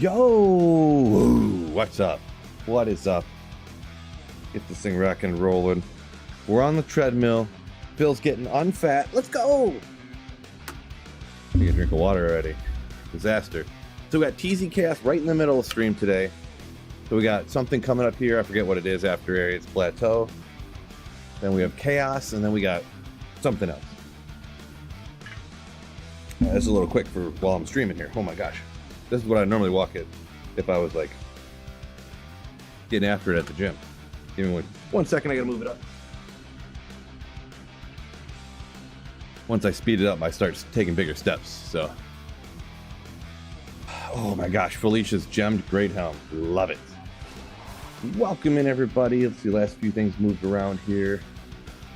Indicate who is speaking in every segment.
Speaker 1: Yo, what's up? What is up? Get this thing rocking and rolling. We're on the treadmill. Phil's getting unfat. Let's go. Take a drink of water already. Disaster. So we got TZ Chaos right in the middle of the stream today. So we got something coming up here. I forget what it is after Ares Plateau. Then we have Chaos, and then we got something else. This is a little quick for while I'm streaming here. Oh my gosh. This is what I normally walk at if I was like getting after it at the gym. Give me one second, I gotta move it up. Once I speed it up, I start taking bigger steps, so. Oh my gosh, Felicia's gemmed great helm. Love it. Welcome in, everybody. Let's see, the last few things moved around here.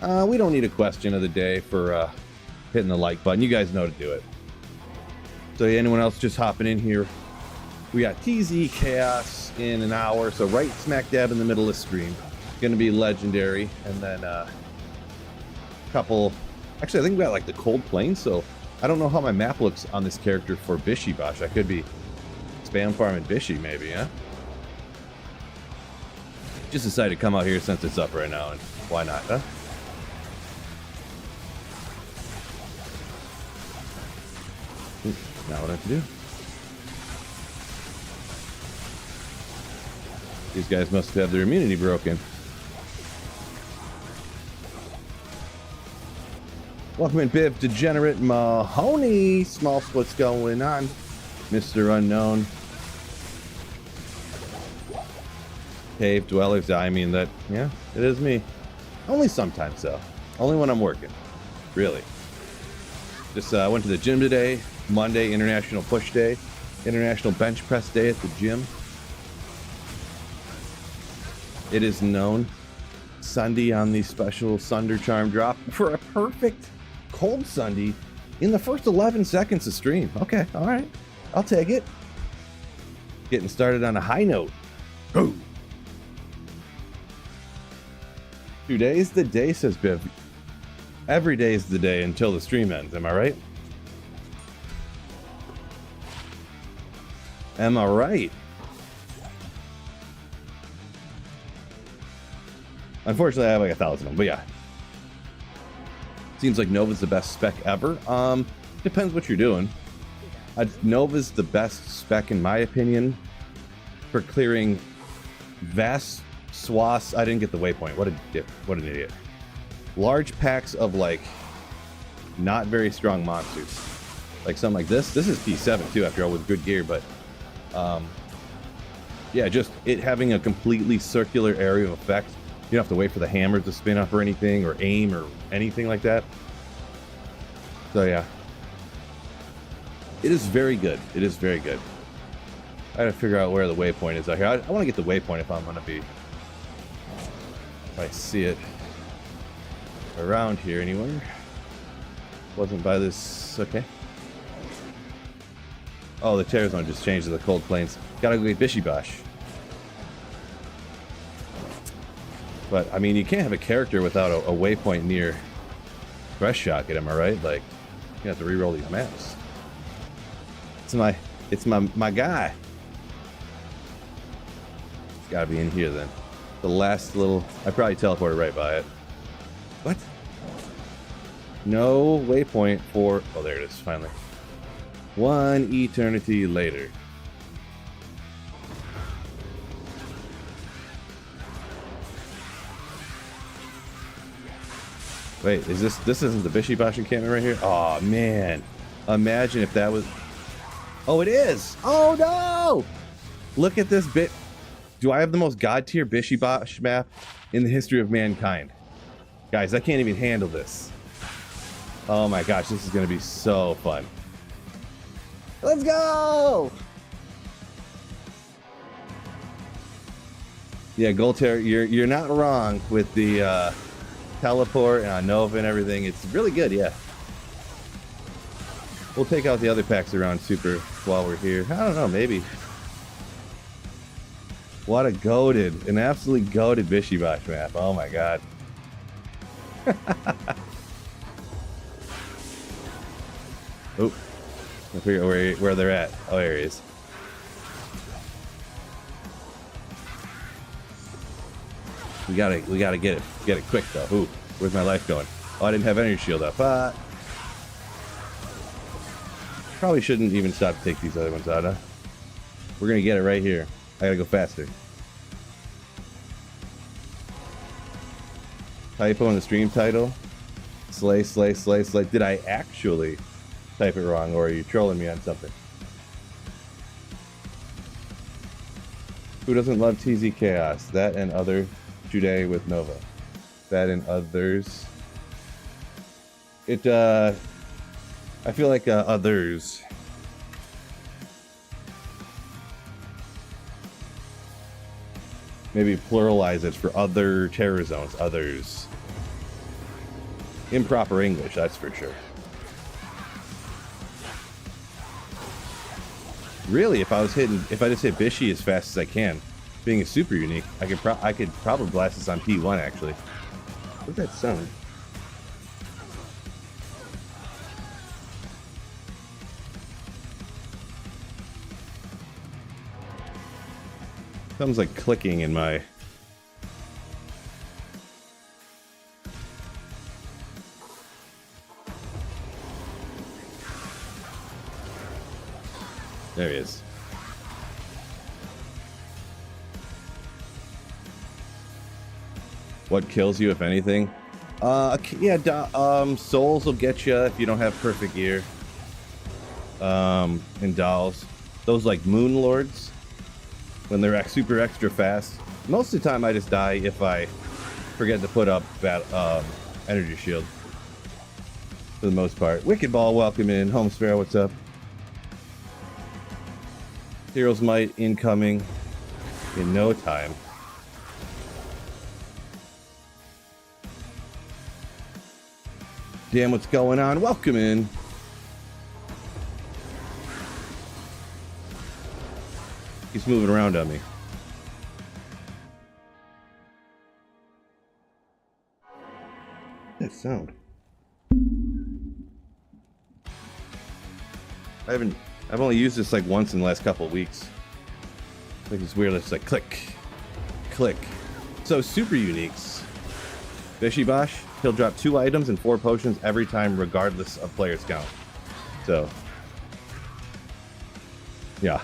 Speaker 1: We don't need a question of the day for hitting the like button. You guys know to do it. So anyone else just hopping in here? We got TZ Chaos in an hour, so right smack dab in the middle of the stream. Gonna be legendary, and then a couple. Actually, I think we got like the cold plains, so I don't know how my map looks on this character for Bishibash. I could be spam farming Bishi maybe, huh? Just decided to come out here since it's up right now, and why not, huh? Now what I have to do? These guys must have their immunity broken. Welcome in, Biv, Degenerate, Mahoney. Small splits going on. Mr. Unknown. Cave Dwellers. I mean, that, yeah, it is me. Only sometimes, though. Only when I'm working. Really. Just went to the gym today. Monday, International Push Day. International Bench Press Day at the gym. It is known. Sunday on the special Sunder Charm drop for a perfect cold Sunday in the first 11 seconds of stream. Okay, all right. I'll take it. Getting started on a high note. Oh. Today's the day, says Biv. Every day is the day until the stream ends. Am I right? Am I right? Unfortunately, I have like 1,000 of them, but yeah. Seems like Nova's the best spec ever. Depends what you're doing. Nova's the best spec, in my opinion, for clearing vast swaths. I didn't get the waypoint. What an idiot. Large packs of like not very strong monsters. Like something like this. This is P7 too, after all, with good gear, but yeah, just it having a completely circular area of effect. You don't have to wait for the hammer to spin up or anything, or aim or anything like that. So yeah, it is very good. It is very good. I gotta figure out where the waypoint is out here. I want to get the waypoint if I'm gonna be, if I see it around here anywhere. Wasn't by this. Okay. Oh, the terror zone just changed to the cold plains. Gotta go get Bishibash. But, I mean, you can't have a character without a waypoint near Fresh Shocket, am I right? Like, you have to re-roll these maps. It's my guy. It's gotta be in here then. The last little, I probably teleported right by it. What? No waypoint for, oh, there it is, finally. One eternity later. Wait, is this isn't the Bishibash encampment right here? Oh man. Imagine if that was, oh, it is. Oh no. Look at this bit. Do I have the most god tier Bishibash map in the history of mankind? Guys, I can't even handle this. Oh my gosh, this is gonna be so fun. Let's go! Yeah, Golter, you're not wrong with the teleport and Nova and everything. It's really good, yeah. We'll take out the other packs around super while we're here. I don't know, maybe. What a goated, an absolutely goated Bishibash map. Oh my god. Oh, I figure out where they're at. Oh, there he is. We gotta get it quick though. Ooh, where's my life going? Oh, I didn't have energy shield up. Probably shouldn't even stop to take these other ones out, huh? We're gonna get it right here. I gotta go faster. Typo in the stream title. Slay, slay, slay, slay. Did I actually type it wrong, or are you trolling me on something? Who doesn't love TZ Chaos? That and other Jude with Nova. That and others. I feel like others. Maybe pluralize it for other terror zones. Others. Improper English, that's for sure. Really, if I just hit Bishy as fast as I can, being a super unique, I could probably blast this on P1 actually. What's that sound? Sounds like clicking in my... There he is. What kills you, if anything? Souls will get you if you don't have perfect gear. And dolls. Those like moon lords, when they're super extra fast. Most of the time I just die if I forget to put up that energy shield. For the most part. Wicked Ball, welcome in. Home Sparrow, what's up? Hero's Might incoming in no time. Damn, what's going on? Welcome in. He's moving around on me. That sound. I've only used this like once in the last couple of weeks. I think it's weird. It's like click, click. So super uniques. Bishy Bosh, he'll drop 2 items and 4 potions every time, regardless of player's count. So, yeah.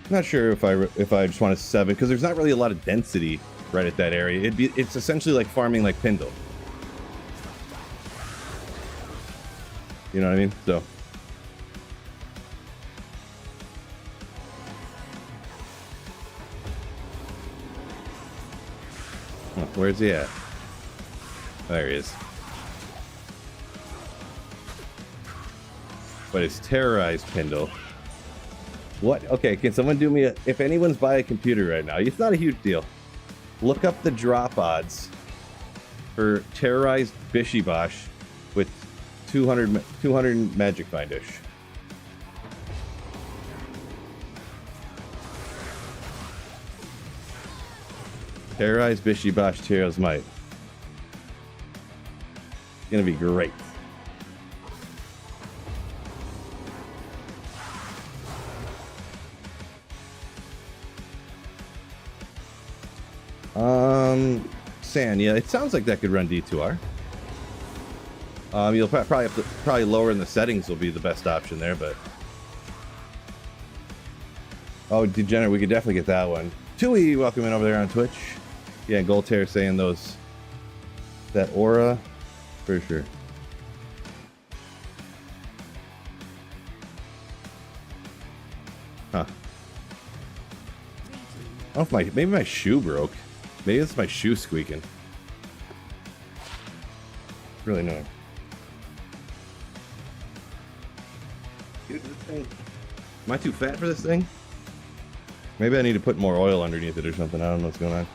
Speaker 1: I'm not sure if I just want to 7 because there's not really a lot of density right at that area. It's essentially like farming like Pindle. You know what I mean? So where's he at? There he is. But it's terrorized Pindle. What? Okay, can someone do me a... If anyone's by a computer right now, it's not a huge deal. Look up the drop odds for terrorized Bishy Bosh with 200 Magic Findish. Terrorized Bishy Bosh Hero's Might. It's gonna be great. Sand, yeah, it sounds like that could run D2R. You'll probably lower in the settings will be the best option there, but... Oh, Degenerate, we could definitely get that one. Tui, welcome in over there on Twitch. Yeah, Goltair saying those... That aura, for sure. Huh. I don't know if maybe my shoe broke. Maybe it's my shoe squeaking. Really annoying. Dude, this thing... Am I too fat for this thing? Maybe I need to put more oil underneath it or something. I don't know what's going on.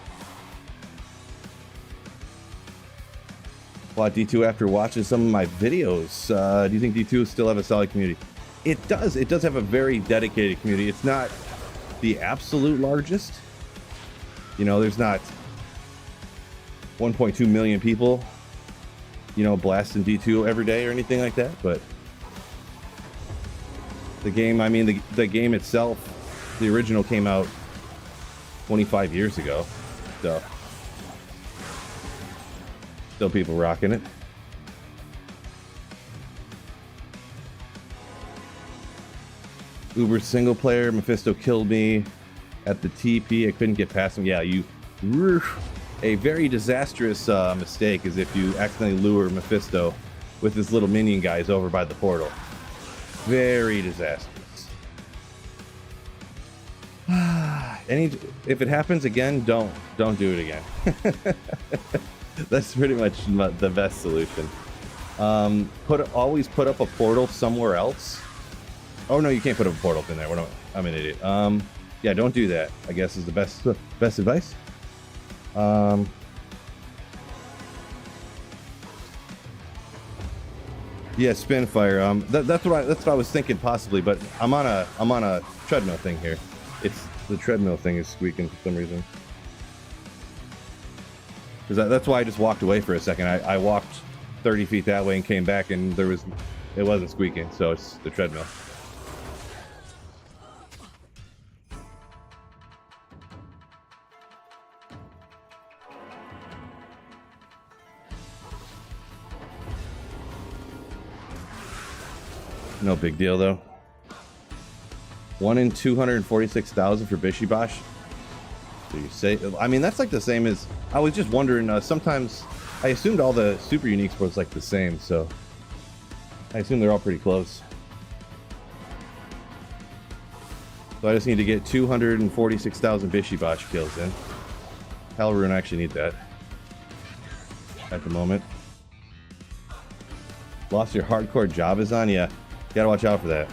Speaker 1: Bought D2 after watching some of my videos. Do you think D2 still have a solid community? It does. It does have a very dedicated community. It's not the absolute largest. You know, there's not 1.2 million people, you know, blasting D2 every day or anything like that. But the game, I mean, the game itself, the original came out 25 years ago. So still people rocking it. Uber single player, Mephisto killed me at the TP. I couldn't get past him. Yeah, a very disastrous mistake is if you accidentally lure Mephisto with his little minion guys over by the portal. Very disastrous. If it happens again, don't do it again. That's pretty much the best solution. Always put up a portal somewhere else. Oh no, you can't put up a portal in there. I'm an idiot. Yeah, don't do that, I guess is the best advice. Yeah, Spinfire. That's what I was thinking possibly, but I'm on a treadmill thing here. The treadmill thing is squeaking for some reason. That's why I just walked away for a second. I walked 30 feet that way and came back, and it wasn't squeaking, so it's the treadmill. No big deal though. 1 in 246,000 for Bishibosh. So you say, I mean, that's like the same as, I was just wondering, sometimes I assumed all the super uniques was like the same, so I assume they're all pretty close. So I just need to get 246,000 Bishibosh kills in. Hellrune, I actually need that at the moment. Lost your hardcore Javas on? Yeah. Gotta watch out for that.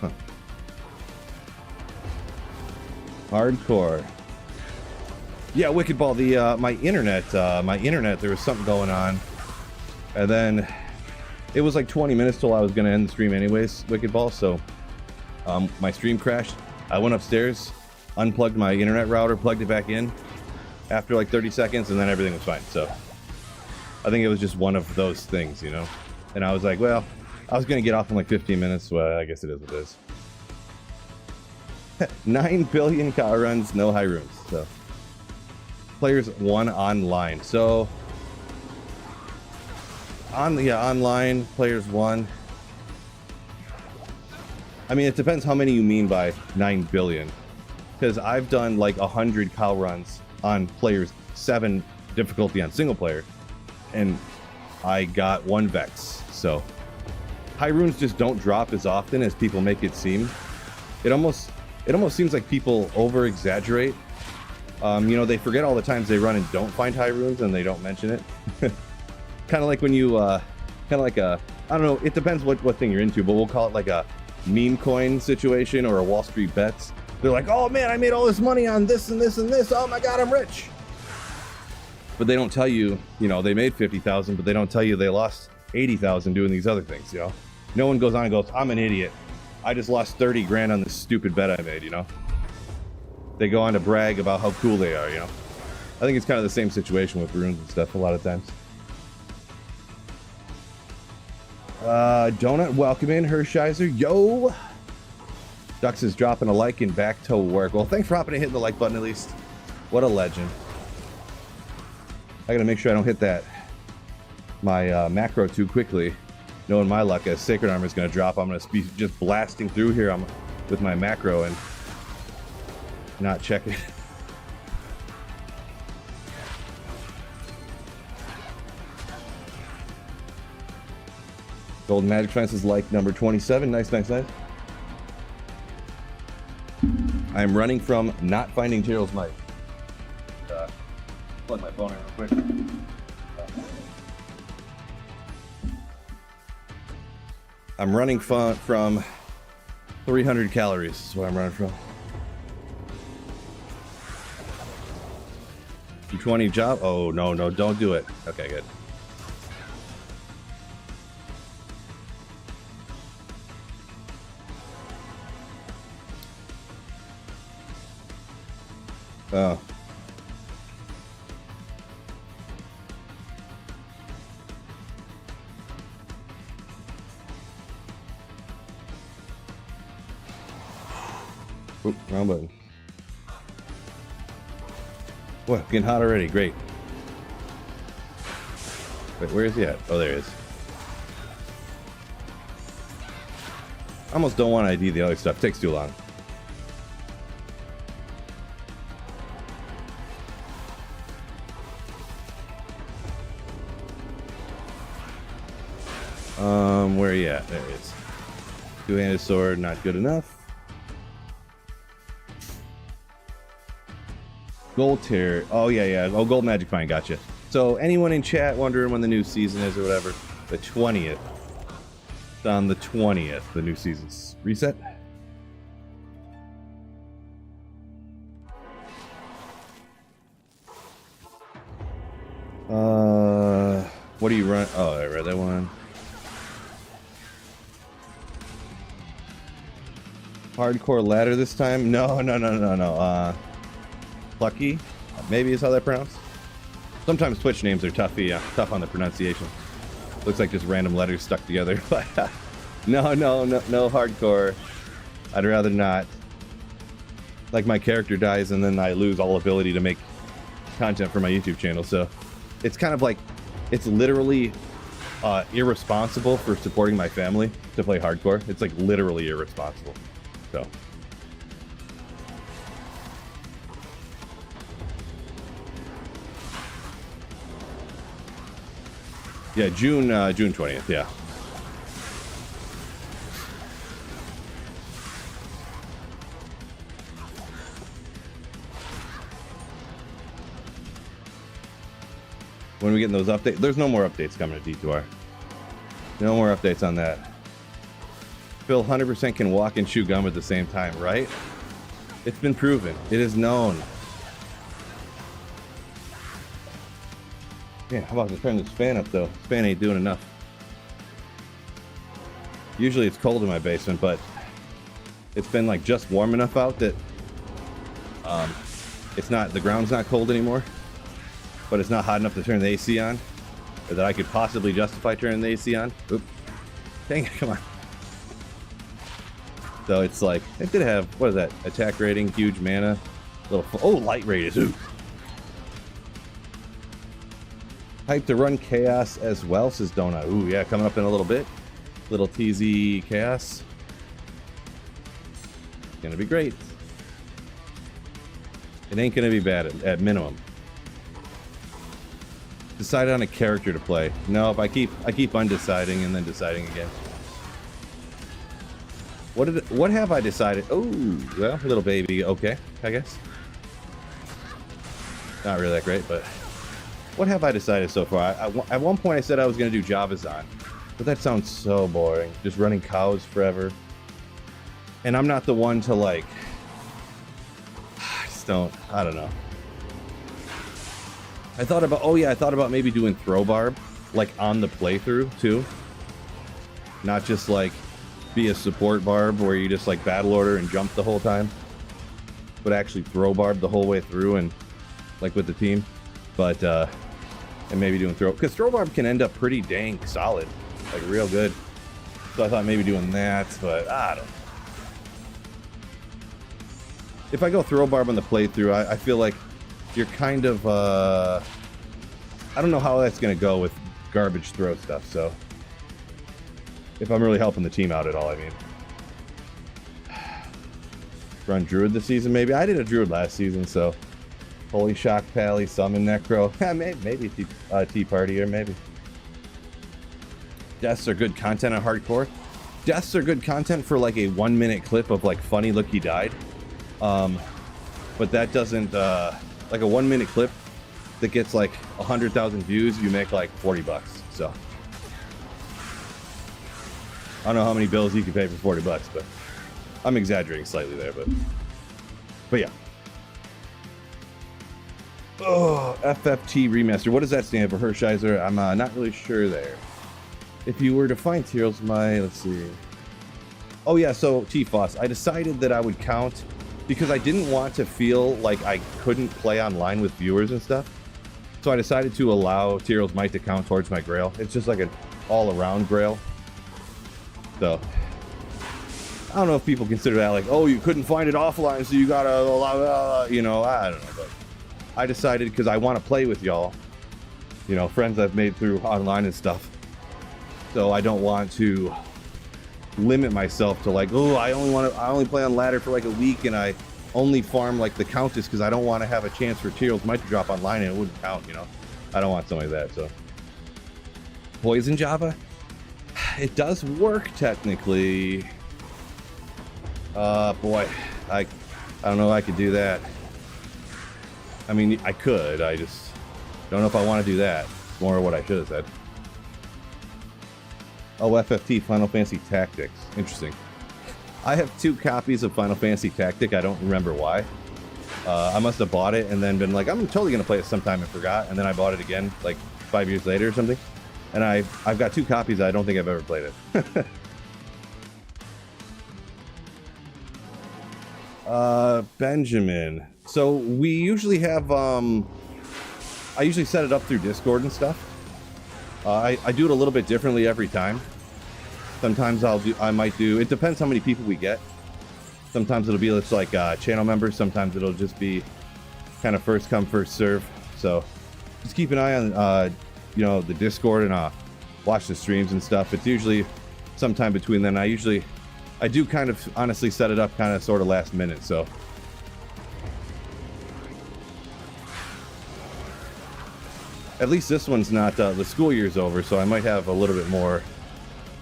Speaker 1: Huh. Hardcore. Yeah, Wicked Ball. My internet, there was something going on, and then it was like 20 minutes till I was gonna end the stream anyways. Wicked Ball. So, my stream crashed. I went upstairs, unplugged my internet router, plugged it back in after like 30 seconds, and then everything was fine. So I think it was just one of those things, you know? And I was like, well, I was going to get off in like 15 minutes. Well, I guess it is what it is. 9 billion cow runs, no high runes. So players won online. So online players won. I mean, it depends how many you mean by 9 billion. Because I've done like 100 cow runs on players 7 difficulty on single player, and I got 1 Vex. So high runes just don't drop as often as people make it seem. It almost seems like people over exaggerate. You know, they forget all the times they run and don't find high runes and they don't mention it. Kind of like when you I don't know, it depends what thing you're into, but we'll call it like a meme coin situation or a Wall Street bets. They're like, oh man, I made all this money on this and this and this. Oh my God, I'm rich. But they don't tell you, you know, they made 50,000, but they don't tell you they lost 80,000 doing these other things, you know? No one goes on and goes, I'm an idiot. I just lost 30 grand on this stupid bet I made, you know? They go on to brag about how cool they are, you know? I think it's kind of the same situation with runes and stuff a lot of times. Donut, welcome in, Hershiser. Yo! Dux is dropping a like and back to work. Well, thanks for hopping and hitting the like button at least. What a legend. I gotta make sure I don't hit my macro too quickly. Knowing my luck, as Sacred Armor is gonna drop, I'm gonna be just blasting through here with my macro and not checking. Golden Magic Fence is like number 27. Nice, nice, nice. I'm running from not finding Tyrell's mic. Plug my phone in real quick. I'm running from 300 calories is what I'm running from. 220 job? Oh, no, don't do it. Okay, good. Oh. Oop, wrong button. Well, getting hot already. Great. Wait, where is he at? Oh, there he is. I almost don't want to ID the other stuff. It takes too long. Where are you at? There he is. Two-handed sword, not good enough. Gold tier. Oh, yeah. Oh, gold magic find. Gotcha. So anyone in chat wondering when the new season is or whatever, the 20th. It's on the 20th, the new season's reset. What do you run? Oh, I read that one. Hardcore ladder this time? No. Plucky, maybe is how they're pronounced. Sometimes Twitch names are tough, tough on the pronunciation. Looks like just random letters stuck together. No, hardcore. I'd rather not. Like my character dies and then I lose all ability to make content for my YouTube channel. So it's kind of like, it's literally irresponsible for supporting my family to play hardcore. It's like literally irresponsible. So. Yeah, June 20th, yeah. When are we getting those updates? There's no more updates coming to D2R. No more updates on that. Phil 100% can walk and chew gum at the same time, right? It's been proven. It is known. Man, how about to turn this fan up though? This fan ain't doing enough. Usually it's cold in my basement, but it's been like just warm enough out that it's not, the ground's not cold anymore, but it's not hot enough to turn the AC on, or that I could possibly justify turning the AC on. Oop. Dang it, come on. So it's like, it did have, what is that? Attack rating, huge mana, oh, light radius, ooh. Hype to run Chaos as well, says Donut. Ooh, yeah, coming up in a little bit. Little TZ Chaos. Gonna be great. It ain't gonna be bad at minimum. Decided on a character to play. Nope, I keep undeciding and then deciding again. What have I decided? Oh, well, little baby, okay, I guess. Not really that great, but what have I decided so far? At one point I said I was going to do Javazon, but that sounds so boring. Just running cows forever. And I'm not the one to like, I don't know. I thought about maybe doing throw barb, like on the playthrough too. Not just like be a support barb where you just like battle order and jump the whole time, but actually throw barb the whole way through and like with the team. But, and maybe doing because throw barb can end up pretty dang solid, like real good. So I thought maybe doing that, but I don't know. If I go throw barb on the playthrough, I feel like you're kind of, I don't know how that's going to go with garbage throw stuff, so if I'm really helping the team out at all, I mean. Run Druid this season, maybe? I did a Druid last season, so Holy Shock Pally, Summon Necro. Maybe Tea Party, or maybe. Deaths are good content on hardcore. Deaths are good content for like a 1 minute clip of like funny look he died. But that doesn't, like a 1 minute clip that gets like 100,000 views, you make like $40. So I don't know how many bills you can pay for $40, but I'm exaggerating slightly there, but yeah. Oh, FFT remaster. What does that stand for, Hershiser? I'm not really sure there. If you were to find tiers, let's see. Oh yeah, so T-Foss. I decided that I would count because I didn't want to feel like I couldn't play online with viewers and stuff. So I decided to allow Tyrael's Might to count towards my Grail. It's just like an all-around Grail. So I don't know if people consider that like, oh, you couldn't find it offline, so you gotta allow, you know, I don't know. But I decided because I want to play with y'all, you know, friends I've made through online and stuff. So I don't want to limit myself to like, oh, I only play on ladder for like a week and I only farm like the Countess because I don't want to have a chance for Tyrael's Might to drop online and it wouldn't count, you know. I don't want something like that. So Poison Java, it does work technically. Boy, I don't know if I could do that. I mean, I could, I just don't know if I want to do that. It's more what I should have said. Oh, FFT, Final Fantasy Tactics. Interesting. I have 2 copies of Final Fantasy Tactic. I don't remember why. I must have bought it and then been like, I'm totally going to play it sometime and forgot. And then I bought it again like 5 years later or something. And I've got 2 copies. I don't think I've ever played it. Benjamin. So we usually have, I usually set it up through Discord and stuff. I do it a little bit differently every time. Sometimes I might do, it depends how many people we get. Sometimes it'll be just like channel members. Sometimes it'll just be kind of first come, first serve. So just keep an eye on, you know, the Discord and watch the streams and stuff. It's usually sometime between then. I do kind of honestly set it up kind of sort of last minute. So at least this one's not, the school year's over, so I might have a little bit more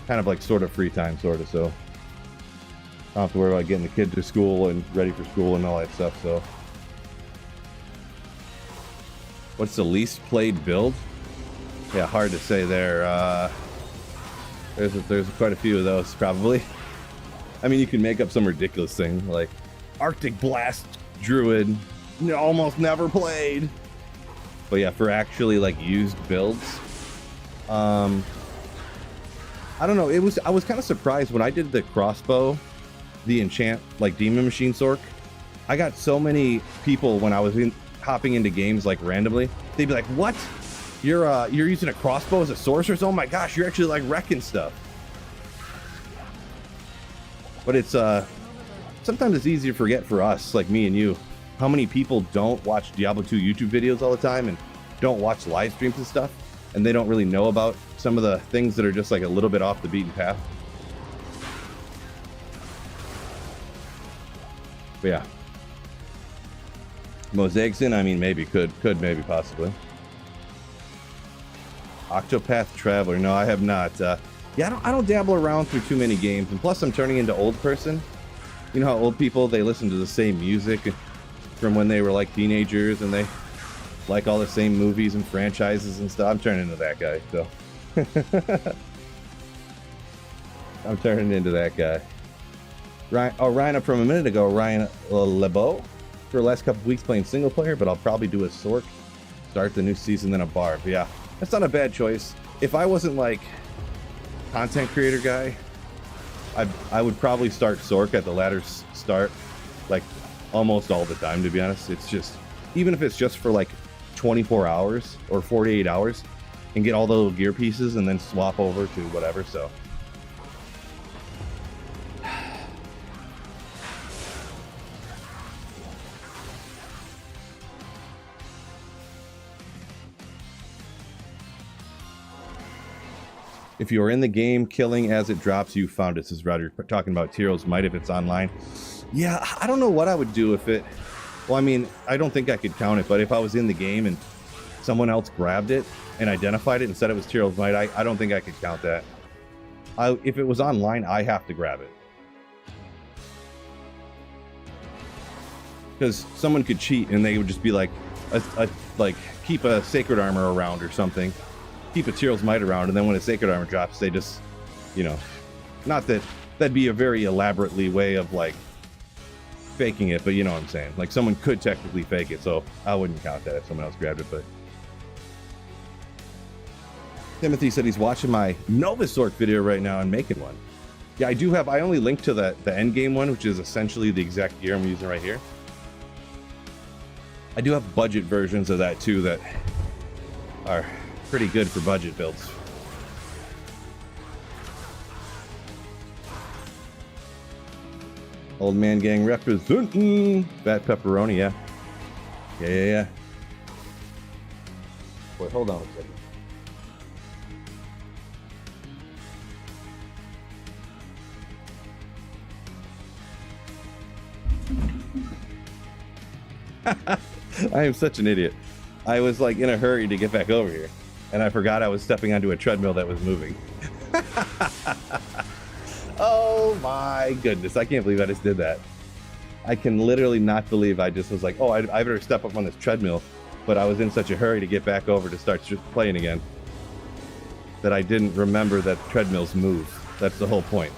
Speaker 1: kind of like sort of free time, sort of, so I don't have to worry about getting the kid to school and ready for school and all that stuff. So what's the least played build? Yeah, hard to say there. There's quite a few of those probably. I mean, you can make up some ridiculous thing like Arctic Blast Druid, almost never played. But yeah, for actually like used builds, I don't know. I was kind of surprised when I did the crossbow, the enchant like Demon Machine Sork. I got so many people when I was hopping into games like randomly. They'd be like, "What? You're using a crossbow as a sorceress? Oh my gosh, you're actually like wrecking stuff." But it's sometimes it's easy to forget for us, like me and you, how many people don't watch Diablo 2 YouTube videos all the time and don't watch live streams and stuff, and they don't really know about some of the things that are just like a little bit off the beaten path. But yeah, Mosaicsin, I mean, maybe could maybe possibly. Octopath Traveler, no, I have not. Yeah, I don't dabble around through too many games, and plus I'm turning into old person. You know how old people, they listen to the same music from when they were like teenagers, and they like all the same movies and franchises and stuff. I'm turning into that guy, so I'm turning into that guy. Ryan, from a minute ago, Ryan LeBeau, for the last couple of weeks playing single player, but I'll probably do a Sork, start the new season, then a Barb. Yeah, that's not a bad choice. If I wasn't like content creator guy, I would probably start Sork at the latter start, like almost all the time, to be honest. It's just, even if it's just for like 24 hours or 48 hours and get all the little gear pieces and then swap over to whatever. So if you're in the game killing as it drops, you found it, says Roger. Talking about Tyrael's Might if it's online. Yeah, I don't know what I would do if it, well, I mean, I don't think I could count it, but if I was in the game and someone else grabbed it and identified it and said it was Tyrael's Might, I don't think I could count that. If it was online, I have to grab it. Because someone could cheat and they would just be like, like keep a Sacred Armor around or something. Keep a Tyrael's Might around, and then when a Sacred Armor drops, they just, you know, not that that'd be a very elaborately way of like faking it, but you know what I'm saying. Like someone could technically fake it, so I wouldn't count that if someone else grabbed it. But Timothy said he's watching my Nova Sork video right now and making one. Yeah, I do have, I only linked to the end game one, which is essentially the exact gear I'm using right here. I do have budget versions of that too that are pretty good for budget builds. Old man gang representing. Fat pepperoni, yeah. Yeah. Wait, hold on a second. I am such an idiot. I was like in a hurry to get back over here, and I forgot I was stepping onto a treadmill that was moving. Oh my goodness, I can't believe I just did that. I can literally not believe I just was like, oh, I better step up on this treadmill, but I was in such a hurry to get back over to start playing again that I didn't remember that treadmills move. That's the whole point.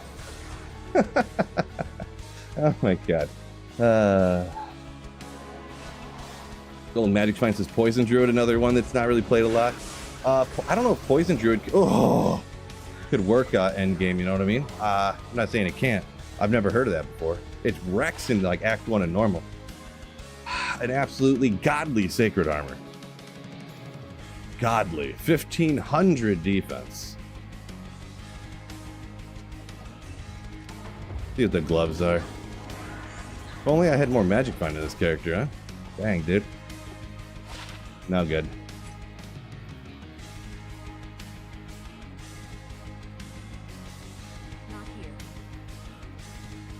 Speaker 1: Oh my god. Golden Magic finds his Poison Druid, another one that's not really played a lot. I don't know if Poison Druid could work endgame, you know what I mean? I'm not saying it can't. I've never heard of that before. It's Rex in like Act 1 and normal. An absolutely godly Sacred Armor. Godly. 1500 defense. See what the gloves are. If only I had more Magic Find in this character, huh? Dang, dude. No good.
Speaker 2: Not here.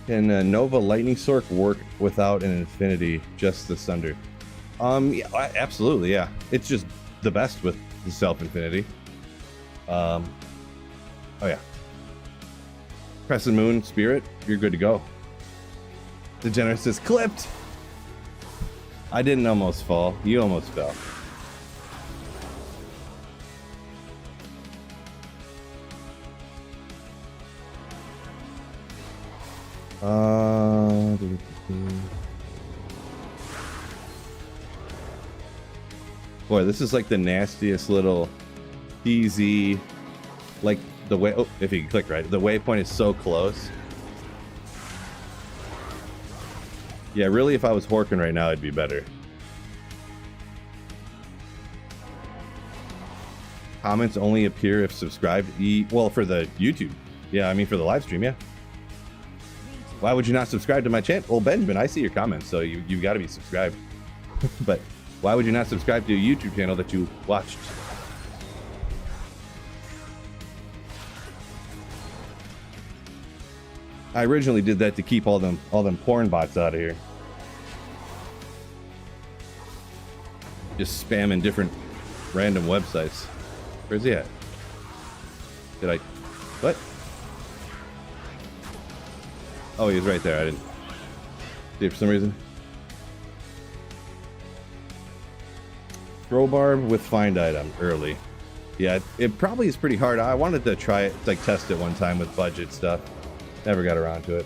Speaker 1: Can Nova Lightning Sork work without an Infinity, just the Sunder? Yeah, absolutely, yeah. It's just the best with the Self Infinity. Oh yeah. Crescent Moon Spirit, you're good to go. Degenerate is clipped. I didn't almost fall. You almost fell. Boy, this is like the nastiest little easy, like the way, oh, if you can click right, the waypoint is so close. Yeah, really, if I was Horkin right now, it'd be better. Comments only appear if subscribed. Well, for the YouTube. Yeah, I mean for the live stream, yeah. Why would you not subscribe to my channel? Well, Benjamin, I see your comments, so you've got to be subscribed. But why would you not subscribe to a YouTube channel that you watched? I originally did that to keep all them porn bots out of here. Just spamming different random websites. Where's he at? Did I? What? Oh, he was right there. I didn't see it for some reason. Crowbar with find item early. Yeah, it probably is pretty hard. I wanted to try it, like test it one time with budget stuff. Never got around to it.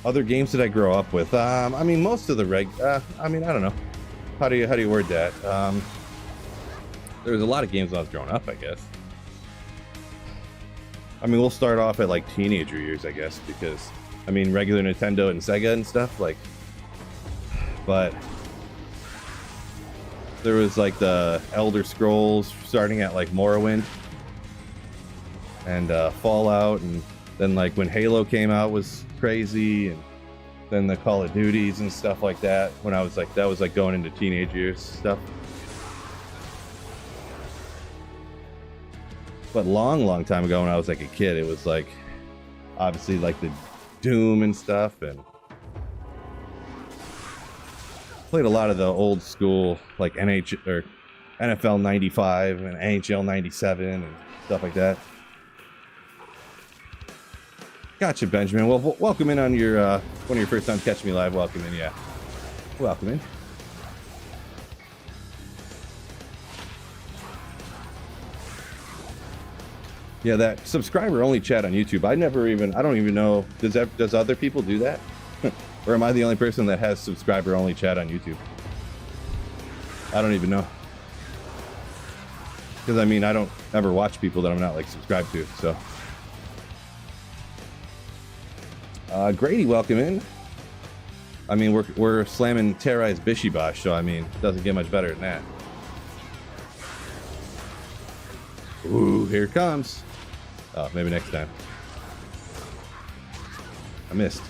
Speaker 1: Other games that I grow up with. I mean, most of the I mean, I don't know. How do you word that? There was a lot of games when I was growing up, I guess. I mean, we'll start off at like teenager years, I guess, because I mean, regular Nintendo and Sega and stuff, like. But there was like the Elder Scrolls starting at like Morrowind and Fallout, and then like when Halo came out was crazy, and then the Call of Duties and stuff like that. When I was like, that was like going into teenage years stuff. But long time ago when I was like a kid, it was like obviously like the Doom and stuff, and played a lot of the old school like NFL 95 and NHL 97 and stuff like that. Gotcha, Benjamin. Well, welcome in on your one of your first times catching me live. Welcome in, yeah. Welcome in. Yeah, that subscriber only chat on YouTube. I don't even know. Does other people do that? Or am I the only person that has subscriber only chat on YouTube? I don't even know. Because I mean, I don't ever watch people that I'm not like subscribed to. So, Grady, welcome in. I mean, we're slamming Terrai's Bishibosh, so I mean, doesn't get much better than that. Ooh, here it comes. Oh, maybe next time. I missed.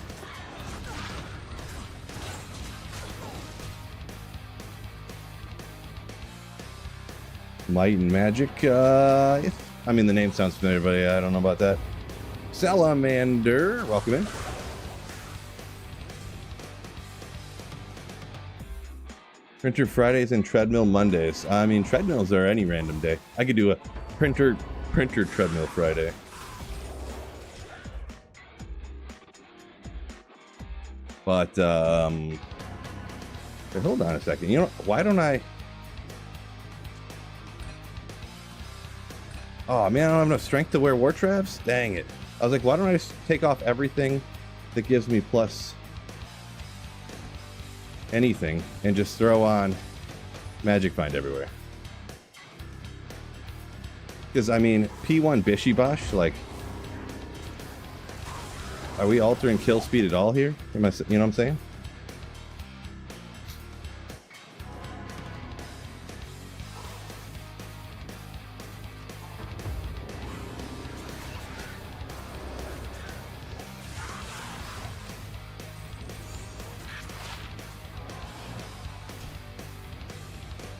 Speaker 1: Might and Magic. I mean, the name sounds familiar, but yeah, I don't know about that. Salamander, welcome in. Printer Fridays and treadmill Mondays. I mean, treadmills are any random day. I could do a printer treadmill Friday. But hold on a second. You know, why don't I? Oh man, I don't have enough strength to wear war traps. Dang it! I was like, why don't I just take off everything that gives me plus anything and just throw on Magic Find everywhere? Because I mean, P1 Bishibosh, like, are we altering kill speed at all here? Am I, you know what I'm saying?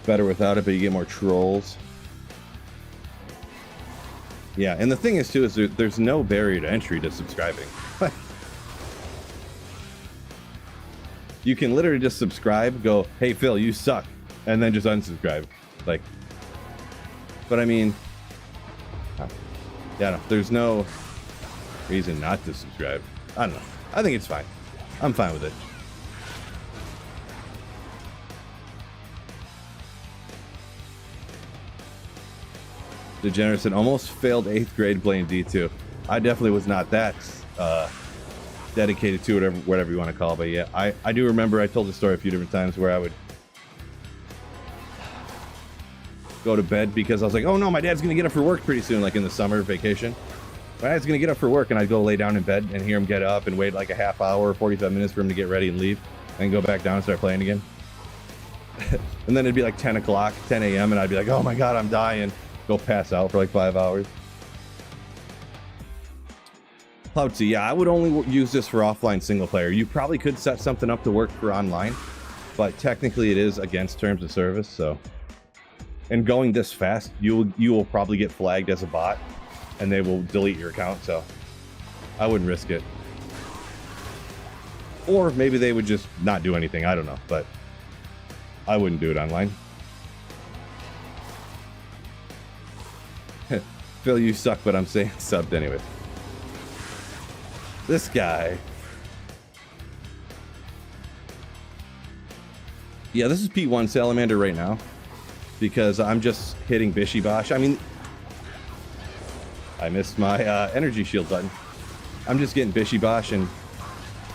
Speaker 1: Better without it, but you get more trolls. Yeah, and the thing is too is there's no barrier to entry to subscribing. You can literally just subscribe, go, hey Phil, you suck, and then just unsubscribe. Like, but I mean, yeah, no, there's no reason not to subscribe. I don't know. I think it's fine. I'm fine with it. Degenerate said, almost failed 8th grade playing D2. I definitely was not that dedicated to it, whatever you want to call it. But yeah, I do remember I told the story a few different times where I would go to bed because I was like, oh no, my dad's going to get up for work pretty soon, like in the summer vacation. My dad's going to get up for work, and I'd go lay down in bed and hear him get up and wait like a half hour, 45 minutes for him to get ready and leave, and go back down and start playing again. And then it'd be like 10 o'clock, 10 a.m., and I'd be like, oh my God, I'm dying. Go pass out for like 5 hours. Cloudsy, yeah, I would only use this for offline single player. You probably could set something up to work for online, but technically it is against terms of service. So, and going this fast, you will probably get flagged as a bot, and they will delete your account. So, I wouldn't risk it. Or maybe they would just not do anything. I don't know, but I wouldn't do it online. Phil, you suck, but I'm saying subbed anyway. This guy. Yeah, this is P1 Salamander right now because I'm just hitting Bishibosh. I mean, I missed my energy shield button. I'm just getting Bishibosh, and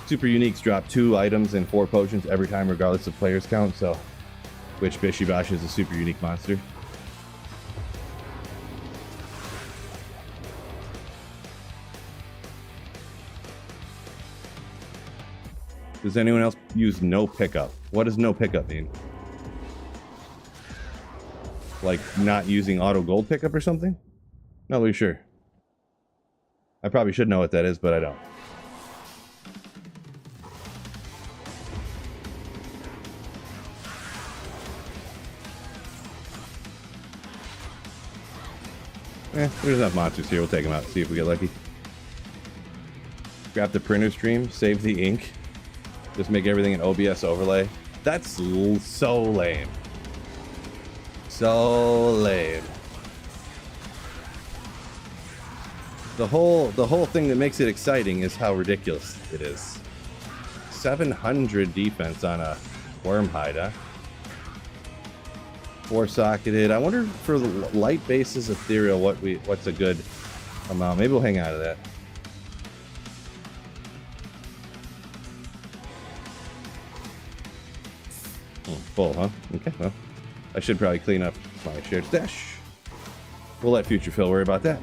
Speaker 1: Super Uniques drop 2 items and 4 potions every time regardless of players count, so which Bishibosh is a super unique monster. Does anyone else use no pickup? What does no pickup mean? Like not using auto gold pickup or something? Not really sure. I probably should know what that is, but I don't. There's enough monsters here. We'll take them out, see if we get lucky. Grab the printer stream, save the ink. Just make everything an OBS overlay. That's so lame. So lame. The whole thing that makes it exciting is how ridiculous it is. 700 defense on a worm hide, huh? 4-socketed. I wonder for the light bases ethereal what's a good amount. Maybe we'll hang out of that. Full, huh? Okay, well, I should probably clean up my shared stash. We'll let Future Phil worry about that.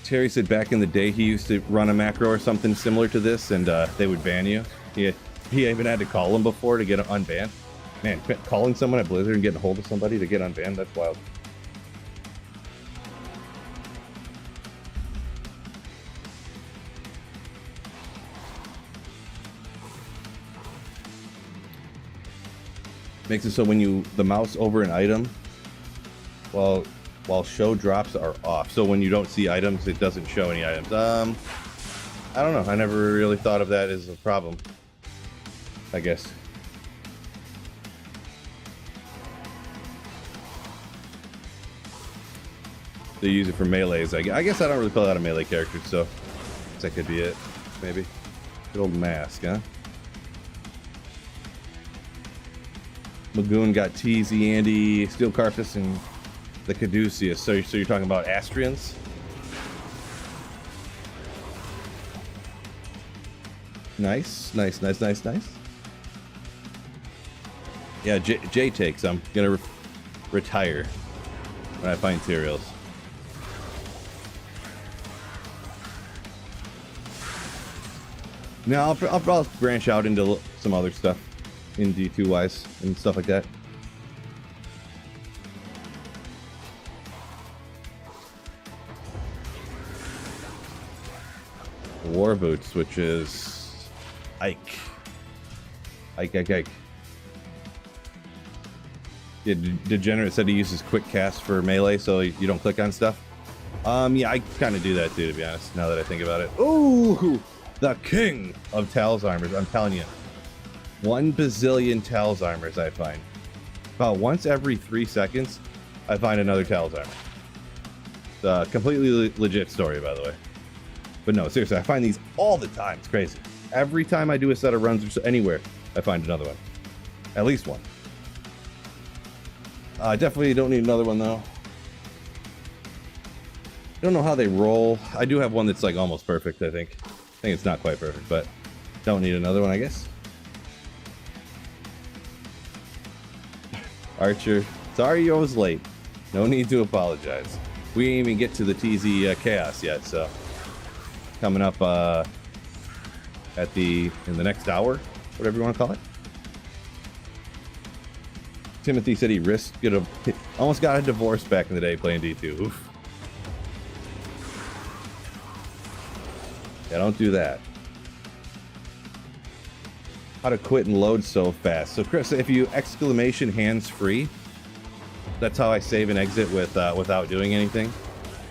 Speaker 1: Terry said back in the day he used to run a macro or something similar to this, and they would ban you. He even had to call him before to get unbanned. Man, calling someone at Blizzard and getting a hold of somebody to get unbanned, that's wild. Makes it so when the mouse over an item, while show drops are off. So when you don't see items, it doesn't show any items. I don't know. I never really thought of that as a problem, I guess. They use it for melees. I guess I don't really play a lot of melee characters, so that could be it, maybe. Good old mask, huh? Magoon got TZ, Andy, Steel Carpus, and the Caduceus. So you're talking about Astrians? Nice. Yeah, J takes. I'm gonna retire when I find Tyraels. Now I'll branch out into some other stuff in D2 wise and stuff like that. War Boots, which is Ike. Yeah, Degenerate said he uses quick cast for melee, so you don't click on stuff. Yeah, I kind of do that too, to be honest, now that I think about it. Ooh, the king of Talzheimers, I'm telling you. 1 bazillion Talzheimers I find. About once every 3 seconds, I find another Talzheimer. It's a completely legit story, by the way. But no, seriously, I find these all the time. It's crazy. Every time I do a set of runs or anywhere, I find another one. At least one. I definitely don't need another one, though. I don't know how they roll. I do have one that's like almost perfect, I think. I think it's not quite perfect, but don't need another one, I guess. Archer, sorry you was late. No need to apologize. We didn't even get to the TZ Chaos yet, so coming up in the next hour, whatever you want to call it. Timothy said he almost got a divorce back in the day playing D2. Oof. Yeah, don't do that. How to quit and load so fast. So Chris, if you exclamation hands free, that's how I save and exit without doing anything.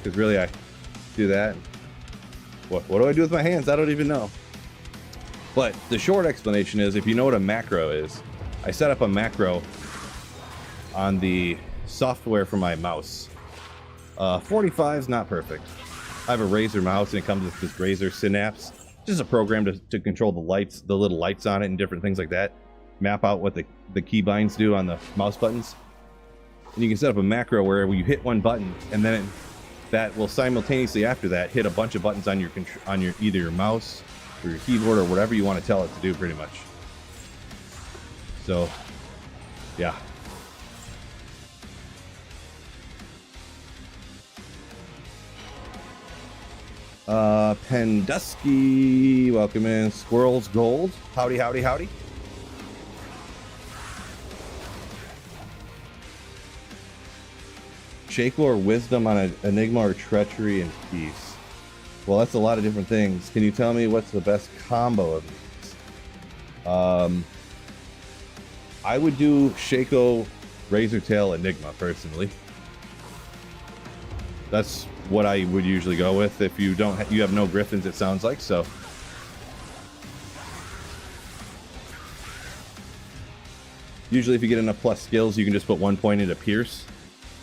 Speaker 1: Because really I do that. What do I do with my hands? I don't even know. But the short explanation is, if you know what a macro is, I set up a macro on the software for my mouse. 45 is not perfect. I have a Razer mouse and it comes with this Razer Synapse. Just a program to control the lights, the little lights on it and different things like that. Map out what the keybinds do on the mouse buttons. And you can set up a macro where you hit one button and then that will simultaneously after that hit a bunch of buttons on your either your mouse or your keyboard or whatever you want to tell it to do, pretty much. So, yeah. Pendusky, welcome in. Squirrels Gold, howdy. Shaco or Wisdom on an Enigma or Treachery and Peace. Well, that's a lot of different things. Can you tell me what's the best combo of these? I would do Shaco, Razortail, Enigma, personally. That's what I would usually go with if you you have no Griffins, it sounds like, so. Usually if you get enough plus skills, you can just put 1 point into Pierce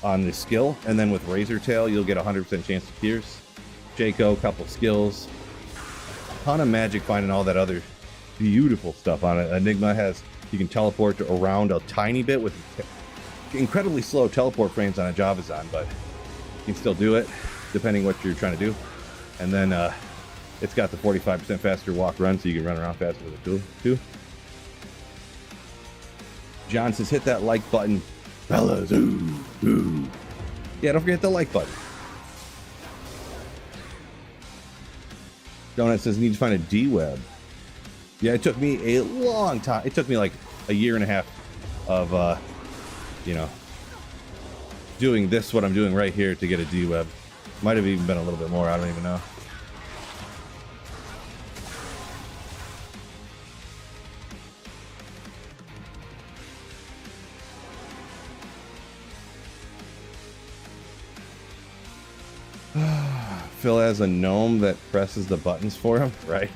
Speaker 1: on the skill, and then with Razortail, you'll get a 100% chance to Pierce. Shaco, couple skills. Ton of magic finding all that other beautiful stuff on it. Enigma you can teleport around a tiny bit with incredibly slow teleport frames on a Javazon, but you can still do it, depending what you're trying to do. And then it's got the 45% faster walk run, so you can run around faster with it too. John says, hit that like button. Fellas, ooh. Yeah, don't forget the like button. Donut says, need to find a D-Web. Yeah, it took me a long time. It took me like a year and a half of, doing this, what I'm doing right here, to get a D-Web. Might have even been a little bit more. I don't even know. Phil has a gnome that presses the buttons for him, right?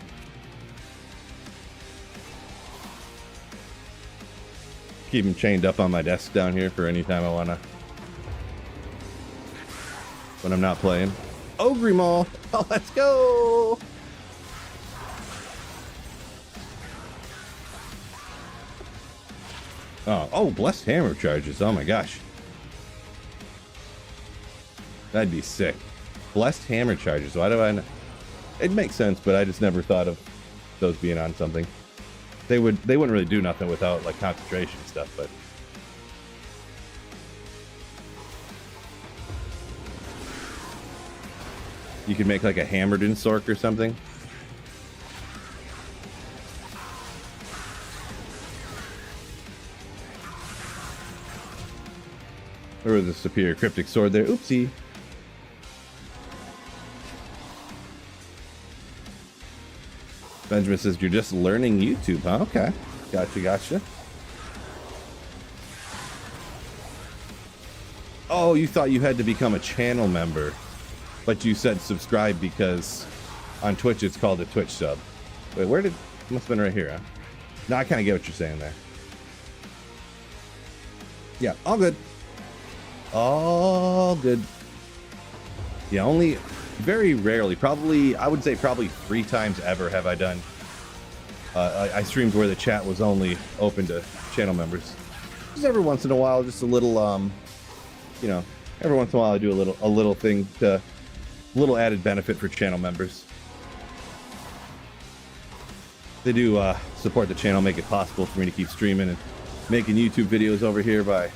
Speaker 1: Keep him chained up on my desk down here for any time I wanna. When I'm not playing. Ogre Mall! Oh, let's go! Oh, blessed hammer charges. Oh my gosh. That'd be sick. Blessed hammer charges. Why do I know? It makes sense, but I just never thought of those being on something. They wouldn't really do nothing without like concentration stuff, but you could make like a hammered Insork or something. There was a superior cryptic sword there. Oopsie. Benjamin says, you're just learning YouTube, huh? Okay. Gotcha. Oh, you thought you had to become a channel member, but you said subscribe because on Twitch it's called a Twitch sub. Wait, where did... Must have been right here, huh? No, I kind of get what you're saying there. Yeah, all good. All good. Yeah, only... Very rarely, I would say probably 3 times ever have I done. I streamed where the chat was only open to channel members. Just every once in a while, just a little, every once in a while I do a little thing to, little added benefit for channel members. They do support the channel, make it possible for me to keep streaming and making YouTube videos over here by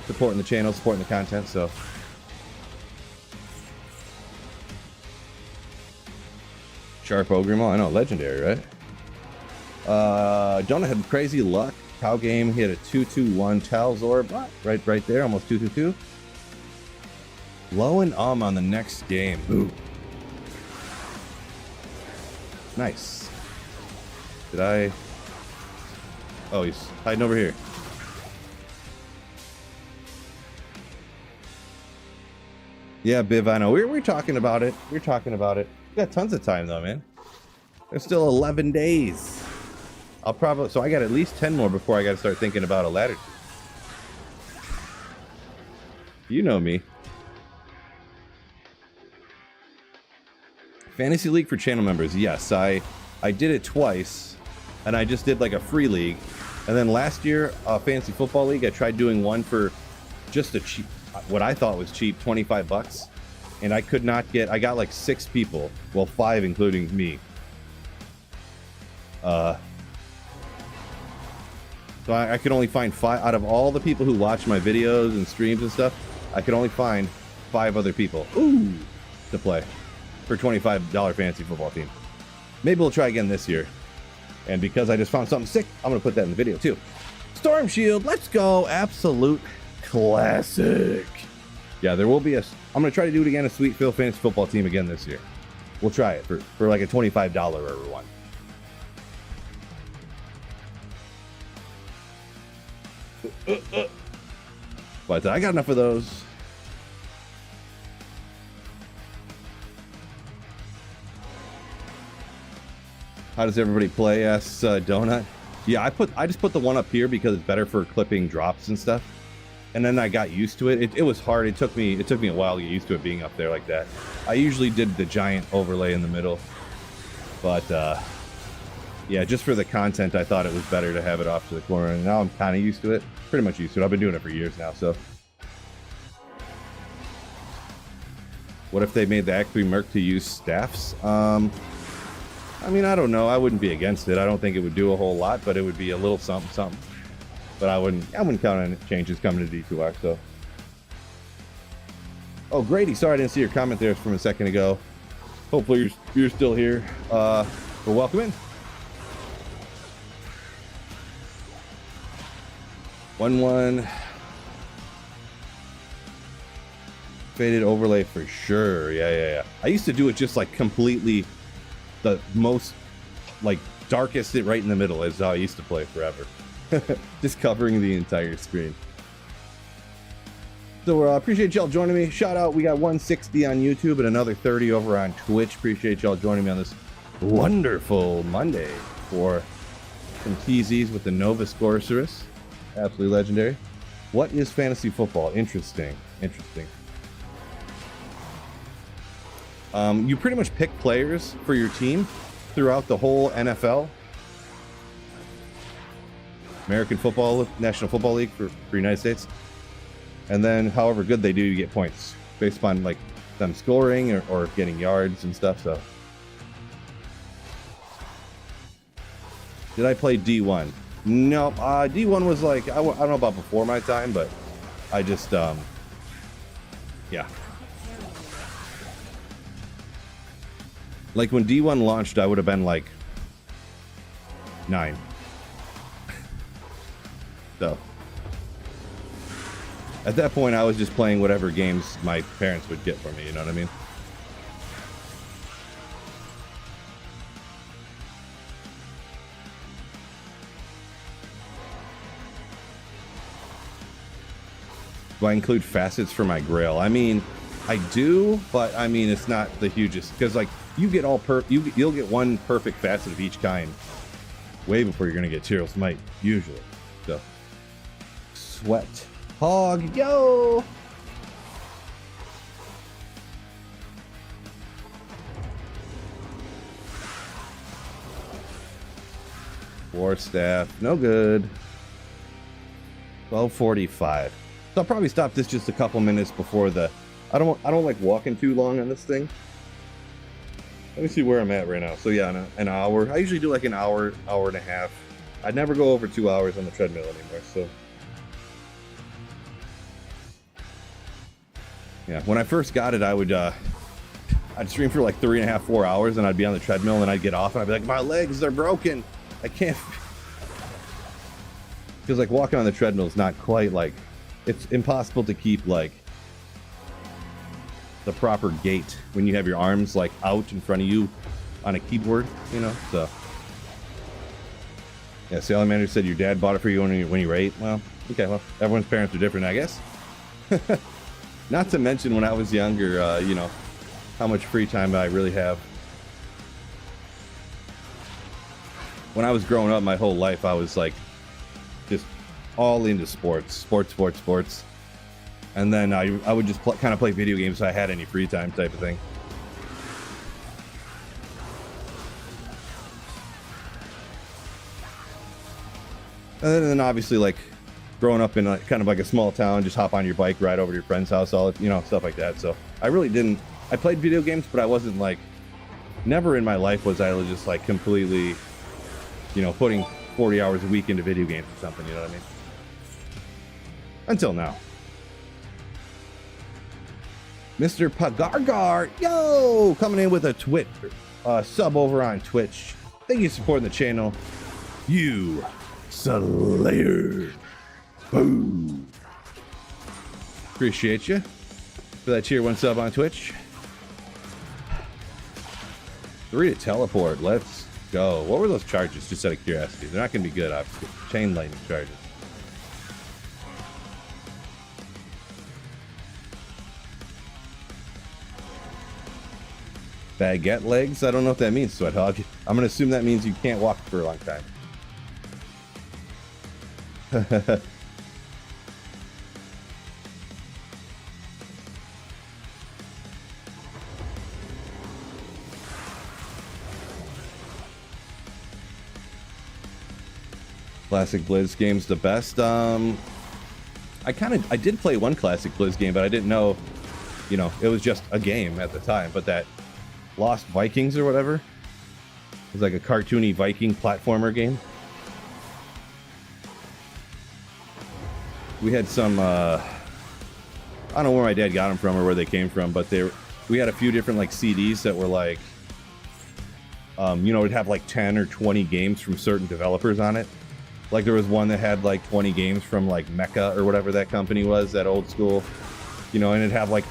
Speaker 1: supporting the channel, supporting the content, so. Sharp Ogre Mall, I know, legendary, right? Jonah had crazy luck. Cow game, he had a 2-2-1 Talzor, right there, almost 2-2-2. Low and on the next game. Ooh. Nice. Did I? Oh, he's hiding over here. Yeah, Biv, I know. We're talking about it. We got tons of time though, man. There's still 11 days. So I got at least 10 more before I got to start thinking about a ladder. You know me. Fantasy League for channel members. Yes, I did it twice, and I just did like a free league. And then last year, Fantasy Football League, I tried doing one for just a cheap, what I thought was cheap, $25. And I could not get, I got like 6 people, well 5 including me. So I could only find 5, out of all the people who watch my videos and streams and stuff, I could only find 5 other people to play for $25 fantasy football team. Maybe we'll try again this year. And because I just found something sick, I'm going to put that in the video too. Storm Shield, let's go. Absolute classic. Yeah, there will be I'm going to try to do it again, a Sweet Phil fantasy football team again this year. We'll try it for like a $25 every one. But I got enough of those. How does everybody play? Asks Donut. Yeah, I just put the one up here because it's better for clipping drops and stuff. And then I got used to it. It was hard. It took me a while to get used to it being up there like that. I usually did the giant overlay in the middle, but yeah, just for the content, I thought it was better to have it off to the corner. And now I'm kind of used to it. Pretty much used to it. I've been doing it for years now, so. What if they made the Act 3 Merc to use staffs? I mean, I don't know. I wouldn't be against it. I don't think it would do a whole lot, but it would be a little something, something. But I wouldn't count on changes coming to D2R, so. Oh, Grady, sorry I didn't see your comment there from a second ago. Hopefully you're still here. Well, welcome in. 1-1. Faded overlay for sure. Yeah. I used to do it just like completely the most like darkest it right in the middle is how I used to play forever. Just covering the entire screen. So appreciate y'all joining me. Shout out, we got 160 on YouTube and another 30 over on Twitch. Appreciate y'all joining me on this wonderful Monday for some TZs with the Nova Sorceress. Absolutely legendary. What is fantasy football? Interesting. You pretty much pick players for your team throughout the whole NFL. American Football, National Football League for United States. And then however good they do, you get points based upon like them scoring or getting yards and stuff. So did I play D1? No, D1 was like, I don't know about before my time, but I just, yeah. Like when D1 launched, I would have been like 9. So at that point, I was just playing whatever games my parents would get for me, you know what I mean? Do I include facets for my Grail? I mean, I do, but I mean, it's not the hugest, because like you get you'll get one perfect facet of each kind way before you're gonna get Tyrell's Might, usually. So sweat hog, yo. War staff, no good. 12:45. So I'll probably stop this just a couple minutes before the. I don't like walking too long on this thing. Let me see where I'm at right now. So yeah, an hour. I usually do like an hour, hour and a half. I'd never go over 2 hours on the treadmill anymore. So yeah, when I first got it, I'd stream for like 3.5, 4 hours, and I'd be on the treadmill, and I'd get off, and I'd be like, my legs, they're broken. I can't. Because like walking on the treadmill is not quite like, it's impossible to keep like the proper gait when you have your arms like out in front of you on a keyboard, you know. So yeah, Salamander said your dad bought it for you when you were 8. Well, okay, well, everyone's parents are different, I guess. Not to mention when I was younger, you know, how much free time I really have. When I was growing up, my whole life, I was like just all into sports. And then I would just kind of play video games so I had any free time type of thing. And then obviously like growing up in like, kind of like a small town, just hop on your bike, ride over to your friend's house, all, you know, stuff like that. So I really didn't, I played video games, but I wasn't like, never in my life was I just like completely, you know, putting 40 hours a week into video games or something, you know what I mean? Until now. Mr. Pagargar, yo, coming in with a Twitch sub over on Twitch. Thank you for supporting the channel. You Slayer. Boom. Appreciate you for that tier 1 sub on Twitch. 3 to teleport. Let's go. What were those charges? Just out of curiosity. They're not going to be good, obviously. Chain lightning charges. Baguette legs? I don't know what that means, Sweat Hog. I'm going to assume that means you can't walk for a long time. Classic Blizz game's the best. I did play one classic Blizz game, but I didn't know, you know, it was just a game at the time. But that Lost Vikings or whatever, it was like a cartoony Viking platformer game. We had some, I don't know where my dad got them from or where they came from, but we had a few different like CDs that were like, you know, it'd have like 10 or 20 games from certain developers on it. Like there was one that had like 20 games from like Mecca or whatever that company was, that old school, you know, and it'd have like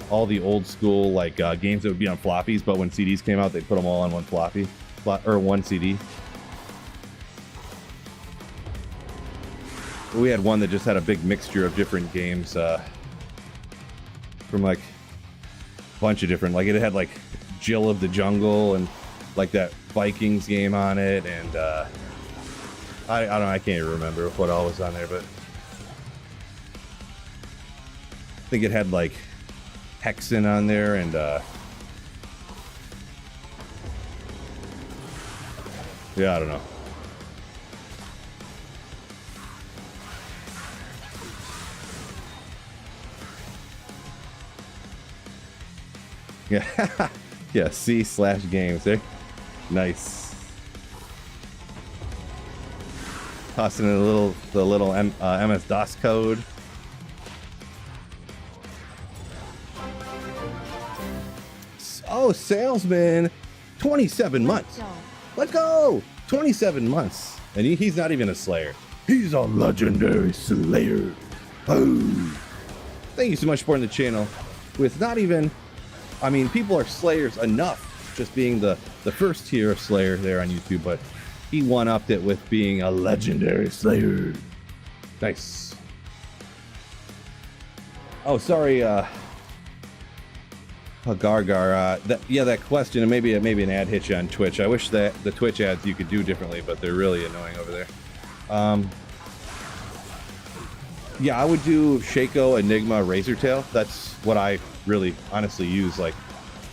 Speaker 1: all the old school like games that would be on floppies, but when CDs came out, they'd put them all on one floppy, or one CD. We had one that just had a big mixture of different games from like a bunch of different, like it had like Jill of the Jungle and like that Vikings game on it, and I don't know, I can't even remember what all was on there, but I think it had like Hexen on there, and yeah, I don't know. Yeah, yeah, C/games there. Nice. Tossing in the little MS-DOS code. Oh, salesman, 27 months. Let's go. 27 months, and he's not even a slayer. He's a legendary slayer. Oh, thank you so much for supporting the channel. With not even, I mean, people are slayers enough, just being the first tier of slayer there on YouTube, but he one-upped it with being a legendary slayer. Nice. Oh, sorry, Gargar. That question, and maybe an ad hit you on Twitch. I wish that the Twitch ads you could do differently, but they're really annoying over there. Yeah, I would do Shaco, Enigma, Razortail. That's what I really honestly use like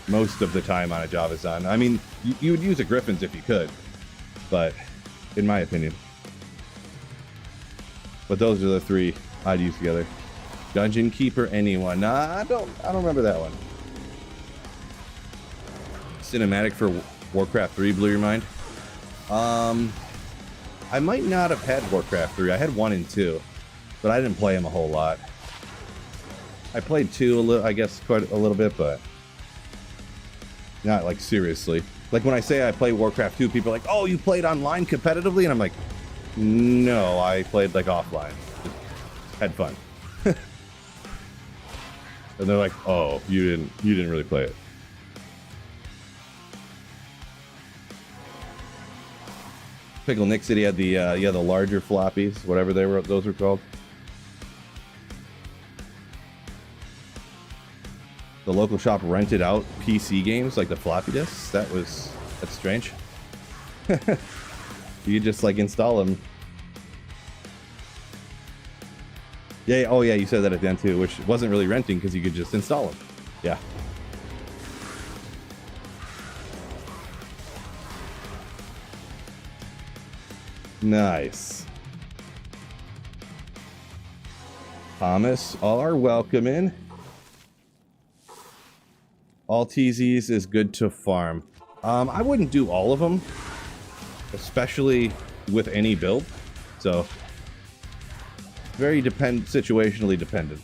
Speaker 1: most of the time on a Javazon. I mean, you would use a Griffins if you could, but in my opinion. But those are the three I'd use together. Dungeon Keeper, anyone? Nah, I don't remember that one. Cinematic for Warcraft 3 blew your mind? I might not have had Warcraft 3. I had 1 and 2, but I didn't play them a whole lot. I played 2 I guess quite a little bit, but not like seriously. Like when I say I play Warcraft 2, people are like, "Oh, you played online competitively?" And I'm like, "No, I played like offline. Just had fun." And they're like, "Oh, you didn't really play it." Pickle Nick City had the larger floppies, whatever those were called. The local shop rented out PC games like the floppy disks. That's strange. You just like install them. Yeah. Oh yeah, you said that at the end too, which wasn't really renting because you could just install them. Yeah. Nice. Thomas, all are welcome in. All TZs is good to farm. I wouldn't do all of them, especially with any build. So, very situationally dependent.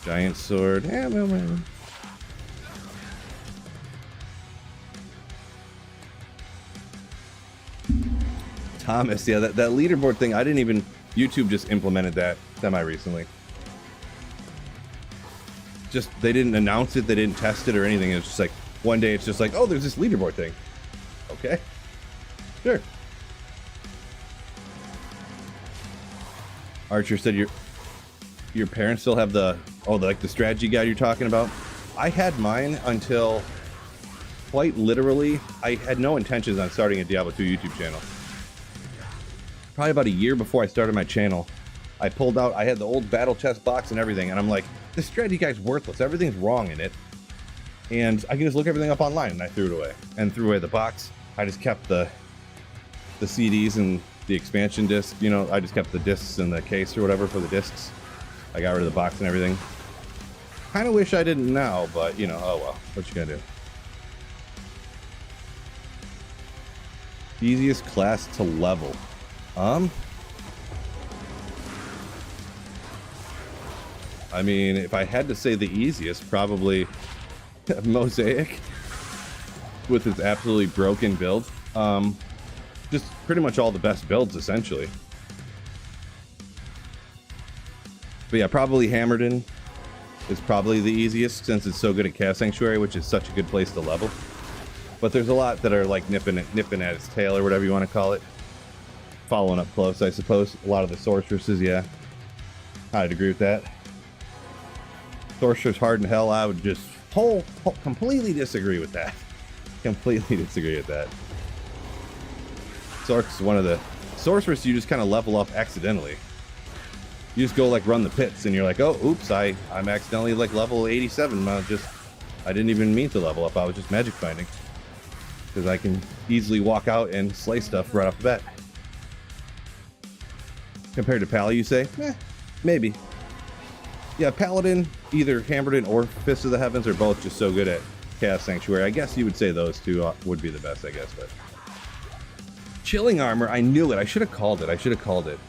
Speaker 1: Giant sword. Yeah, well. Thomas, yeah, that leaderboard thing, I didn't even... YouTube just implemented that semi-recently. Just, they didn't announce it, they didn't test it or anything. It was just like, one day it's just like, oh, there's this leaderboard thing. Okay. Sure. Archer said your parents still have the strategy guide you're talking about? I had mine until, quite literally, I had no intentions on starting a Diablo 2 YouTube channel. Probably about a year before I started my channel, I pulled out, I had the old battle chest box and everything, and I'm like, this strategy guide's worthless. Everything's wrong in it. and I can just look everything up online, and I threw it away. And threw away the box. I just kept the CDs and the expansion disc. You know, I just kept the discs in the case or whatever for the discs. I got rid of the box and everything. Kind of wish I didn't now, but you know, oh well. What you gonna do? Easiest class to level. I mean, if I had to say the easiest, probably Mosaic with its absolutely broken build. Just pretty much all the best builds, essentially. But yeah, probably Hammerden is probably the easiest since it's so good at Chaos Sanctuary, which is such a good place to level. But there's a lot that are like nipping at its tail or whatever you want to call it. Following up close, I suppose. A lot of the sorceresses, yeah. I'd agree with that. Sorceress hard in hell, I would just completely disagree with that. Completely disagree with that. Sorceress is one of the sorceress you just kind of level up accidentally. You just go like run the pits and you're like, oh, oops, I'm accidentally like level 87. I didn't even mean to level up. I was just magic finding. Because I can easily walk out and slay stuff right off the bat. Compared to Pally, you say? Maybe. Yeah, Paladin, either Hammerden or Fist of the Heavens are both just so good at Chaos Sanctuary. I guess you would say those two would be the best, I guess. But Chilling Armor, I knew it. I should have called it.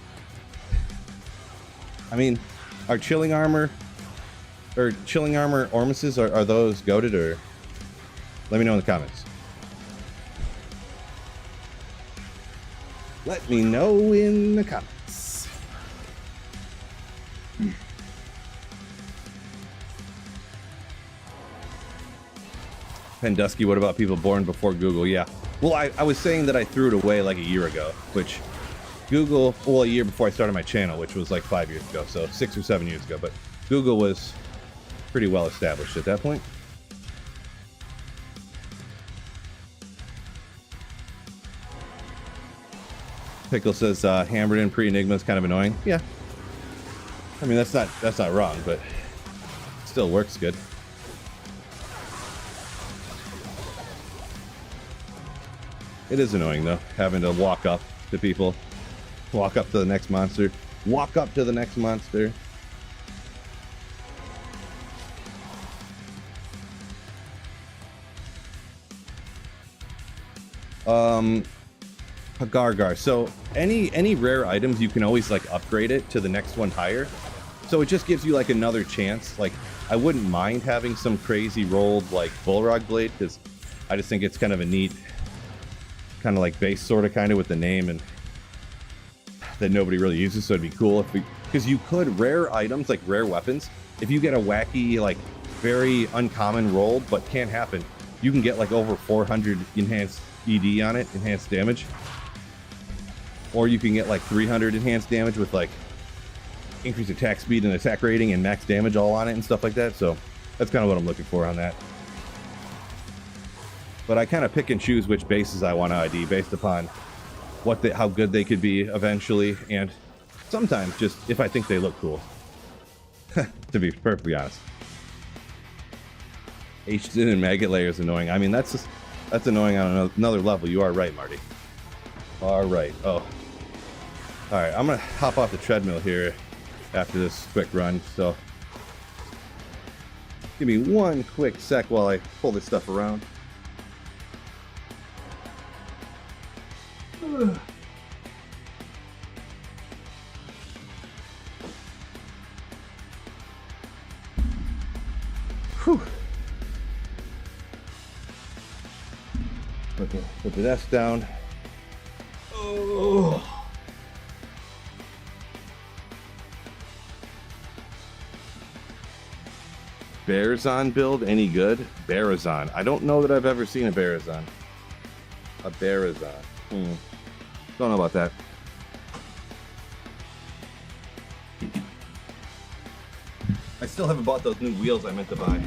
Speaker 1: I mean, are Chilling Armor Ormuses, are those goated, or let me know in the comments. Let me know in the comments. Pendusky, what about people born before Google? Yeah. Well, I was saying that I threw it away like a year ago, which Google, well, a year before I started my channel, which was like 5 years ago, so 6 or 7 years ago, but Google was pretty well established at that point. Pickle says Hammerden pre-Enigma is kind of annoying. Yeah. I mean, that's not wrong, but it still works good. It is annoying, though, having to walk up to people. Walk up to the next monster. Walk up to the next monster. Gargar. So any rare items, you can always like upgrade it to the next one higher. So it just gives you like another chance. Like, I wouldn't mind having some crazy rolled like Bullrog Blade, because I just think it's kind of a neat, kind of like base sort of kind of with the name and that nobody really uses. So it'd be cool if because you could rare items like rare weapons. If you get a wacky, like very uncommon roll, but can't happen, you can get like over 400 enhanced ED on it, enhanced damage. Or you can get like 300 enhanced damage with like increased attack speed and attack rating and max damage all on it and stuff like that. So that's kind of what I'm looking for on that. But I kind of pick and choose which bases I want to ID based upon how good they could be eventually, and sometimes just if I think they look cool. To be perfectly honest. H-Din and Maggot Layer is annoying. I mean, that's annoying on another level. You are right, Marty. All right. Oh. All right. I'm gonna hop off the treadmill here after this quick run. So give me one quick sec while I pull this stuff around. Whew. Put the desk down. Oh. Barazon build, any good? Barazon. I don't know that I've ever seen a Barazon. A Barazon. Don't know about that. I still haven't bought those new wheels I meant to buy.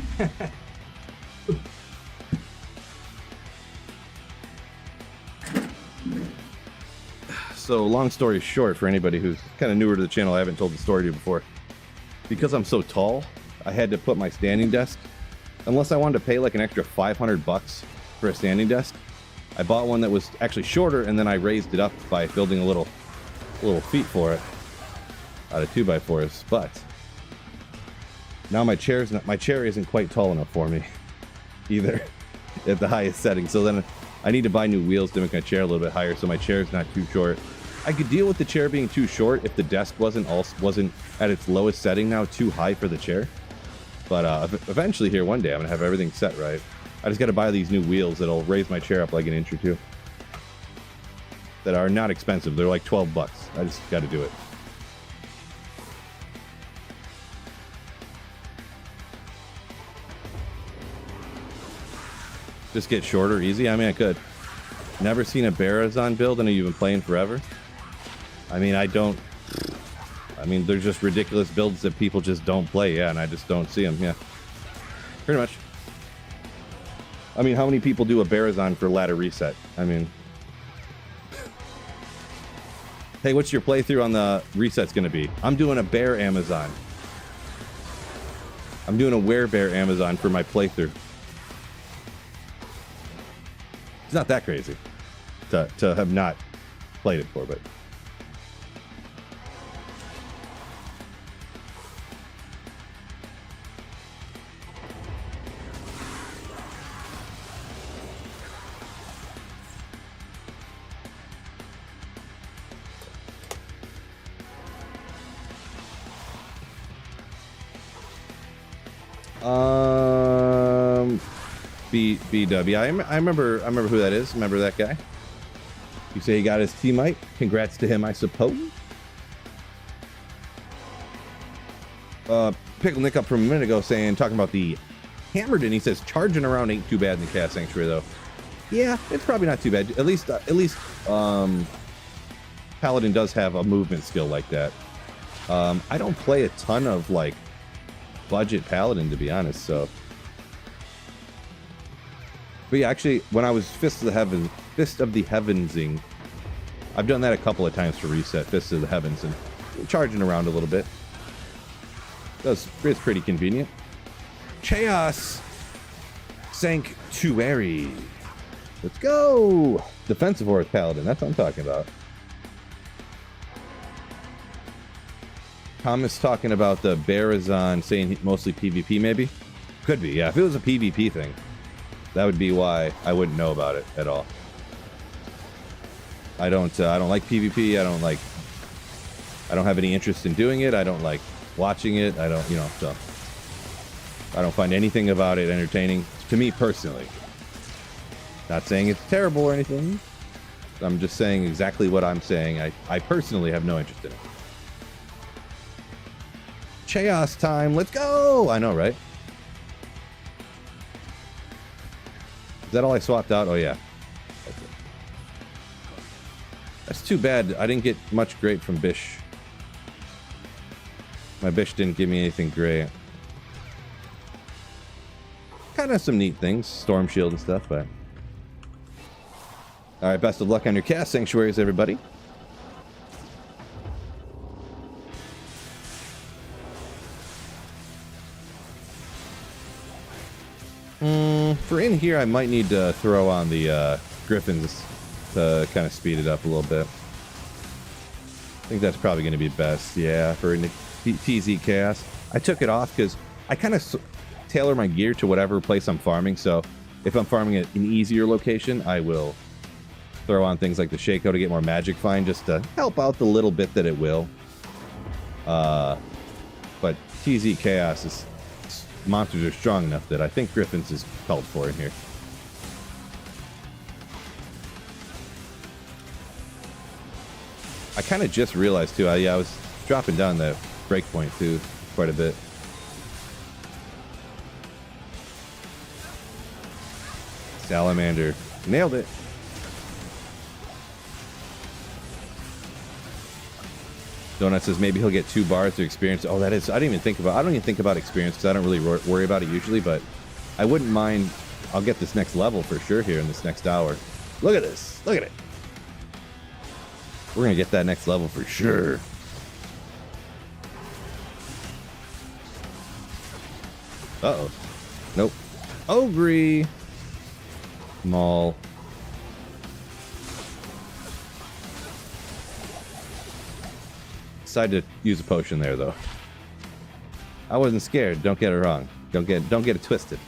Speaker 1: So, long story short, for anybody who's kind of newer to the channel, I haven't told the story to you before. Because I'm so tall, I had to put my standing desk unless I wanted to pay like an extra $500 for a standing desk. I bought one that was actually shorter, and then I raised it up by building a little feet for it out of 2x4s. But now my chair isn't quite tall enough for me either at the highest setting. So then I need to buy new wheels to make my chair a little bit higher, so my chair is not too short. I could deal with the chair being too short if the desk wasn't at its lowest setting now, too high for the chair. But eventually here one day I'm gonna have everything set right. I just got to buy these new wheels that'll raise my chair up like an inch or two. That are not expensive. They're like $12. I just got to do it. Just get shorter, easy. I mean, I could. Never seen a Barazon build, and you've been playing forever. I mean, they're just ridiculous builds that people just don't play. Yeah, and I just don't see them. Yeah, pretty much. I mean, how many people do a Barazon for ladder reset? I mean, hey, what's your playthrough on the resets going to be? I'm doing a bear Amazon. I'm doing a werebear Amazon for my playthrough. It's not that crazy to have not played it for, but... BW. I remember who that is. Remember that guy? You say he got his teammate. Congrats to him, I suppose. Pickle Nick up from a minute ago talking about the Hammered, and he says charging around ain't too bad in the Chaos Sanctuary though. Yeah, it's probably not too bad. At least Paladin does have a movement skill like that. I don't play a ton of like budget Paladin, to be honest, so. But yeah, actually, when I was Fist of the Heavensing, I've done that a couple of times for reset, Fist of the Heavens, and charging around a little bit. It's pretty convenient. Chaos Sanctuary. Let's go! Defensive Horse Paladin, that's what I'm talking about. Thomas talking about the Barazon, saying mostly PvP maybe? Could be, yeah. If it was a PvP thing, that would be why I wouldn't know about it at all. I don't like PvP. I don't have any interest in doing it. I don't like watching it. I don't, so I don't find anything about it entertaining to me personally. Not saying it's terrible or anything. I'm just saying exactly what I'm saying. I personally have no interest in it. Chaos time. Let's go. I know, right? Is that all I swapped out? Oh, yeah. That's it. That's too bad. I didn't get much great from Bish. My Bish didn't give me anything great. Kind of some neat things. Storm Shield and stuff, but... Alright, best of luck on your Chaos Sanctuaries, everybody. For in here, I might need to throw on the Griffins to kind of speed it up a little bit. I think that's probably going to be best, yeah, for TZ Chaos. I took it off because I kind of tailor my gear to whatever place I'm farming, so if I'm farming at an easier location, I will throw on things like the Shaco to get more Magic Find, just to help out the little bit that it will. But TZ Chaos is... monsters are strong enough that I think Griffins is called for in here. I kind of just realized too, I was dropping down the breakpoint too quite a bit. Salamander. Nailed it. Donut says maybe he'll get 2 bars to experience. Oh, that is... I don't even think about experience because I don't really worry about it usually, but I wouldn't mind. I'll get this next level for sure here in this next hour. Look at this. Look at it. We're going to get that next level for sure. Uh-oh. Nope. Ogre. Maul. Decided to use a potion there, though. I wasn't scared. Don't get it wrong. Don't get it twisted.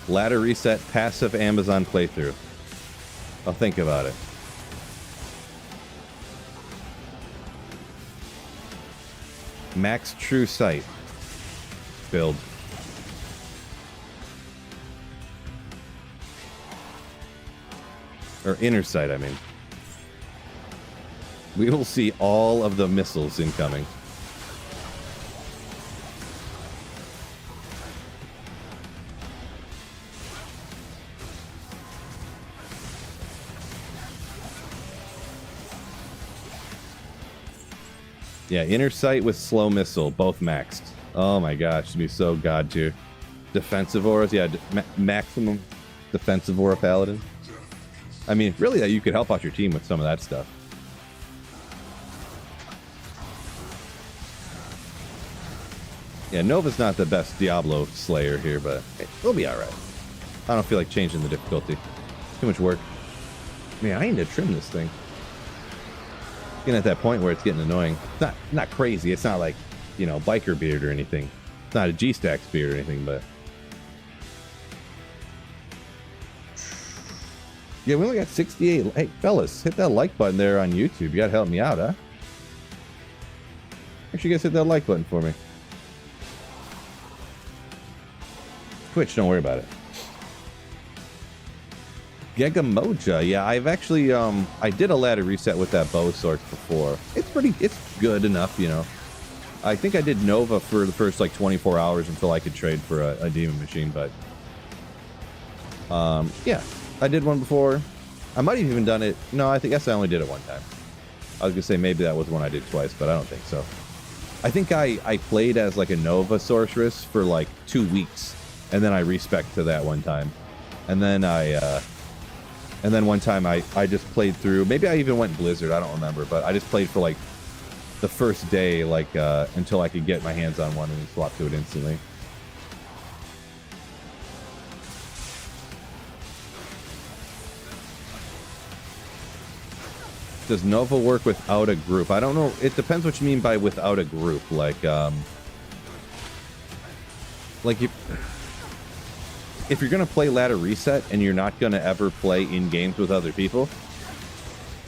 Speaker 1: Ladder reset, passive Amazon playthrough. I'll think about it. Max True Sight. Build. Or Inner Sight, I mean. We will see all of the missiles incoming. Yeah, Inner Sight with Slow Missile, both maxed. Oh my gosh, it'd be so god tier. Defensive auras, yeah, maximum defensive aura paladin. I mean, really, you could help out your team with some of that stuff. Yeah, Nova's not the best Diablo Slayer here, but we'll be alright. I don't feel like changing the difficulty. Too much work. Man, I need to trim this thing. Getting at that point where it's getting annoying. It's not crazy. It's not like, you know, biker beard or anything. It's not a G-Stacks beard or anything, but... Yeah, we only got 68. Hey, fellas, hit that like button there on YouTube. You gotta help me out, huh? Make sure you guys hit that like button for me. Twitch, don't worry about it. Gegamoja, yeah, I've actually, I did a ladder reset with that bow source before. It's good enough, you know. I think I did Nova for the first, like, 24 hours until I could trade for a demon machine, but... yeah, I did one before. I might have even done it... No, I guess I only did it one time. I was gonna say maybe that was one I did twice, but I don't think so. I think I played as, like, a Nova sorceress for, like, 2 weeks, and then I respec to that one time. And then and then one time I just played through, maybe I even went Blizzard, I don't remember, but I just played for like the first day, like until I could get my hands on one and then swap to it instantly. Does Nova work without a group? I don't know. It depends what you mean by without a group. Like if you're going to play ladder reset and you're not going to ever play in games with other people,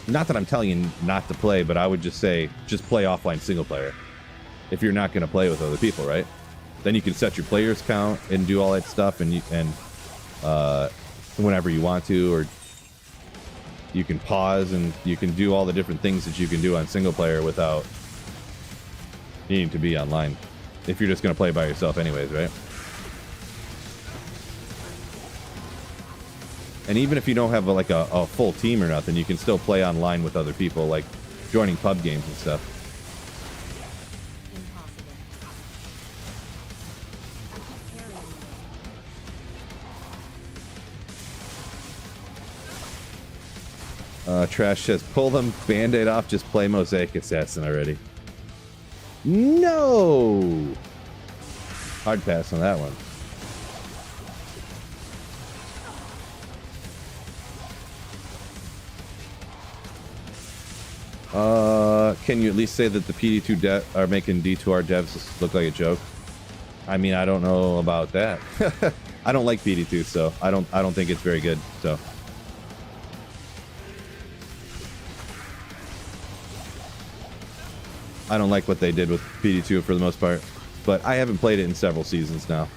Speaker 1: not that I'm telling you not to play, but I would just say, just play offline single player. If you're not going to play with other people, right? Then you can set your players count and do all that stuff and whenever you want to, or you can pause and you can do all the different things that you can do on single player without needing to be online. If you're just going to play by yourself anyways, right? And even if you don't have a full team or nothing, you can still play online with other people, like joining pub games and stuff. Trash says, pull them Band-Aid off, just play Mosaic Assassin already. No! Hard pass on that one. Can you at least say that the PD2 are making D2R devs look like a joke? I mean, I don't know about that. I don't like PD2, so I don't think it's very good. So I don't like what they did with PD2 for the most part, but I haven't played it in several seasons now.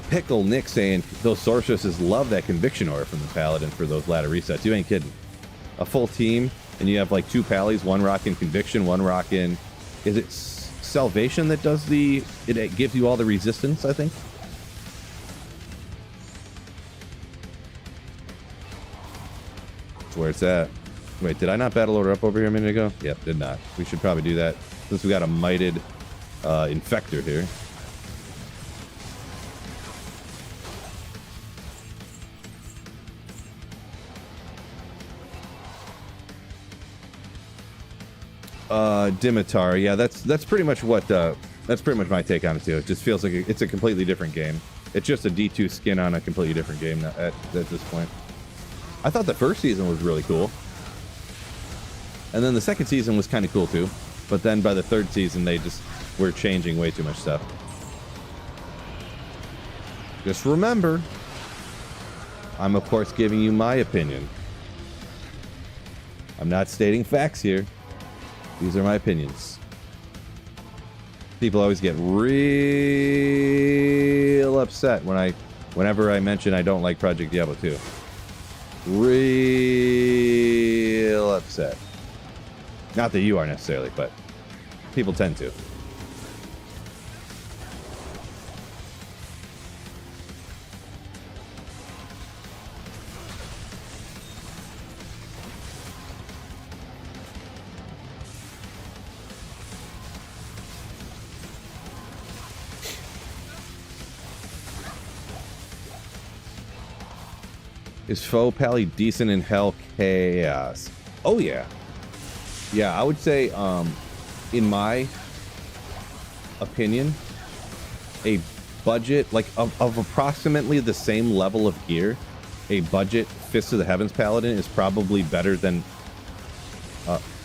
Speaker 1: Pickle Nick saying those sorceresses love that conviction aura from the paladin for those ladder resets. You ain't kidding. A full team and you have like two pallies, one rocking conviction, one rocking, is it salvation that does it gives you all the resistance, I think. That's where it's at. Wait, did I not battle order up over here a minute ago? Yep, did not. We should probably do that. since we got a mited infector here. Dimitar, yeah, that's pretty much what that's pretty much my take on it too. It just feels like it's a completely different game. It's just a D2 skin on a completely different game at this point. I thought the first season was really cool, and then the second season was kind of cool too. But then by the third season, they just were changing way too much stuff. Just remember, I'm of course giving you my opinion. I'm not stating facts here. These are my opinions. People always get real upset whenever I mention I don't like Project Diablo 2. Real upset. Not that you are necessarily, but people tend to. Is Faux Pally decent in Hell Chaos? Oh yeah. Yeah, I would say, in my opinion, a budget, like, of approximately the same level of gear, a budget Fist of the Heavens Paladin is probably better than...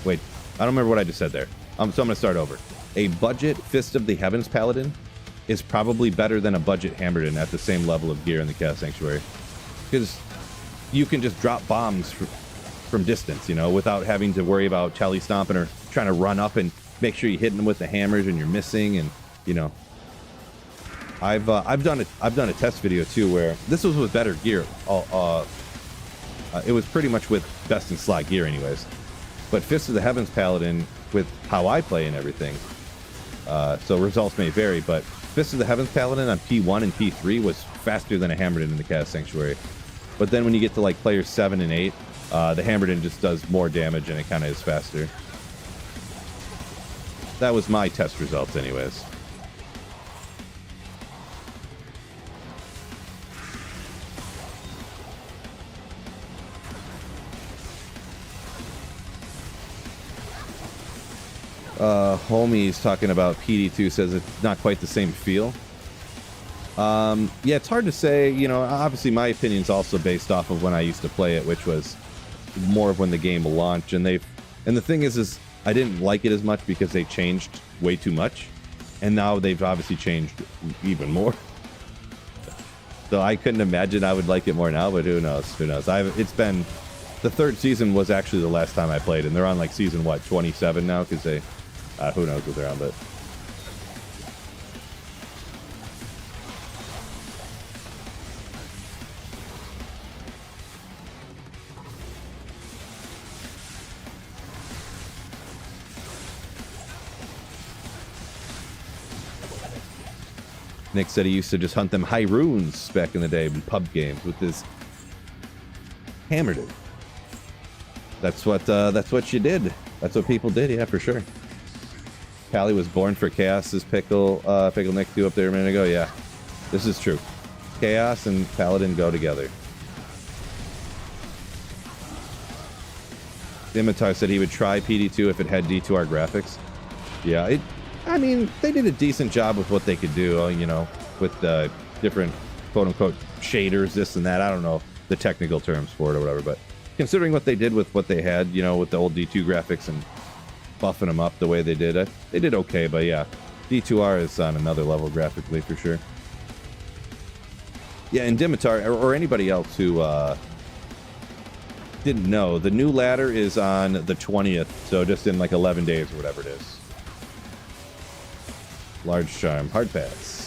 Speaker 1: wait, I don't remember what I just said there. So I'm going to start over. A budget Fist of the Heavens Paladin is probably better than a budget Hammerden at the same level of gear in the Chaos Sanctuary. Because you can just drop bombs from distance, you know, without having to worry about Telly stomping or trying to run up and make sure you hit them with the hammers and you're missing, and you know. I've done a test video too where this was with better gear. It was pretty much with best in slot gear, anyways. But Fist of the Heavens Paladin, with how I play and everything, so results may vary. But Fist of the Heavens Paladin on P1 and P3 was faster than a Hammerden in the Chaos Sanctuary. But then when you get to like players 7 and 8, the Hammerden just does more damage and it kind of is faster. That was my test results anyways. Homie's talking about PD2, says it's not quite the same feel. Yeah, it's hard to say. You know, obviously my opinion's also based off of when I used to play it, which was more of when the game launched. And the thing is I didn't like it as much because they changed way too much, and now they've obviously changed even more. So I couldn't imagine I would like it more now, but who knows? Who knows? It's been, the third season was actually the last time I played, and they're on like season what, 27 now, because they, who knows what they're on, but. Nick said he used to just hunt them high runes back in the day in pub games with his Hammerden. That's what you did. That's what people did, yeah, for sure. Pally was born for Chaos, as Pickle Nick threw up there a minute ago. Yeah, this is true. Chaos and Paladin go together. Dimitar said he would try PD2 if it had D2R graphics. Yeah, I mean, they did a decent job with what they could do, you know, with the different quote-unquote shaders, this and that. I don't know the technical terms for it or whatever, but considering what they did with what they had, you know, with the old D2 graphics and buffing them up the way they did okay, but yeah, D2R is on another level graphically for sure. Yeah, and Dimitar, or anybody else who didn't know, the new ladder is on the 20th, so just in like 11 days or whatever it is. Large charm, hard pass.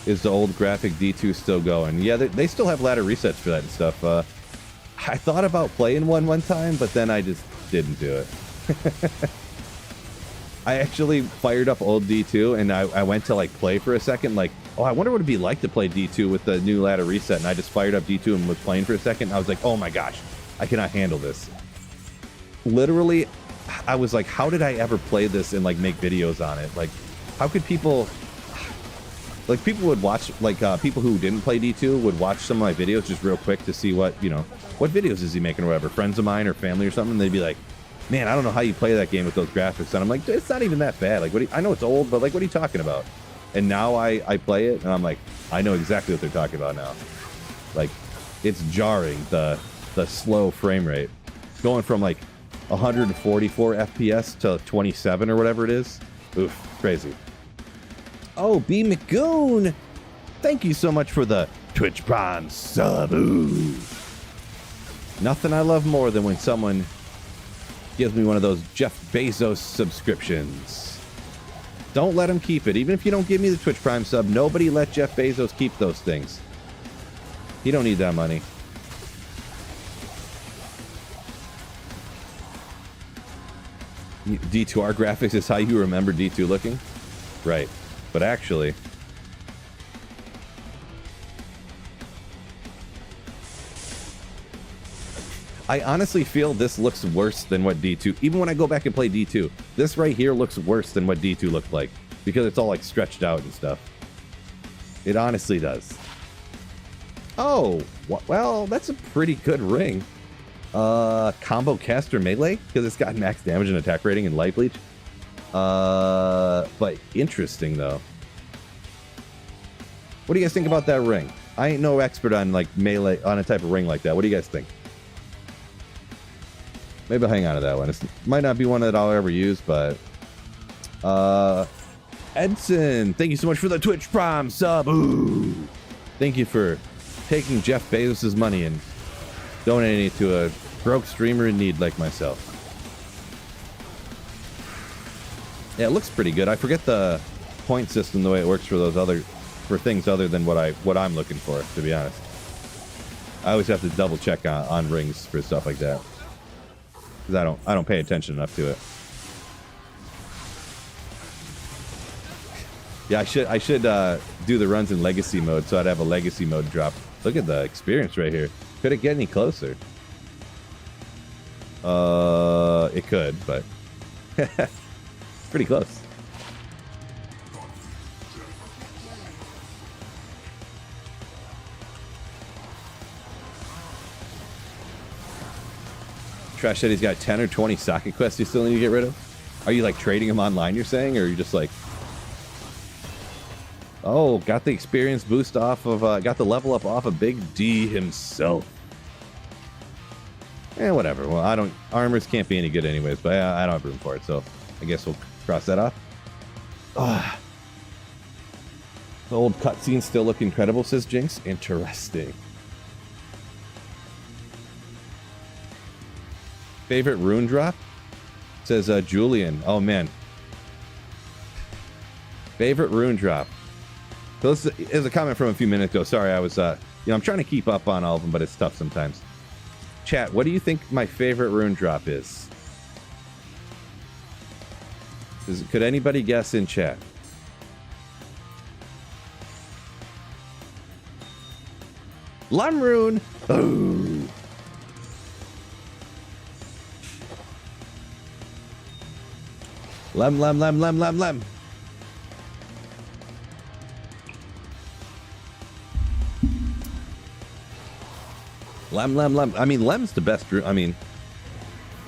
Speaker 1: Is the old graphic D2 still going? Yeah, they still have ladder resets for that and stuff. I thought about playing one time, but then I just didn't do it. I actually fired up old D2 and I went to like play for a second, like, oh, I wonder what it'd be like to play D2 with the new ladder reset. And I just fired up D2 and was playing for a second. And I was like, oh my gosh, I cannot handle this. Literally, I was like, how did I ever play this and like make videos on it? Like, how could people, like people would watch, like people who didn't play D2 would watch some of my videos just real quick to see what, you know, what videos is he making or whatever, friends of mine or family or something. And they'd be like, man, I don't know how you play that game with those graphics. And I'm like, it's not even that bad. Like, I know it's old, but like, what are you talking about? And now I play it and I'm like, I know exactly what they're talking about now. Like, it's jarring, the slow frame rate. Going from like 144 FPS to 27 or whatever it is. Oof, crazy. Oh, B. McGoon, thank you so much for the Twitch Prime sub. Ooh. Nothing I love more than when someone gives me one of those Jeff Bezos subscriptions. Don't let him keep it. Even if you don't give me the Twitch Prime sub, nobody let Jeff Bezos keep those things. He don't need that money. D2R graphics is how you remember D2 looking? Right. But actually, I honestly feel this looks worse than what D2, even when I go back and play D2, this right here looks worse than what D2 looked like because it's all like stretched out and stuff. It honestly does. Oh, well, that's a pretty good ring. Combo caster melee because it's got max damage and attack rating and light bleach. But interesting though. What do you guys think about that ring? I ain't no expert on like melee on a type of ring like that. What do you guys think? Maybe I'll hang on to that one. It might not be one that I'll ever use, but Edson, thank you so much for the Twitch Prime sub. Ooh. Thank you for taking Jeff Bezos' money and donating it to a broke streamer in need like myself. Yeah, it looks pretty good. I forget the point system, the way it works for those for things other than what I'm looking for, to be honest. I always have to double check on rings for stuff like that. Because I don't pay attention enough to it. Yeah, I should do the runs in legacy mode, so I'd have a legacy mode drop. Look at the experience right here. Could it get any closer? It could, but pretty close. Trash said he's got 10 or 20 socket quests you still need to get rid of. Are you like trading them online, you're saying, or are you just like, oh, got the experience boost off of, got the level up off of Big D himself. Eh, whatever. Well, armors can't be any good anyways, but I don't have room for it, so I guess we'll cross that off. Ah. The old cutscenes still look incredible, says Jinx. Interesting. Favorite rune drop? Says Julian. Oh man. Favorite rune drop. So this is a comment from a few minutes ago. Sorry, I was I'm trying to keep up on all of them, but it's tough sometimes. Chat, what do you think my favorite rune drop is? Could anybody guess in chat? Lum rune. Oh. Lem. Lem. I mean, Lem's the best rune. I mean,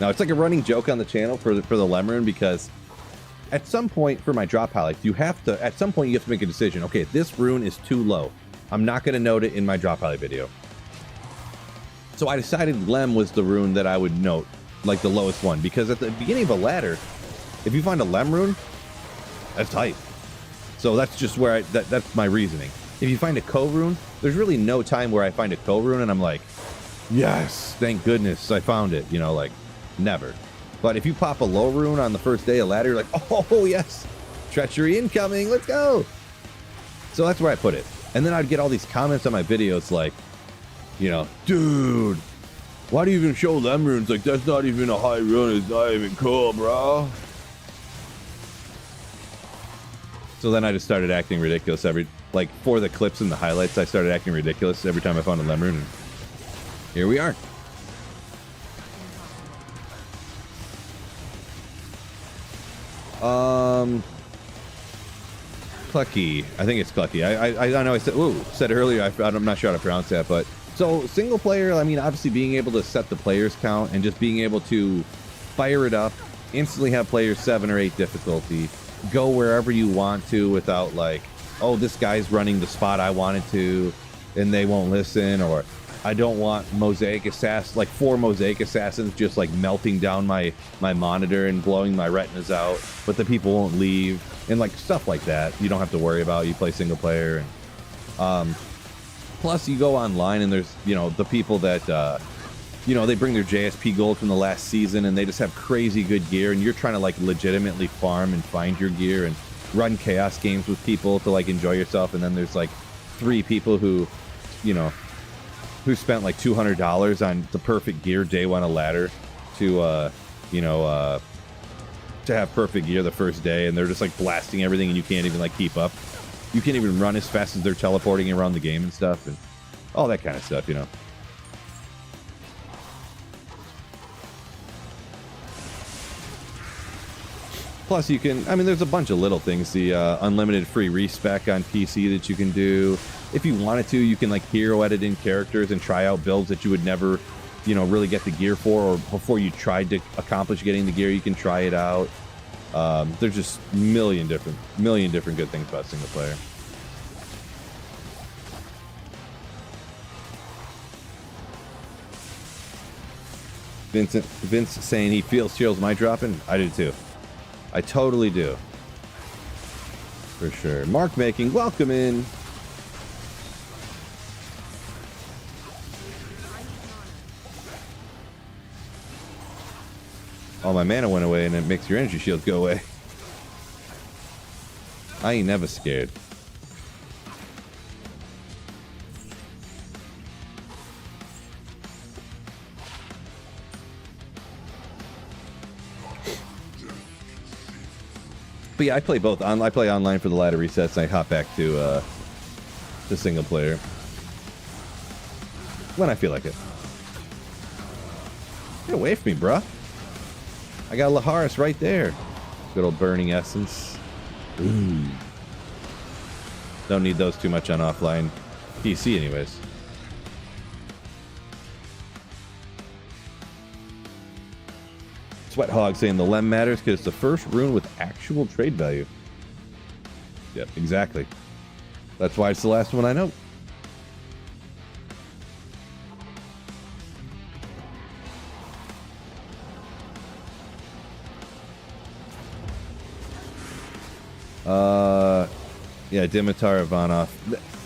Speaker 1: now it's like a running joke on the channel for the Lem rune because at some point for my drop highlights, at some point you have to make a decision. Okay, this rune is too low. I'm not going to note it in my drop highlight video. So I decided Lem was the rune that I would note, like the lowest one, because at the beginning of a ladder, if you find a Lem rune, that's tight. So that's just where that's my reasoning. If you find a Ko rune, there's really no time where I find a Ko rune and I'm like, yes, thank goodness I found it. You know, like never. But if you pop a low rune on the first day of ladder, you're like, oh yes, treachery incoming, let's go. So that's where I put it. And then I'd get all these comments on my videos like, you know, dude, why do you even show them runes? Like, that's not even a high rune. It's not even cool, bro. So then I just started acting ridiculous like, for the clips and the highlights, I started acting ridiculous every time I found a Lem rune. And here we are. Clucky. I think it's Clucky. I know I said earlier, I'm not sure how to pronounce that, but so single player, I mean, obviously being able to set the players count and just being able to fire it up, instantly have players 7 or 8 difficulty, go wherever you want to without like, oh, this guy's running the spot I wanted to and they won't listen, or I don't want mosaic assassins, like 4 mosaic assassins just like melting down my monitor and blowing my retinas out, but the people won't leave, and like stuff like that you don't have to worry about. You play single player. And plus you go online and there's, you know, the people that you know, they bring their JSP gold from the last season and they just have crazy good gear, and you're trying to like legitimately farm and find your gear and run chaos games with people to like enjoy yourself. And then there's like 3 people who, you know, who spent like $200 on the perfect gear day 1 of ladder to you know, to have perfect gear the first day, and they're just like blasting everything and you can't even like keep up. You can't even run as fast as they're teleporting around the game and stuff, and all that kind of stuff, you know. Plus you can, I mean, there's a bunch of little things. The unlimited free respec on PC that you can do. If you wanted to, you can like hero edit in characters and try out builds that you would never, you know, really get the gear for, or before you tried to accomplish getting the gear, you can try it out. There's just million different good things about single player. Vince saying he feels Cheryls might dropping. I do too. I totally do. For sure. Mark making, welcome in. Oh, my mana went away and it makes your energy shields go away. I ain't never scared. But yeah, I play both. I play online for the ladder resets, and I hop back to single player when I feel like it. Get away from me, bruh. I got Laharis right there. Good old burning essence. Ooh. Don't need those too much on offline PC anyways. Sweat Hog saying the Lem matters because it's the first rune with actual trade value. Yep, exactly. That's why it's the last one I know. Yeah, Dimitar Ivanov.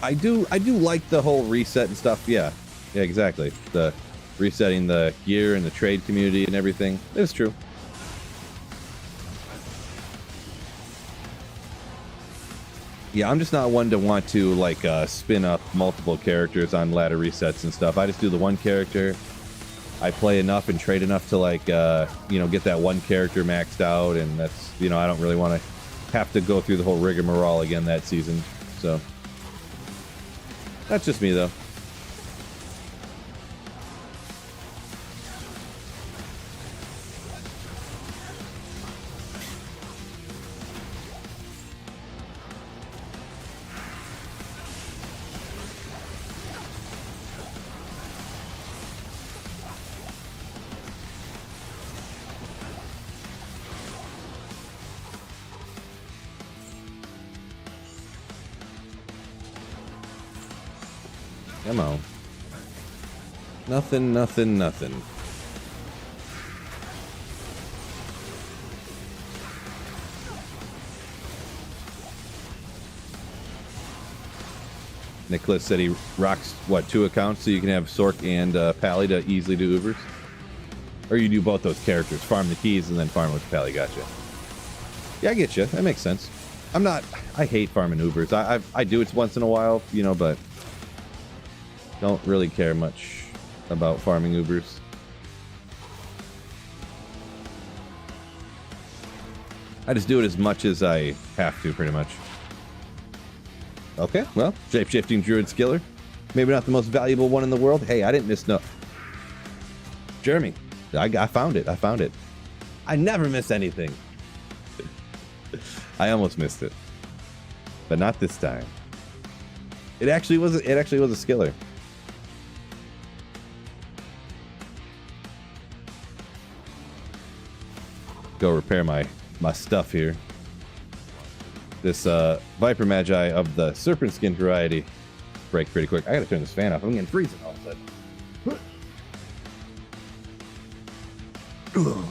Speaker 1: I do like the whole reset and stuff. Yeah, exactly. The resetting the gear and the trade community and everything. It's true. Yeah, I'm just not one to want to like spin up multiple characters on ladder resets and stuff. I just do the one character. I play enough and trade enough to like you know, get that one character maxed out, and that's, you know, I don't really want to have to go through the whole rigmarole again that season. So that's just me though. Come on. Nothing. Nicholas said he rocks, what, 2 accounts so you can have Sork and Pally to easily do Ubers? Or you do both those characters, farm the keys and then farm with Pally, gotcha. Yeah, I get you. That makes sense. I'm not. I hate farming Ubers. I do it once in a while, you know, but don't really care much about farming Ubers. I just do it as much as I have to, pretty much. Okay, well, shape-shifting druid skiller. Maybe not the most valuable one in the world. Hey, I didn't miss no. Jeremy, I found it. I found it. I never miss anything. I almost missed it, but not this time. It actually was. It actually was a skiller. Go repair my stuff here. This Viper Magi of the Serpent Skin variety break pretty quick. I gotta turn this fan off. I'm getting freezing all of a sudden.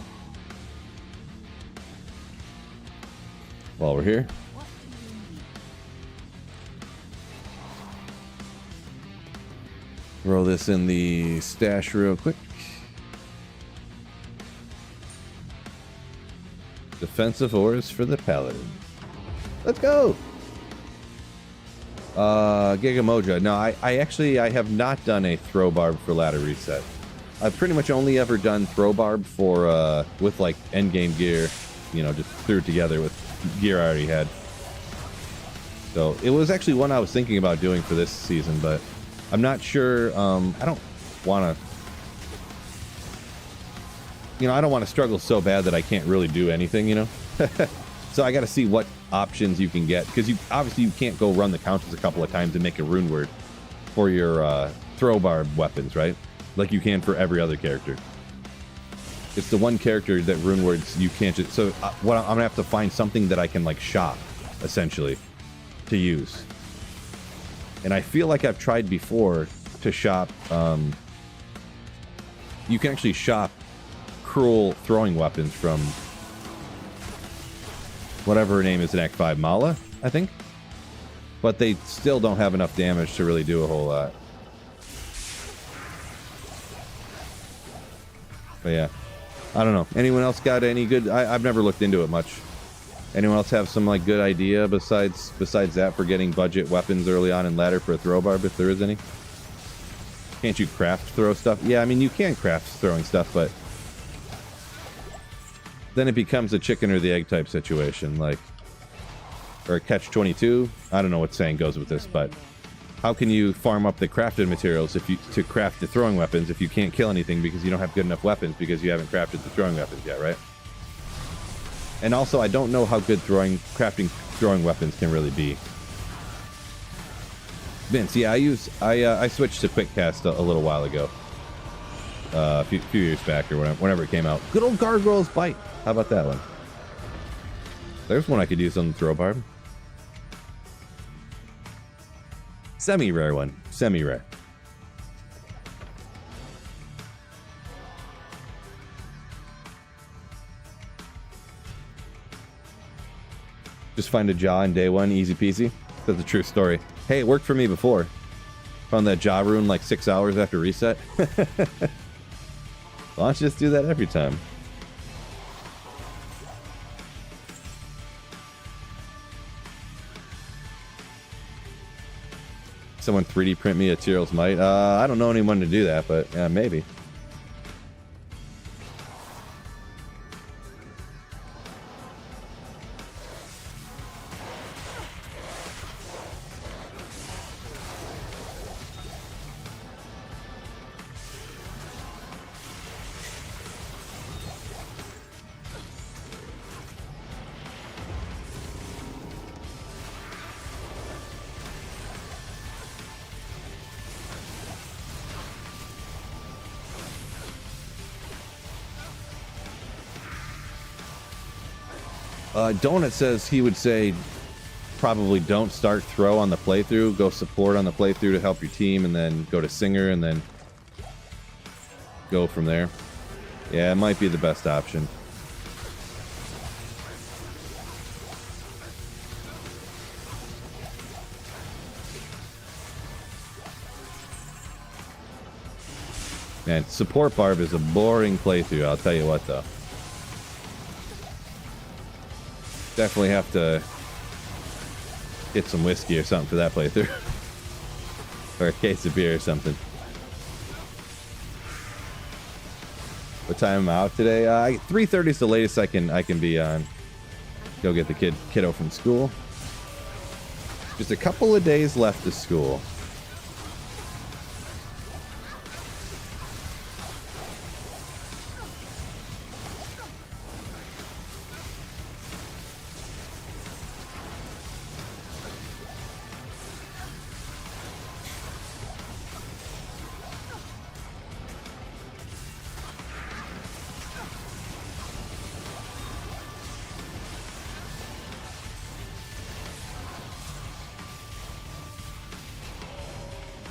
Speaker 1: While we're here, throw this in the stash real quick. Defensive ores for the paladin. Let's go. Giga Moja. No, I have not done a throw barb for ladder reset. I've pretty much only ever done throw barb for with like endgame gear, you know, just threw it together with gear I already had. So it was actually one I was thinking about doing for this season, but I'm not sure. I don't want to, you know, I don't want to struggle so bad that I can't really do anything, you know. So I got to see what options you can get, because you obviously you can't go run the counters a couple of times and make a rune word for your throw barb weapons, right? Like you can for every other character. It's the one character that rune words you can't just. So what I'm gonna have to find something that I can like shop, essentially, to use. And I feel like I've tried before to shop. You can actually shop cruel throwing weapons from whatever her name is in Act 5, Mala, I think. But they still don't have enough damage to really do a whole lot. But yeah, I don't know. Anyone else got any good? I've never looked into it much. Anyone else have some like good idea besides that for getting budget weapons early on in ladder for a throw barb, if there is any? Can't you craft throw stuff? Yeah, I mean you can craft throwing stuff, but then it becomes a chicken or the egg type situation, like, or a catch-22. I don't know what saying goes with this, but how can you farm up the crafted materials to craft the throwing weapons if you can't kill anything because you don't have good enough weapons because you haven't crafted the throwing weapons yet, right? And also, I don't know how good crafting throwing weapons can really be. Vince, yeah, I switched to quick cast a little while ago, a few years back or whenever it came out. Good old Gargoyle's Bite. How about that one? There's one I could use on the throw barb. Semi-rare one. Semi-rare. Just find a jaw in day one, easy peasy. That's a true story. Hey, it worked for me before. Found that jaw rune like 6 hours after reset. Why don't you just do that every time? Someone 3D print me a Tyrell's Might. I don't know anyone to do that, but yeah, maybe. Donut says he would say probably don't start throw on the playthrough, go support on the playthrough to help your team, and then go to Singer and then go from there. Yeah, it might be the best option. Man, support barb is a boring playthrough, I'll tell you what though. Definitely have to get some whiskey or something for that playthrough. Or a case of beer or something. What time am I out today? 3:30 is the latest I can be on. Go get the kiddo from school. Just a couple of days left of school.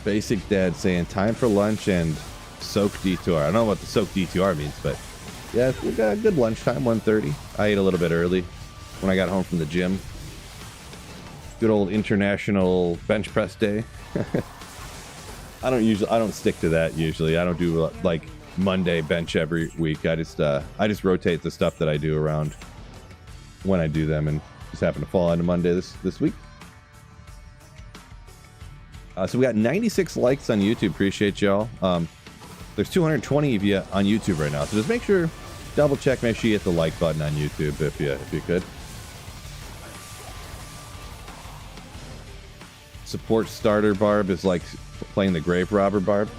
Speaker 1: Basic Dad saying time for lunch and soak detour. I don't know what the soak detour means, but yeah, we got a good lunchtime, 1:30. I ate a little bit early when I got home from the gym. Good old international bench press day. I don't stick to that usually. I don't do like Monday bench every week. I just rotate the stuff that I do around when I do them, and just happen to fall onto Monday this week. So we got 96 likes on YouTube. Appreciate y'all. There's 220 of you on YouTube right now. So just make sure, double check, make sure you hit the like button on YouTube if you could. Support starter Barb is like playing the grave robber Barb.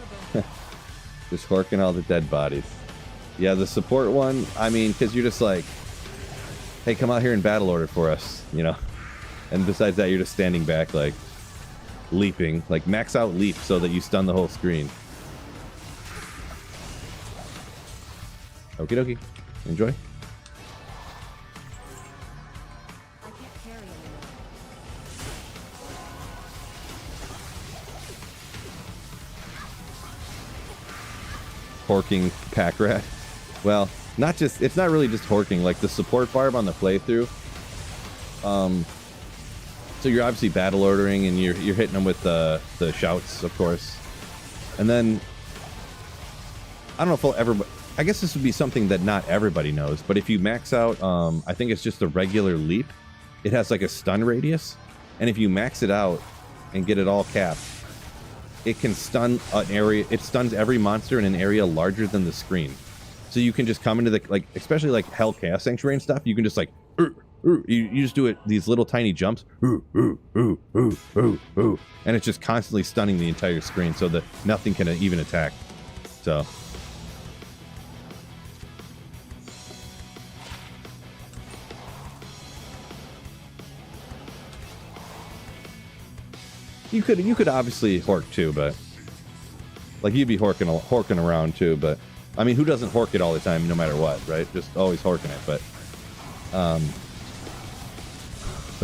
Speaker 1: Just horking all the dead bodies. Yeah, the support one, I mean, because you're just like, hey, come out here in battle order for us, you know? And besides that, you're just standing back like, leaping, like max out leap so that you stun the whole screen. Okie dokie. Enjoy. Horking pack rat. Well, it's not really just horking, like the support Barb on the playthrough. So you're obviously battle ordering and you're hitting them with the shouts, of course. And then, I don't know if I'll ever, I guess this would be something that not everybody knows, but if you max out, I think it's just a regular leap, it has like a stun radius. And if you max it out and get it all capped, it can stun an area, it stuns every monster in an area larger than the screen. So you can just come into the, like, especially like Hell Chaos Sanctuary and stuff, you can just like, you just do it, these little tiny jumps, and it's just constantly stunning the entire screen so that nothing can even attack. So you could obviously hork too, but like you'd be horking around too, but I mean, who doesn't hork it all the time no matter what, right? Just always horking it, but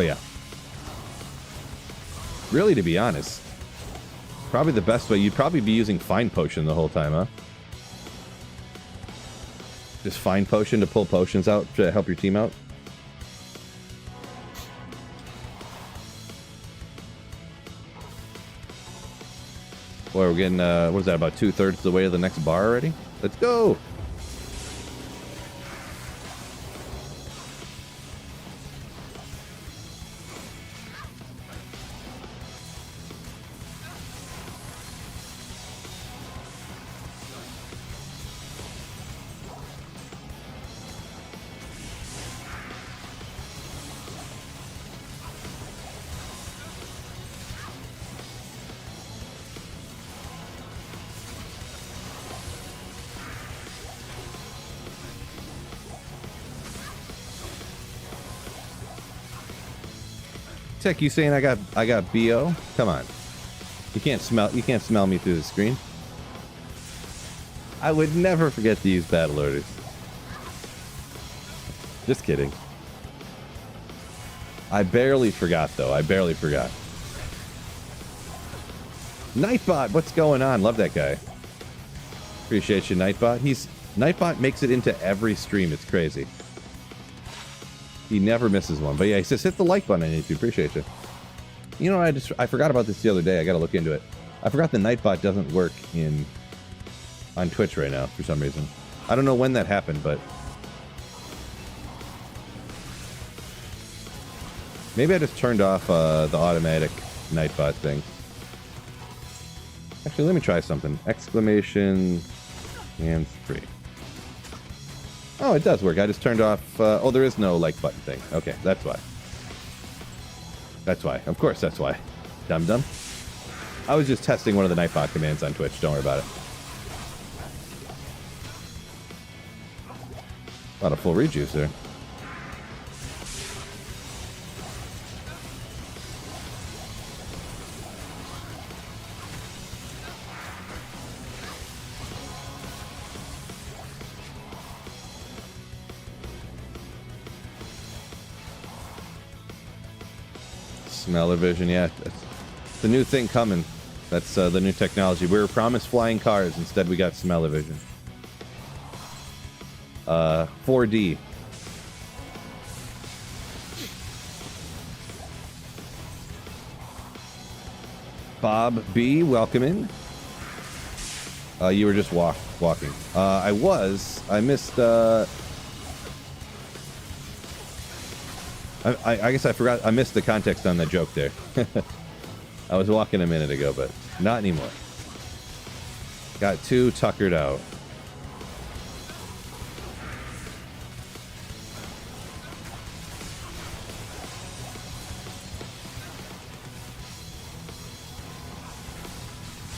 Speaker 1: yeah, really, to be honest, probably the best way, you'd probably be using Find Potion the whole time, huh? Just Find Potion to pull potions out to help your team out. Boy, we're getting, what is that, about 2/3 of the way to the next bar already? Let's go! Tech, you saying I got BO? Come on. You can't smell me through the screen. I would never forget to use battle orders. Just kidding. I barely forgot though. I barely forgot. Nightbot, what's going on? Love that guy. Appreciate you, Nightbot. Nightbot makes it into every stream. It's crazy. He never misses one. But yeah, he says hit the like button on YouTube. Appreciate you. You know, I forgot about this the other day. I got to look into it. I forgot the Nightbot doesn't work on Twitch right now for some reason. I don't know when that happened, but Maybe I just turned off the automatic Nightbot thing. Actually, let me try something. Exclamation hands-free. Oh, it does work. I just turned off... oh, there is no like button thing. Okay, that's why. That's why. Of course, that's why. Dum-dum. I was just testing one of the Nightbot commands on Twitch. Don't worry about it. A lot of full rejuice there. Smell-o-vision, yeah. It's the new thing coming. That's the new technology. We were promised flying cars. Instead, we got smell-o-vision. 4D. Bob B, welcome in. You were just walking. I missed... I guess I forgot. I missed the context on that joke there. I was walking a minute ago, but not anymore. Got too tuckered out.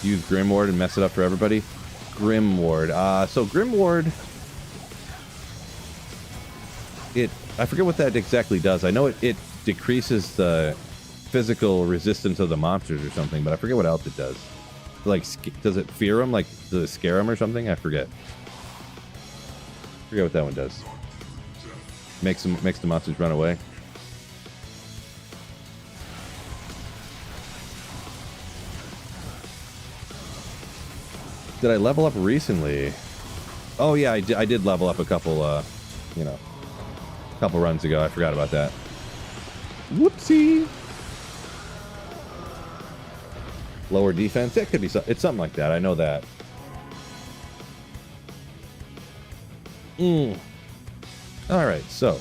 Speaker 1: Use Grimward and mess it up for everybody. Grimward. So Grimward... I forget what that exactly does. I know it decreases the physical resistance of the monsters or something, but I forget what else it does. Like, does it fear them? Like, does it scare them or something? I forget. Forget what that one does. Makes the monsters run away. Did I level up recently? Oh yeah, I did level up a couple, couple runs ago. I forgot about that. Whoopsie. Lower defense? That could be it's something like that. I know that. Alright, so.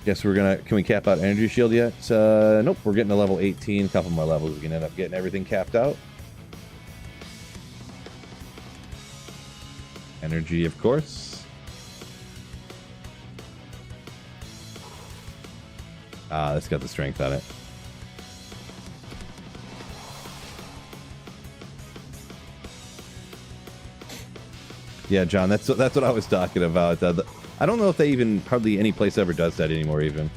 Speaker 1: Guess we're gonna... Can we cap out Energy Shield yet? Nope, we're getting to level 18. A couple more levels. We can end up getting everything capped out. Energy, of course. It's got the strength on it. Yeah, John, that's what I was talking about. I don't know if they even hardly any place ever does that anymore. Even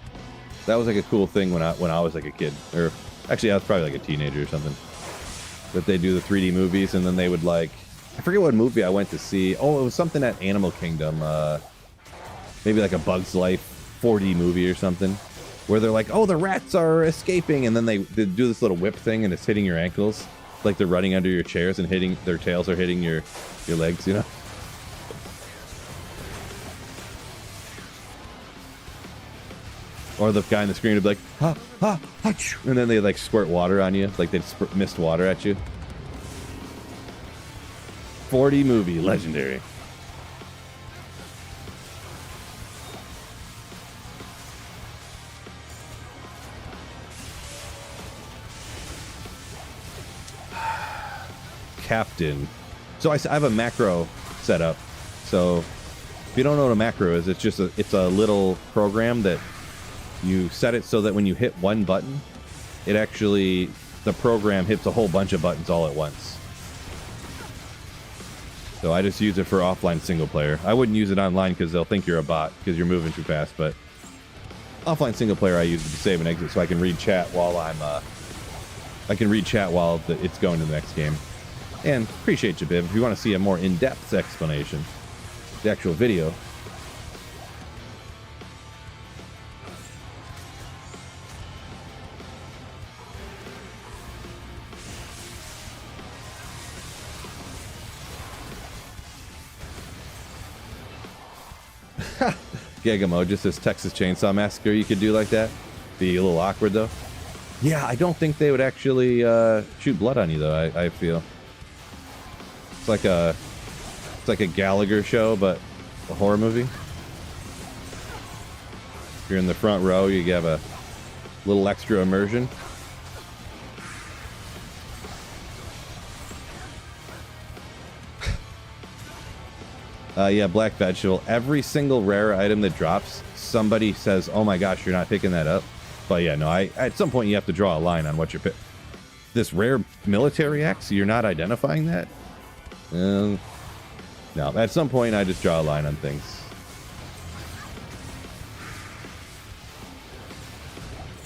Speaker 1: that was like a cool thing when I was like a kid, or actually I was probably like a teenager or something. That they do the 3D movies and then they would like, I forget what movie I went to see. Oh, it was something at Animal Kingdom. Maybe like a Bug's Life 4D movie or something. Where they're like, oh, the rats are escaping, and then they do this little whip thing, and it's hitting your ankles, like they're running under your chairs and hitting their tails are hitting your legs, you know. Or the guy on the screen would be like, ha, ha, ha, and then they like squirt water on you, like they mist water at you. 4D movie, legendary. Captain. So I have a macro set up. So if you don't know what a macro is, it's a little program that you set it so that when you hit one button, it actually, the program hits a whole bunch of buttons all at once. So I just use it for offline single player. I wouldn't use it online because they'll think you're a bot because you're moving too fast, but offline single player I use it to save and exit so I can read chat while it's going to the next game. And appreciate you, Biv. If you want to see a more in-depth explanation, the actual video. Gagamo, just this Texas Chainsaw Massacre you could do like that. Be a little awkward, though. Yeah, I don't think they would actually shoot blood on you, though, I feel. It's like a Gallagher show, but a horror movie. you're in the front row, you have a little extra immersion. Yeah, black vegetable. Every single rare item that drops, somebody says, "Oh my gosh, you're not picking that up." But yeah, no, at some point you have to draw a line on what you're picking. This rare military X, you're not identifying that? No, at some point I just draw a line on things.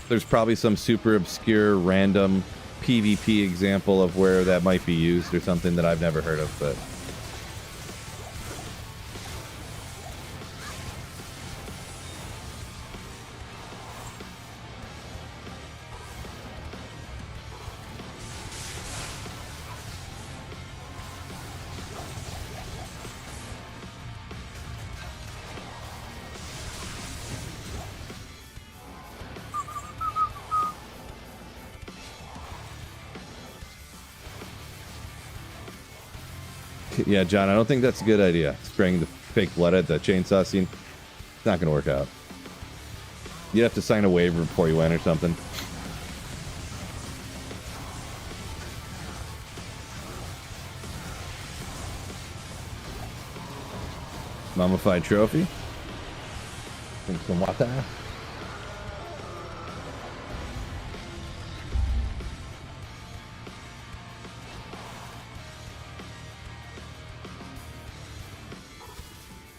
Speaker 1: There's probably some super obscure, random PvP example of where that might be used or something that I've never heard of, but... Yeah, John, I don't think that's a good idea. Spraying the fake blood at the chainsaw scene. It's not going to work out. You'd have to sign a waiver before you went or something. Mummified trophy. Drink some water.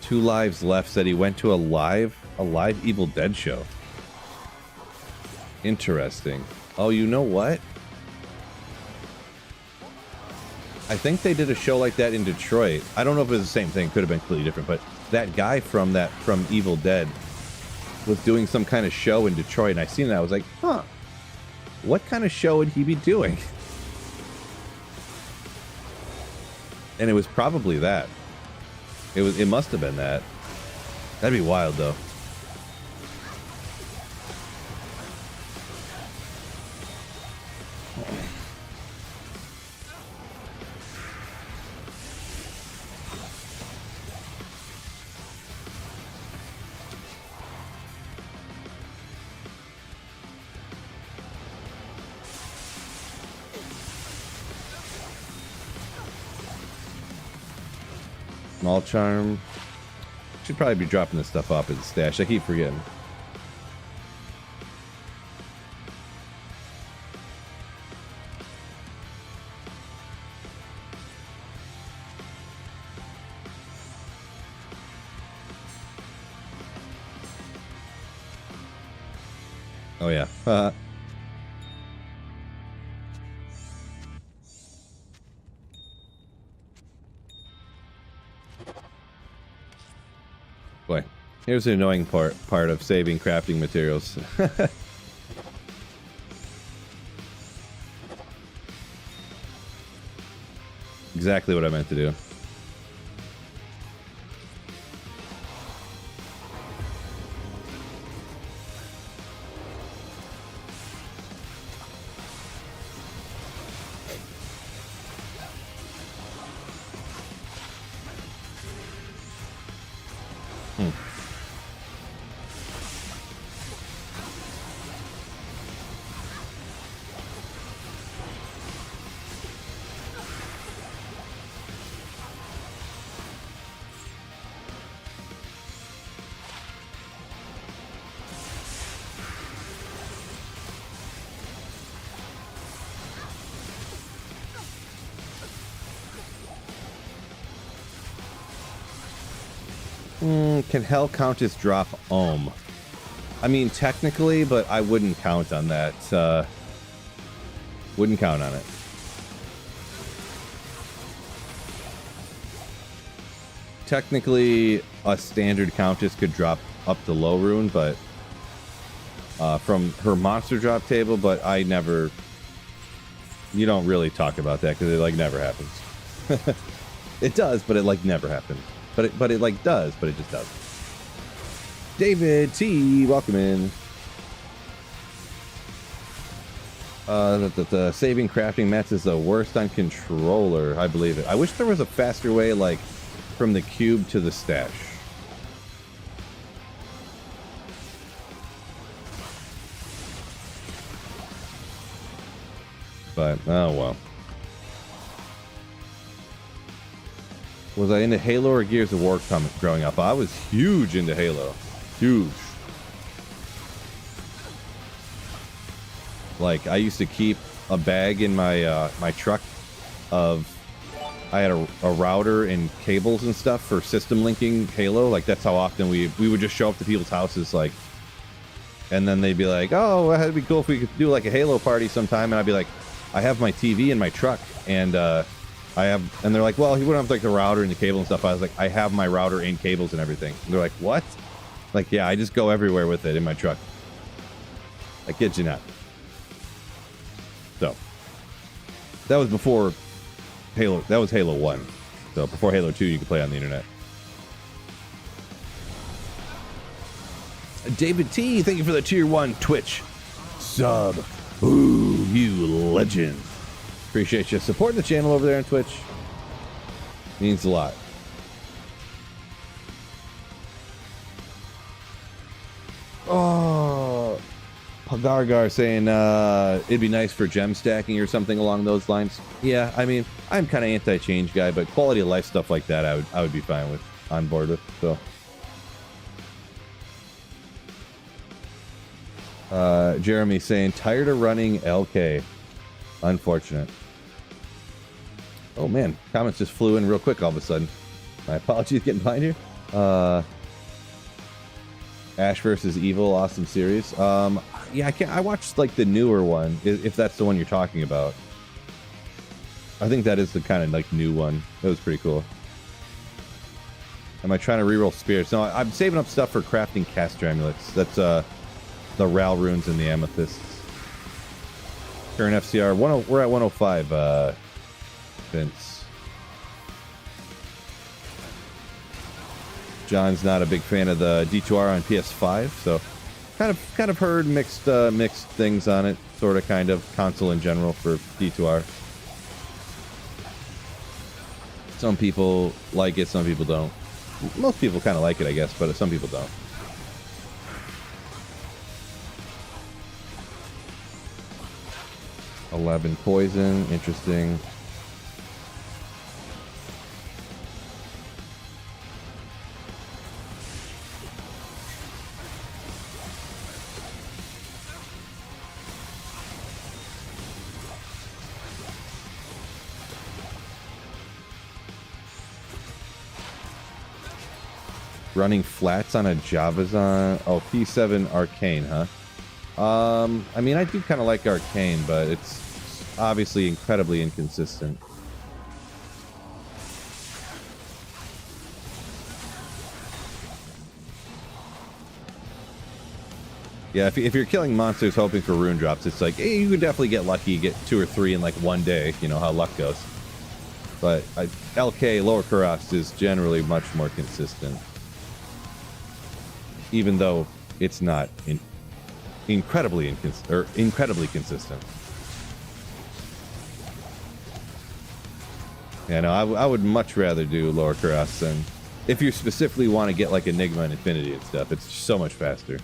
Speaker 1: Two lives left. Said he went to a live Evil Dead show. Interesting. Oh, you know what? I think they did a show like that in Detroit. I don't know if it was the same thing. Could have been completely different. But that guy from Evil Dead was doing some kind of show in Detroit, and I seen it. I was like, huh? What kind of show would he be doing? And it was probably that. It must have been that. That'd be wild, though. Small charm. Should probably be dropping this stuff off at the stash. I keep forgetting. Oh yeah. Boy, here's the annoying part of saving crafting materials. Exactly what I meant to do. Can hell count as drop ohm? I mean, technically, but I wouldn't count on that. Wouldn't count on it. Technically, a standard countess could drop up to low rune, but from her monster drop table, but I never... You don't really talk about that because it, like, never happens. It does, but it, like, never happens. But it like does, but it just doesn't. David T, welcome in. The saving crafting mats is the worst on controller. I believe it. I wish there was a faster way, like from the cube to the stash. But, oh well. Was I into Halo or Gears of War growing up? I was huge into Halo. Huge. Like, I used to keep a bag in my my truck of... I had a router and cables and stuff for system linking Halo. Like, that's how often we would just show up to people's houses, like... And then they'd be like, oh, it'd be cool if we could do, like, a Halo party sometime. And I'd be like, I have my TV in my truck, and and they're like, well, he wouldn't have like the router and the cable and stuff. I was like, I have my router and cables and everything. And they're like, what? Like, yeah, I just go everywhere with it in my truck. I kid you not. So that was before Halo. That was Halo 1. So before Halo 2, you could play on the internet. David T, thank you for the tier 1 Twitch sub. Ooh, you legend. Appreciate you supporting the channel over there on Twitch. Means a lot. Oh, Pagargar saying it'd be nice for gem stacking or something along those lines. Yeah, I mean, I'm kind of anti-change guy, but quality of life stuff like that, I would be fine with, on board with. So, Jeremy saying tired of running LK. Unfortunate. Oh man, comments just flew in real quick all of a sudden. My apologies getting behind here. Ash versus Evil, awesome series. Yeah, I watched like the newer one, if that's the one you're talking about. I think that is the kind of like new one. It was pretty cool. Am I trying to reroll spirits? No, I'm saving up stuff for crafting caster amulets. That's the Ral runes and the amethysts. Current FCR, we're at 105, Vince. John's not a big fan of the D2R on PS5, so kind of heard mixed things on it, sort of, kind of, console in general for D2R. Some people like it, some people don't. Most people kind of like it, I guess, but some people don't. $11 poison, interesting. Running flats on a Javazon. Oh, P7 Arcane, huh? I mean, I do kind of like Arcane, but it's obviously incredibly inconsistent. Yeah, if you're killing monsters hoping for rune drops, it's like, hey, you could definitely get lucky, get 2 or 3 in like one day, you know how luck goes. But LK, Lower Kurast, is generally much more consistent. Even though it's not incredibly consistent. Yeah, no, I would much rather do Lower Kurast than, if you specifically want to get like Enigma and Infinity and stuff, it's so much faster.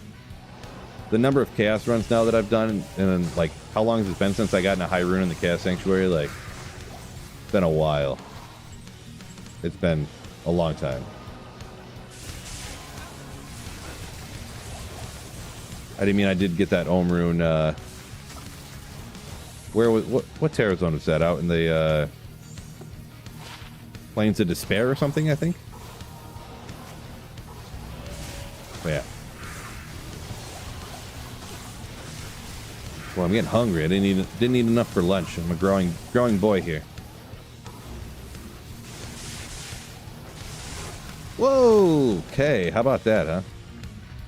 Speaker 1: The number of Chaos runs now that I've done, and then like how long has it been since I got in a high rune in the Chaos Sanctuary? Like, it's been a while. It's been a long time. I mean, I did get that Ohm rune. Where was what Terra Zone was that? Out in the Plains of Despair or something, I think. But yeah. Well, I'm getting hungry. I didn't eat enough for lunch. I'm a growing boy here. Whoa. Okay. How about that, huh?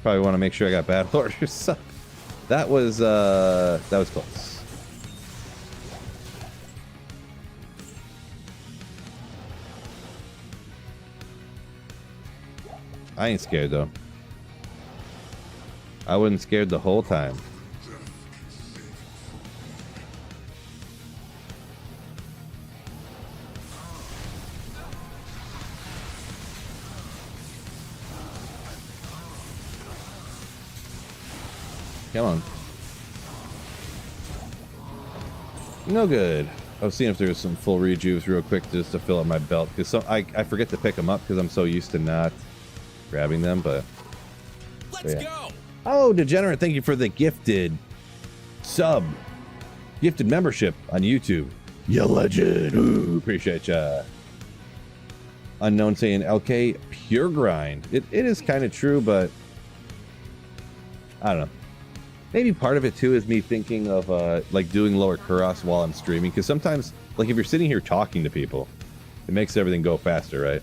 Speaker 1: Probably want to make sure I got battle orders. That was close. I ain't scared though. I wasn't scared the whole time. Come on. No good. I was seeing if there was some full rejuves real quick just to fill up my belt. Because I forget to pick them up because I'm so used to not grabbing them, but...
Speaker 2: Let's go!
Speaker 1: Oh, Degenerate, thank you for the gifted sub. Gifted membership on YouTube. You legend. Ooh, appreciate ya. Unknown saying, LK, pure grind. It is kind of true, but... I don't know. Maybe part of it too is me thinking of like doing lower Kuros while I'm streaming, because sometimes, like if you're sitting here talking to people, it makes everything go faster, right?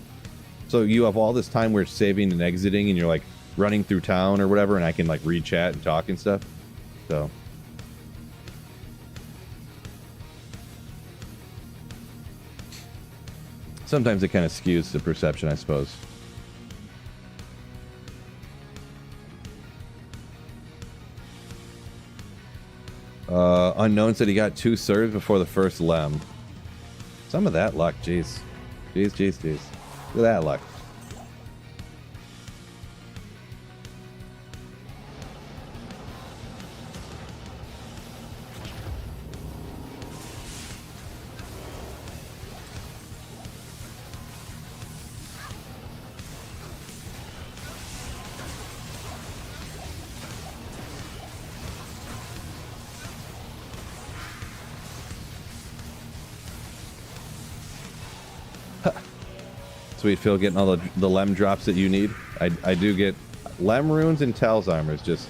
Speaker 1: So you have all this time where it's saving and exiting, and you're like running through town or whatever, and I can like read chat and talk and stuff. So sometimes it kind of skews the perception, I suppose. Unknown said he got 2 serves before the first lem. Some of that luck, jeez. Jeez. Look at that luck. Sweet Phil getting all the lem drops that you need. I do get lem runes and Tel's armors, just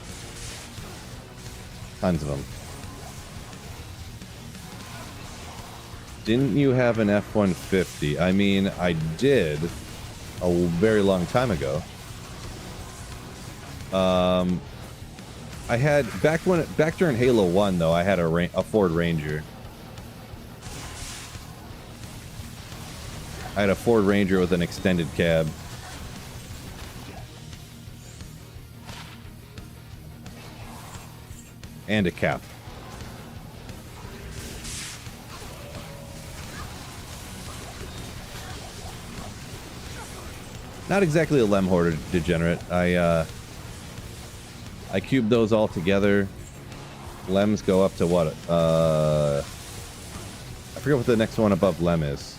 Speaker 1: tons of them. Didn't you have an F-150? I mean, I did a very long time ago. I had back during Halo 1 though, I had a Ford Ranger. I had a Ford Ranger with an extended cab. And a cap. Not exactly a lem hoarder, Degenerate. I cubed those all together. Lems go up to what? I forget what the next one above lem is.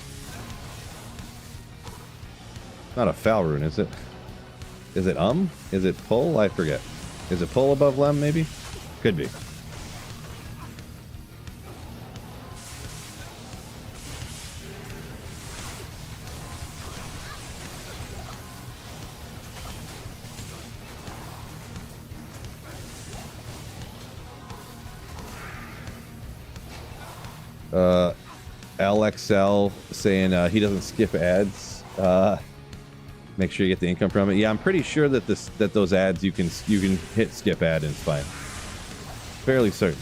Speaker 1: Not a foul rune, is it? Is it Is it pull? I forget. Is it pull above lem, maybe? Could be. LXL saying he doesn't skip ads. Make sure you get the income from it. Yeah, I'm pretty sure that those ads you can hit skip ad and it's fine. Fairly certain.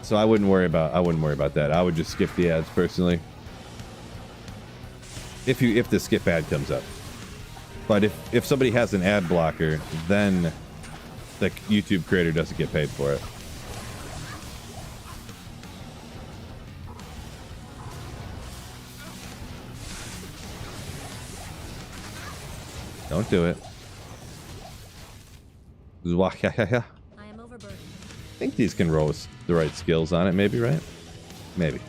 Speaker 1: So I wouldn't worry about that. I would just skip the ads personally. If the skip ad comes up. But if somebody has an ad blocker, then the YouTube creator doesn't get paid for it. Don't do it. I
Speaker 3: am overburdened.
Speaker 1: I think these can roll with the right skills on it, maybe, right? Maybe.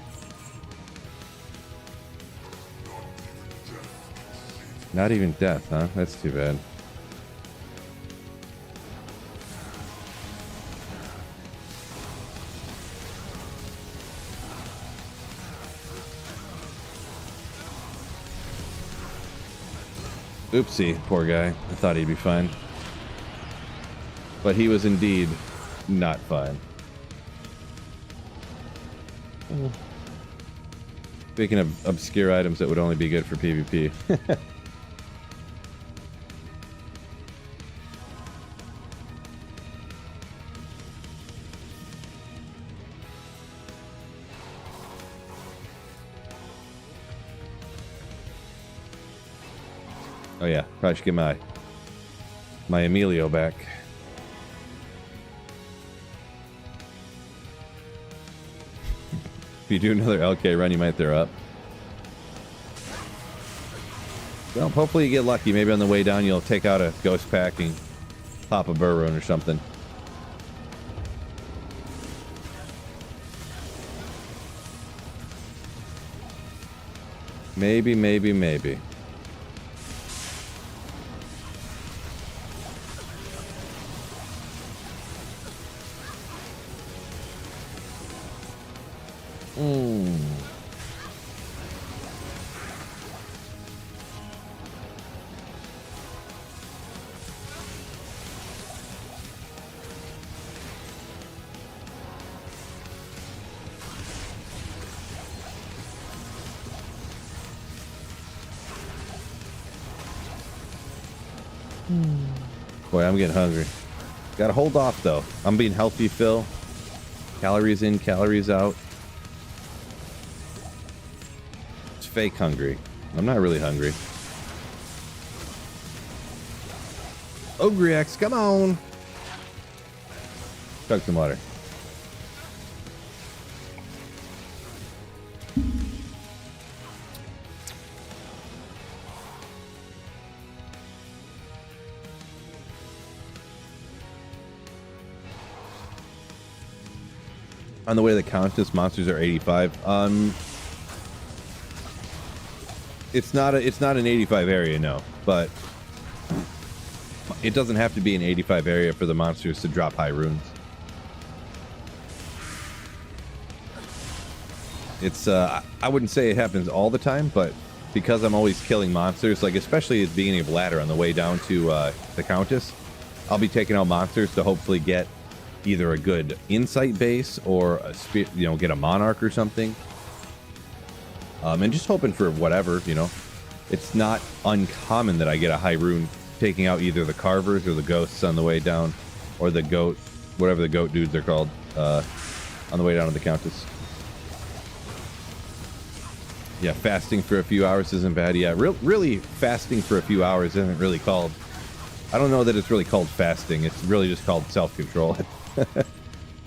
Speaker 1: Not even death, huh? That's too bad. Oopsie, poor guy. I thought he'd be fine. But he was indeed not fine. Speaking of obscure items that would only be good for PvP. Oh yeah, probably should get my Emilio back. If you do another LK run, you might throw up. Well, hopefully you get lucky. Maybe on the way down you'll take out a ghost pack and pop a burr rune or something. Maybe, maybe, maybe. Boy, I'm getting hungry. Gotta hold off, though. I'm being healthy, Phil. Calories in, calories out. It's fake hungry. I'm not really hungry. Ogrex, come on! Chug some water. On the way that Countess monsters are 85. It's not an 85 area, no, but it doesn't have to be an 85 area for the monsters to drop high runes. It's I wouldn't say it happens all the time, but because I'm always killing monsters, like especially at the beginning of ladder on the way down to the Countess, I'll be taking out monsters to hopefully get either a good insight base or a get a monarch or something, and just hoping for whatever. It's not uncommon that I get a high rune taking out either the carvers or the ghosts on the way down, or the goat, whatever the goat dudes are called, on the way down to the Countess. Yeah, fasting for a few hours isn't bad. Yeah, really fasting for a few hours isn't really called, I don't know that it's really called fasting. It's really just called self-control.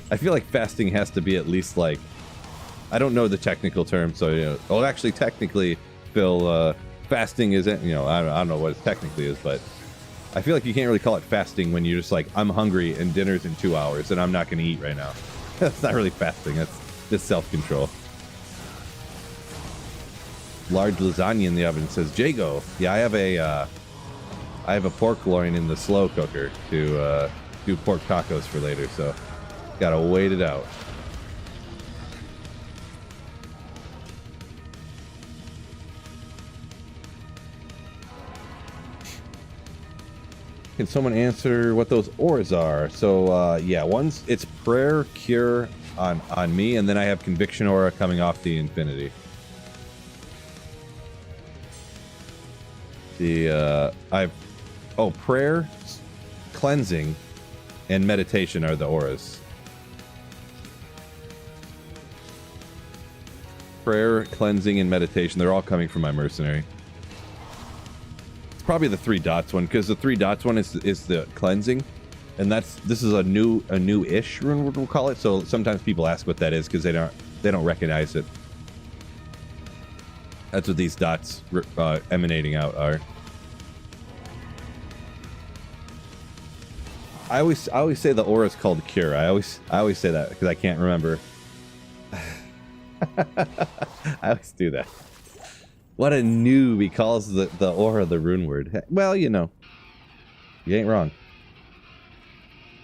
Speaker 1: I feel like fasting has to be at least like, I don't know the technical term, so well, actually technically, Phil, fasting isn't, I don't know what it technically is, but I feel like you can't really call it fasting when you're just like, I'm hungry and dinner's in 2 hours and I'm not going to eat right now. That's not really fasting. That's just self-control. Large lasagna in the oven, says Jago. Yeah, I have a pork loin in the slow cooker to do pork tacos for later, so gotta wait it out. Can someone answer what those auras are? So yeah, one's it's prayer, cure on me, and then I have conviction aura coming off the infinity. Prayer, cleansing, and meditation are the auras. Prayer, cleansing, and meditation, they're all coming from my mercenary. It's probably the 3 dots one, because the 3 dots one is the cleansing, and this is a new-ish rune, we'll call it. So sometimes people ask what that is because they don't recognize it. That's what these dots emanating out are. I always say the aura is called cure. I always say that because I can't remember. I always do that. What a noob, he calls the aura the rune word. Well, you ain't wrong.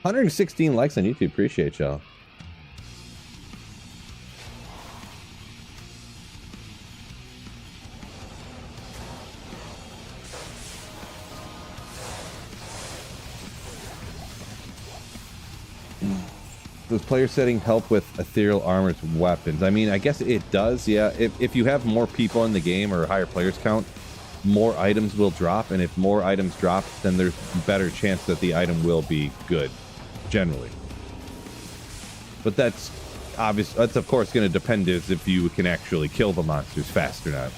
Speaker 1: 116 likes on YouTube. Appreciate y'all. Does player setting help with ethereal armor's weapons? I mean, I guess it does, yeah. If you have more people in the game or a higher players count, more items will drop, and if more items drop, then there's a better chance that the item will be good, generally. But that's obvious. That's of course going to depend as if you can actually kill the monsters fast or not.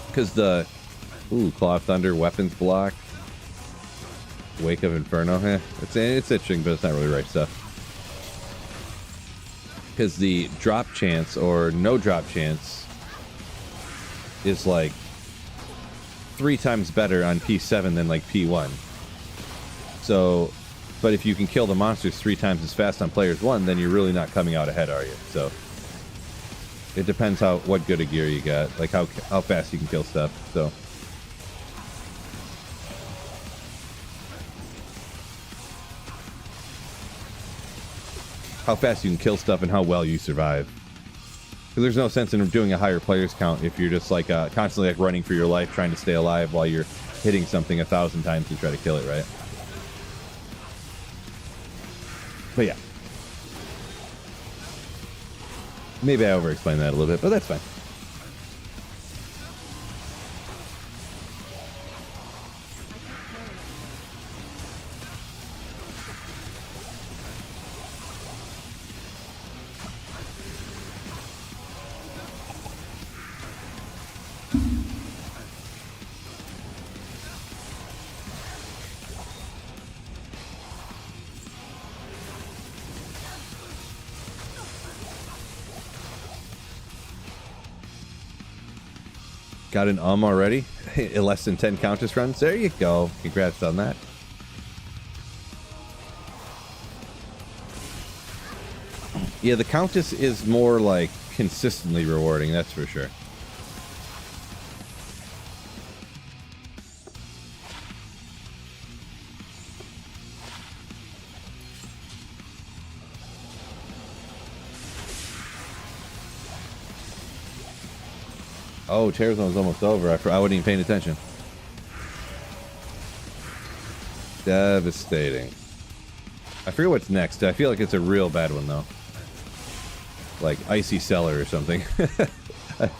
Speaker 1: Because Claw of Thunder, weapons block. Wake of Inferno, it's interesting, but it's not really right stuff. Because the drop chance or no drop chance is like 3 times better on P7 than like P1. So, but if you can kill the monsters 3 times as fast on players 1, then you're really not coming out ahead, are you? So, It depends what good of gear you got, like how fast you can kill stuff. So how fast you can kill stuff and how well you survive. Because there's no sense in doing a higher players count if you're just like constantly like running for your life trying to stay alive while you're hitting something 1,000 times to try to kill it, right? But yeah. Maybe I over-explained that a little bit, but that's fine. Got an already? Less than 10 Countess runs? There you go. Congrats on that. Yeah, the Countess is more like consistently rewarding, that's for sure. Oh, Terror Zone's almost over. I wasn't even paying attention. Devastating. I forget what's next. I feel like it's a real bad one, though. Like Icy Cellar or something.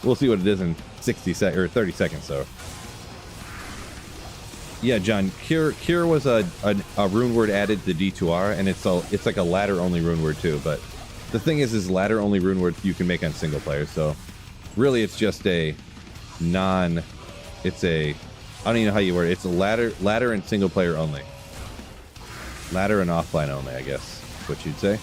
Speaker 1: We'll see what it is in 60 seconds or 30 seconds, though. Yeah, John. Cure was a rune word added to D2R, and it's like a ladder-only rune word, too. But the thing is ladder-only rune words you can make on single player, so... Really, it's just I don't even know how you word it. It's a ladder and single player only. Ladder and offline only, I guess, is what you'd say.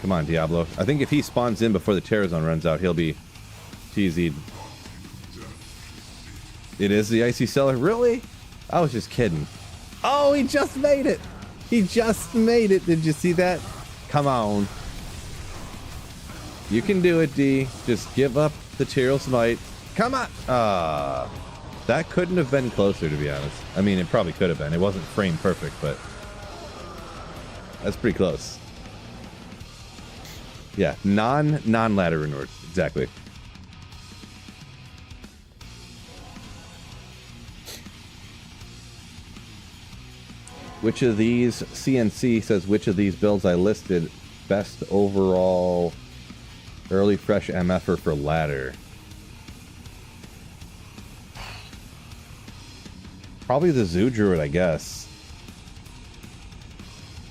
Speaker 1: Come on, Diablo. I think if he spawns in before the Terror Zone runs out, he'll be TZ'd. It is the Icy Cellar? Really? I was just kidding. Oh, he just made it! He just made it! Did you see that? Come on. You can do it, D. Just give up the Tyrael Smite. Come on! That couldn't have been closer, to be honest. I mean, it probably could have been. It wasn't frame perfect, but... That's pretty close. Yeah, non-ladder rewards. Exactly. Which of these, CNC says, which of these builds I listed best overall early fresh MFer for ladder? Probably the Zoo Druid, I guess.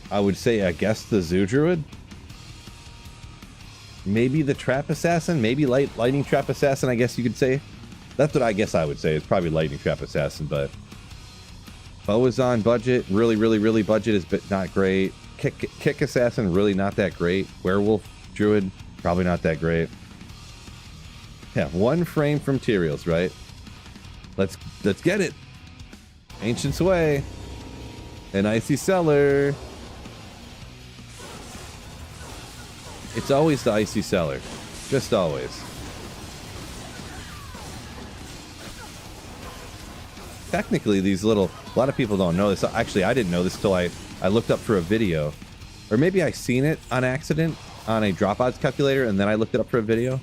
Speaker 1: I would say, the Zoo Druid? Maybe the Trap Assassin? Maybe Lightning Trap Assassin, I guess you could say. That's what I guess I would say. It's probably Lightning Trap Assassin, but... Bow is on budget. Really budget is not great. Kick Assassin, really not that great. Werewolf Druid, probably not that great. Yeah, one frame from Tyrael's, right? Let's get it. Ancient Sway. An Icy Cellar. It's always the Icy Cellar. Just always. Technically, these little... A lot of people don't know this. Actually, I didn't know this till I looked up for a video. Or maybe I seen it on accident on a drop odds calculator, and then I looked it up for a video.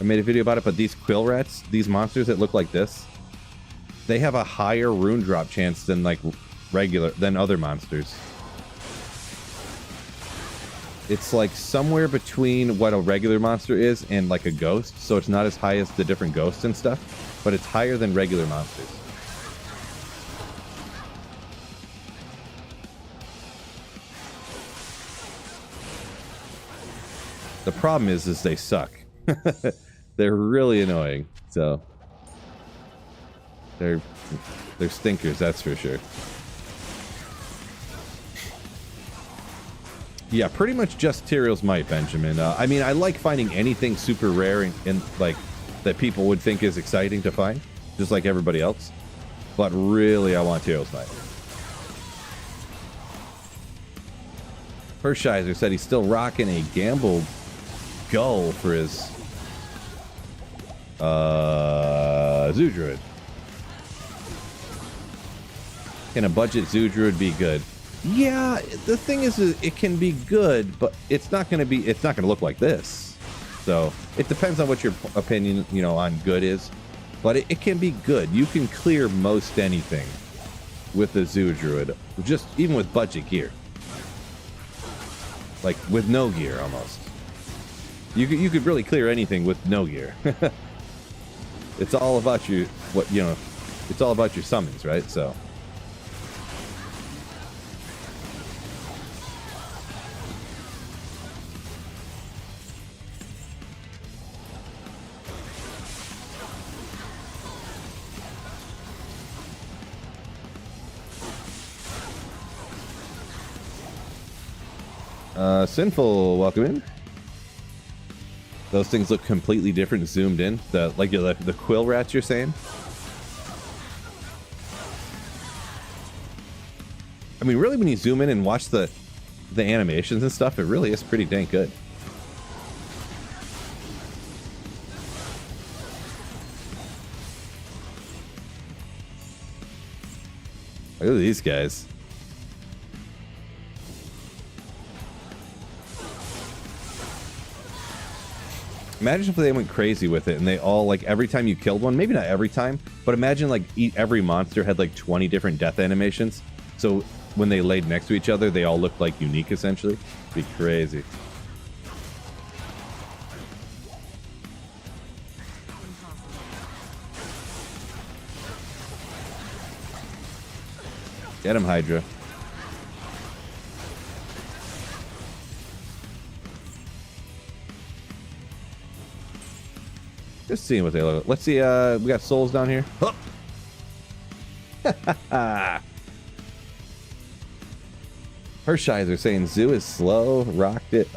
Speaker 1: I made a video about it, but these quill rats, these monsters that look like this, they have a higher rune drop chance than than other monsters. It's like somewhere between what a regular monster is and like a ghost, so it's not as high as the different ghosts and stuff, but it's higher than regular monsters. The problem is they suck. They're really annoying. So they're stinkers, that's for sure. Yeah, pretty much just Tyrael's Might, Benjamin. I mean, I like finding anything super rare and like that people would think is exciting to find, just like everybody else. But really, I want Tails Knight. Hershiser said he's still rocking a gamble gull for his Zoo Druid. Can a budget Zoo Druid be good? Yeah, the thing is it can be good, but it's not going to look like this. So it depends on what your opinion, on good is. But it can be good. You can clear most anything with the Zoo Druid, just even with budget gear. Like with no gear almost. You could really clear anything with no gear. It's all about it's all about your summons, right? So Sinful, welcome in. Those things look completely different zoomed in. The quill rats you're saying? I mean, really, when you zoom in and watch the animations and stuff, it really is pretty dang good. Look at these guys. Imagine if they went crazy with it and they all, like, every time you killed one, maybe not every time, but imagine, like, every monster had, like, 20 different death animations. So when they laid next to each other, they all looked, like, unique, essentially. It'd be crazy. Get him, Hydra. Just seeing what they look like. Let's see, we got souls down here. Hershiser saying Zoo is slow. Rocked it.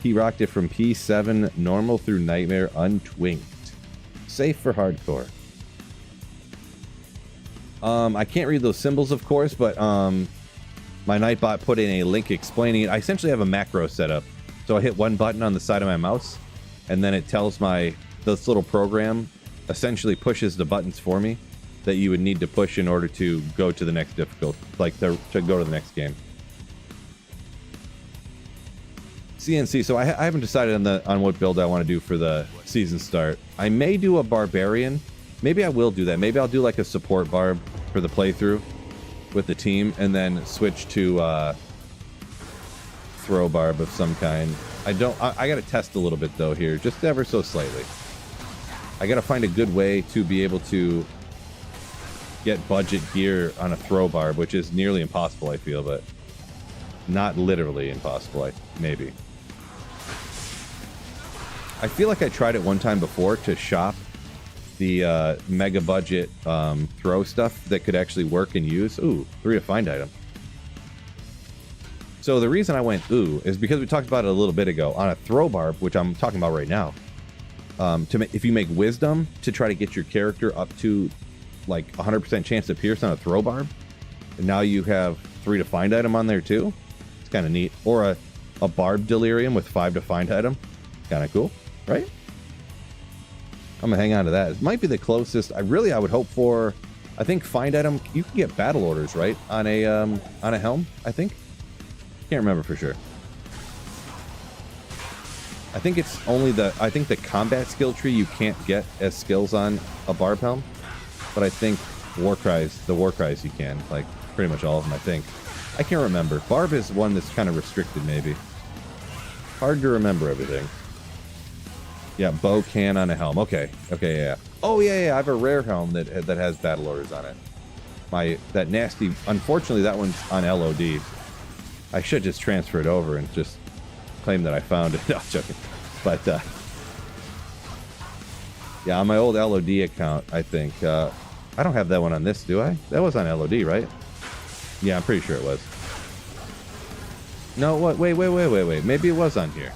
Speaker 1: He rocked it from P7 normal through Nightmare untwinked. Safe for hardcore. I can't read those symbols, of course, but my Nightbot put in a link explaining it. I essentially have a macro setup. So I hit one button on the side of my mouse, and then it tells this little program essentially pushes the buttons for me that you would need to push in order to go to the next difficulty, like to go to the next game. CNC. So I haven't decided on what build I want to do for the season start. I may do a barbarian. Maybe I will do that. Maybe I'll do like a support barb for the playthrough with the team, and then switch to throw barb of some kind. I got to test a little bit though here, just ever so slightly. I got to find a good way to be able to get budget gear on a throw barb, which is nearly impossible, I feel, but not literally impossible, maybe. I feel like I tried it one time before to shop the mega budget throw stuff that could actually work and use. Ooh, 3 to find item. So the reason I went ooh is because we talked about it a little bit ago on a throw barb, which I'm talking about right now. If you make wisdom to try to get your character up to like 100% chance to pierce on a throw barb, and now you have 3 to find item on there too. It's kind of neat. Or a barb delirium with 5 to find item. Kind of cool, right? I'm gonna hang on to that. It might be the closest. I would hope for. I think find item. You can get battle orders, right, on a helm. I think. Can't remember for sure. I think it's only I think the combat skill tree you can't get as skills on a barb helm, but I think the war cries you can, like pretty much all of them. I think. I can't remember. Barb is one that's kind of restricted, maybe. Hard to remember everything. Yeah, bow can on a helm. Okay, yeah. Oh yeah. I have a rare helm that has battle orders on it. That nasty. Unfortunately, that one's on LOD. I should just transfer it over and just claim that I found it. No, I'm joking. But yeah, on my old LOD account, I think I don't have that one on this, do I? That was on LOD, right? Yeah, I'm pretty sure it was. No, what? Wait. Maybe it was on here.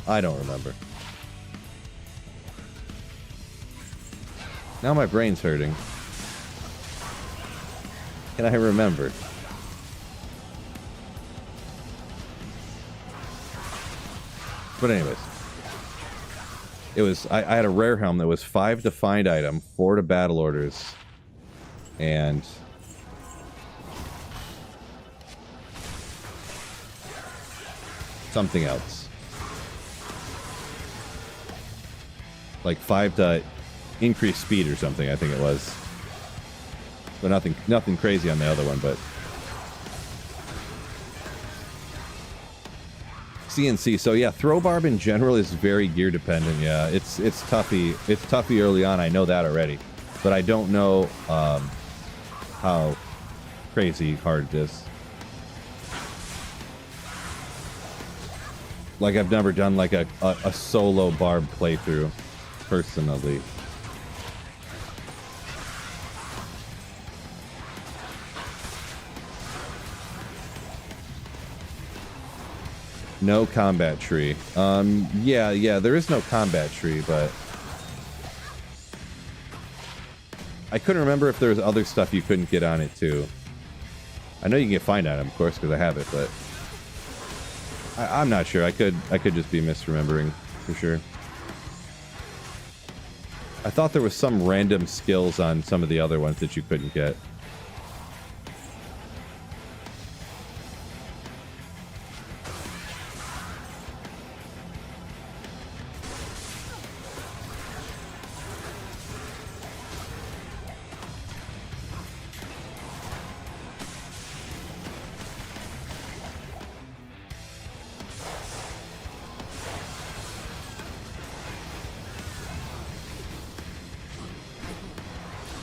Speaker 1: I don't remember. Now my brain's hurting. Can I remember? But anyways, I had a rare helm that was 5 to find item, 4 to battle orders, and something else. Like 5 to increase speed or something, I think it was. But nothing crazy on the other one, but CNC. So yeah, throw barb in general is very gear dependent. Yeah, it's toughy. It's toughy early on. I know that already, but I don't know how crazy hard it is. Like I've never done like a solo barb playthrough personally. No combat tree. Yeah, there is no combat tree, but I couldn't remember if there was other stuff you couldn't get on it too. I know you can get find item, of course, because I have it, but I'm not sure. I could just be misremembering for sure. I thought there was some random skills on some of the other ones that you couldn't get.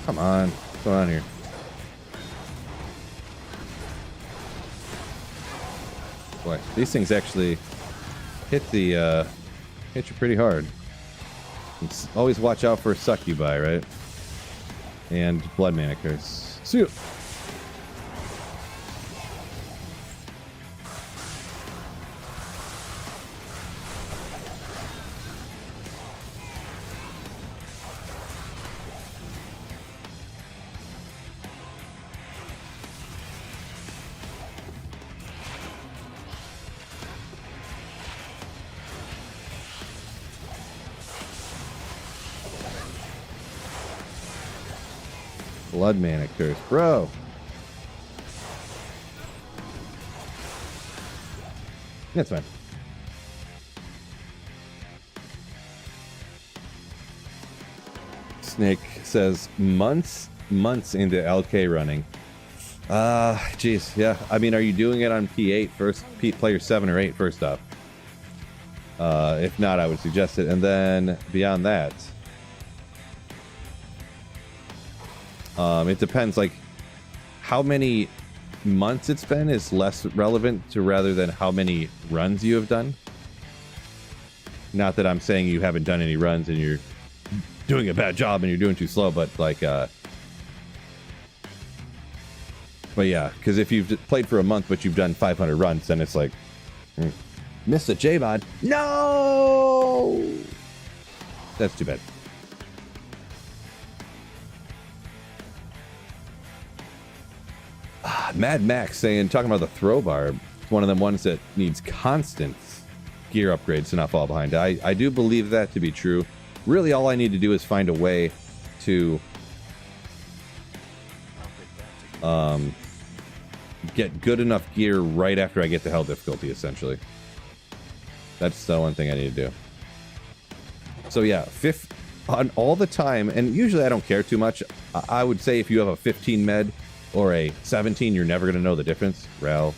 Speaker 1: Come on. What's going on here? Boy, these things actually hit you pretty hard. Always watch out for succubi, right? And blood mana curse. See you. Blood mana curse, bro. That's fine. Snake says months into LK running. Geez, yeah. I mean, are you doing it on P8 first, player 7 or 8 first off? If not, I would suggest it. And then beyond that, it depends, like, how many months it's been is less relevant to rather than how many runs you have done. Not that I'm saying you haven't done any runs and you're doing a bad job and you're doing too slow, but like, but yeah, because if you've played for a month but you've done 500 runs, then it's like, missed a J-mod. No! That's too bad. Mad Max saying, talking about the throw barb, it's one of them ones that needs constant gear upgrades to not fall behind. I do believe that to be true. Really, all I need to do is find a way to get good enough gear right after I get the hell difficulty, essentially. That's the one thing I need to do. So yeah, on all the time, and usually I don't care too much. I would say if you have a 15 med or a 17, you're never going to know the difference. Rel,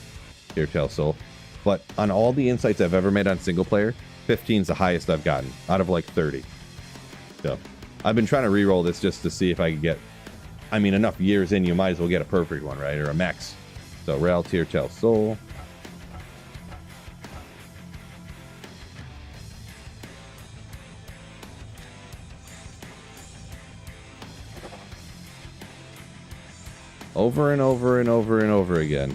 Speaker 1: Dear Tell Soul. But on all the insights I've ever made on single player, 15 is the highest I've gotten out of like 30. So I've been trying to re-roll this just to see if I can get, I mean, enough years in, you might as well get a perfect one, right? Or a max. So Rel, Tear, Tell Soul. Over and over and over and over again.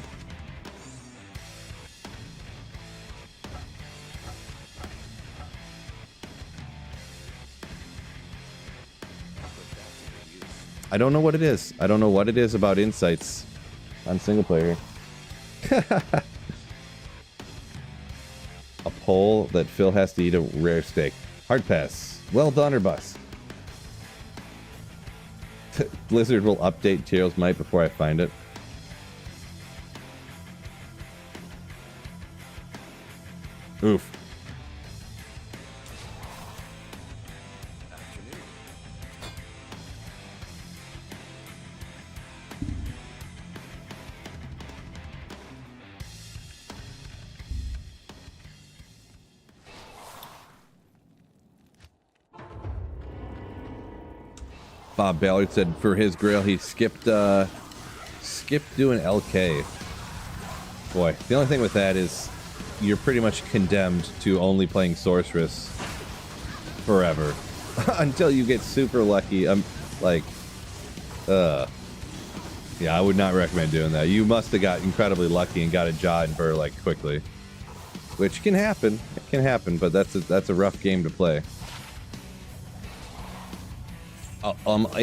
Speaker 1: I don't know what it is. I don't know what it is about insights on single player. A poll that Phil has to eat a rare steak. Hard pass. Well done or bust. Blizzard will update Tyrell's Might before I find it. Oof. Bob Ballard said for his grill he skipped doing LK. Boy, the only thing with that is you're pretty much condemned to only playing Sorceress forever until you get super lucky. Yeah, I would not recommend doing that. You must have got incredibly lucky and got a Jaw and Burr like quickly, which can happen. It can happen, but that's a rough game to play.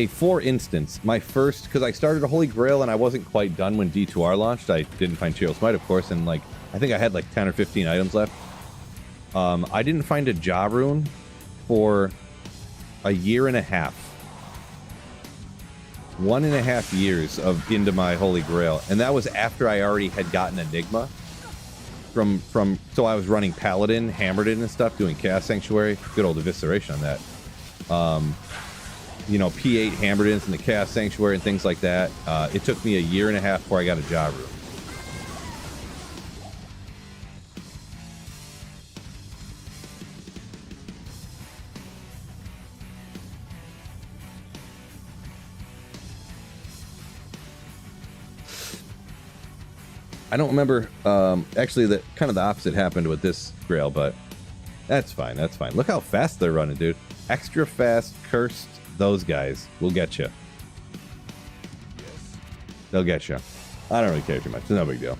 Speaker 1: For instance, my first, because I started a Holy Grail and I wasn't quite done when D2R launched. I didn't find Tyrell's Might, of course, and like I think I had like 10 or 15 items left. I didn't find a Jaw rune for a year and a half. 1.5 years into my Holy Grail, and that was after I already had gotten Enigma. So I was running Paladin, Hammered It and stuff, doing Chaos Sanctuary. Good old Evisceration on that. You know, P8 Hammered Ins in the Chaos Sanctuary and things like that. It took me a year and a half before I got a Jaw rune. I don't remember. Actually, the kind of the opposite happened with this Grail, but that's fine. That's fine. Look how fast they're running, dude. Extra fast, cursed. Those guys will get you. They'll get you. I don't really care too much. It's no big deal.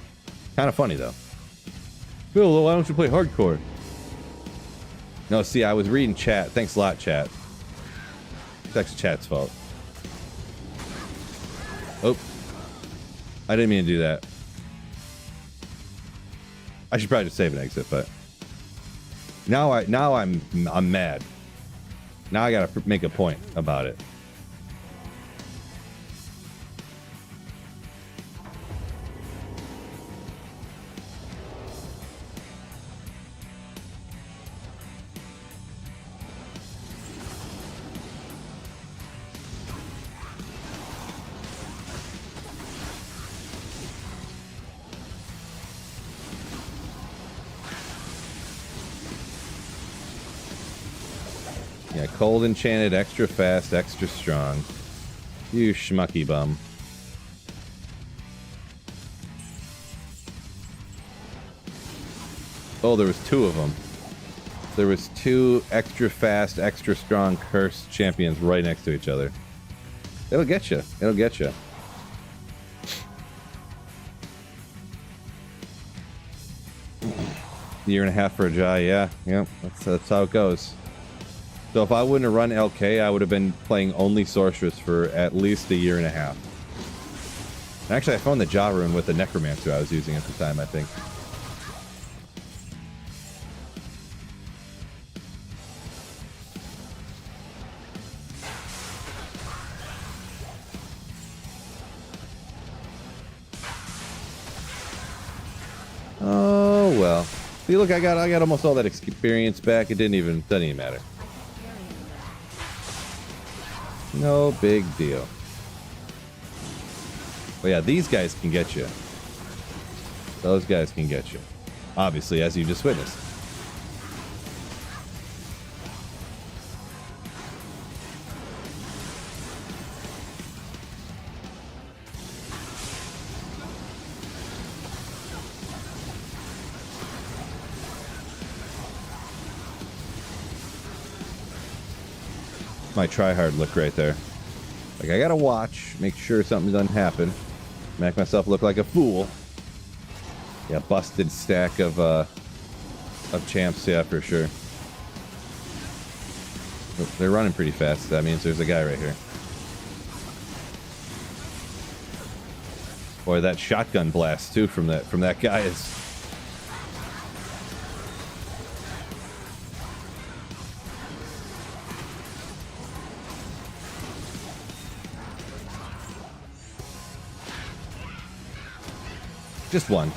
Speaker 1: Kind of funny though. Phil, why don't you play hardcore? No, see, I was reading chat. Thanks a lot, chat. It's actually chat's fault. Oh, I didn't mean to do that. I should probably just save and exit, but now I'm mad. Now I gotta make a point about it. Yeah, cold enchanted, extra fast, extra strong. You schmucky bum. Oh, there was two of them. There was two extra fast, extra strong cursed champions right next to each other. It'll get you. It'll get you. Year and a half for a Jai, yeah. Yep, that's how it goes. So if I wouldn't have run LK, I would have been playing only Sorceress for at least a year and a half. And actually, I found the Jaw rune with the Necromancer I was using at the time, I think. Oh well. See, look, I got almost all that experience back. It doesn't even matter. No big deal. But yeah, these guys can get you. Those guys can get you. Obviously, as you just witnessed. My try-hard look right there. Like, I gotta watch, make sure something doesn't happen. Make myself look like a fool. Yeah, busted stack of champs, yeah, for sure. Oh, they're running pretty fast. That means there's a guy right here. Boy, that shotgun blast too from that guy is. Just one.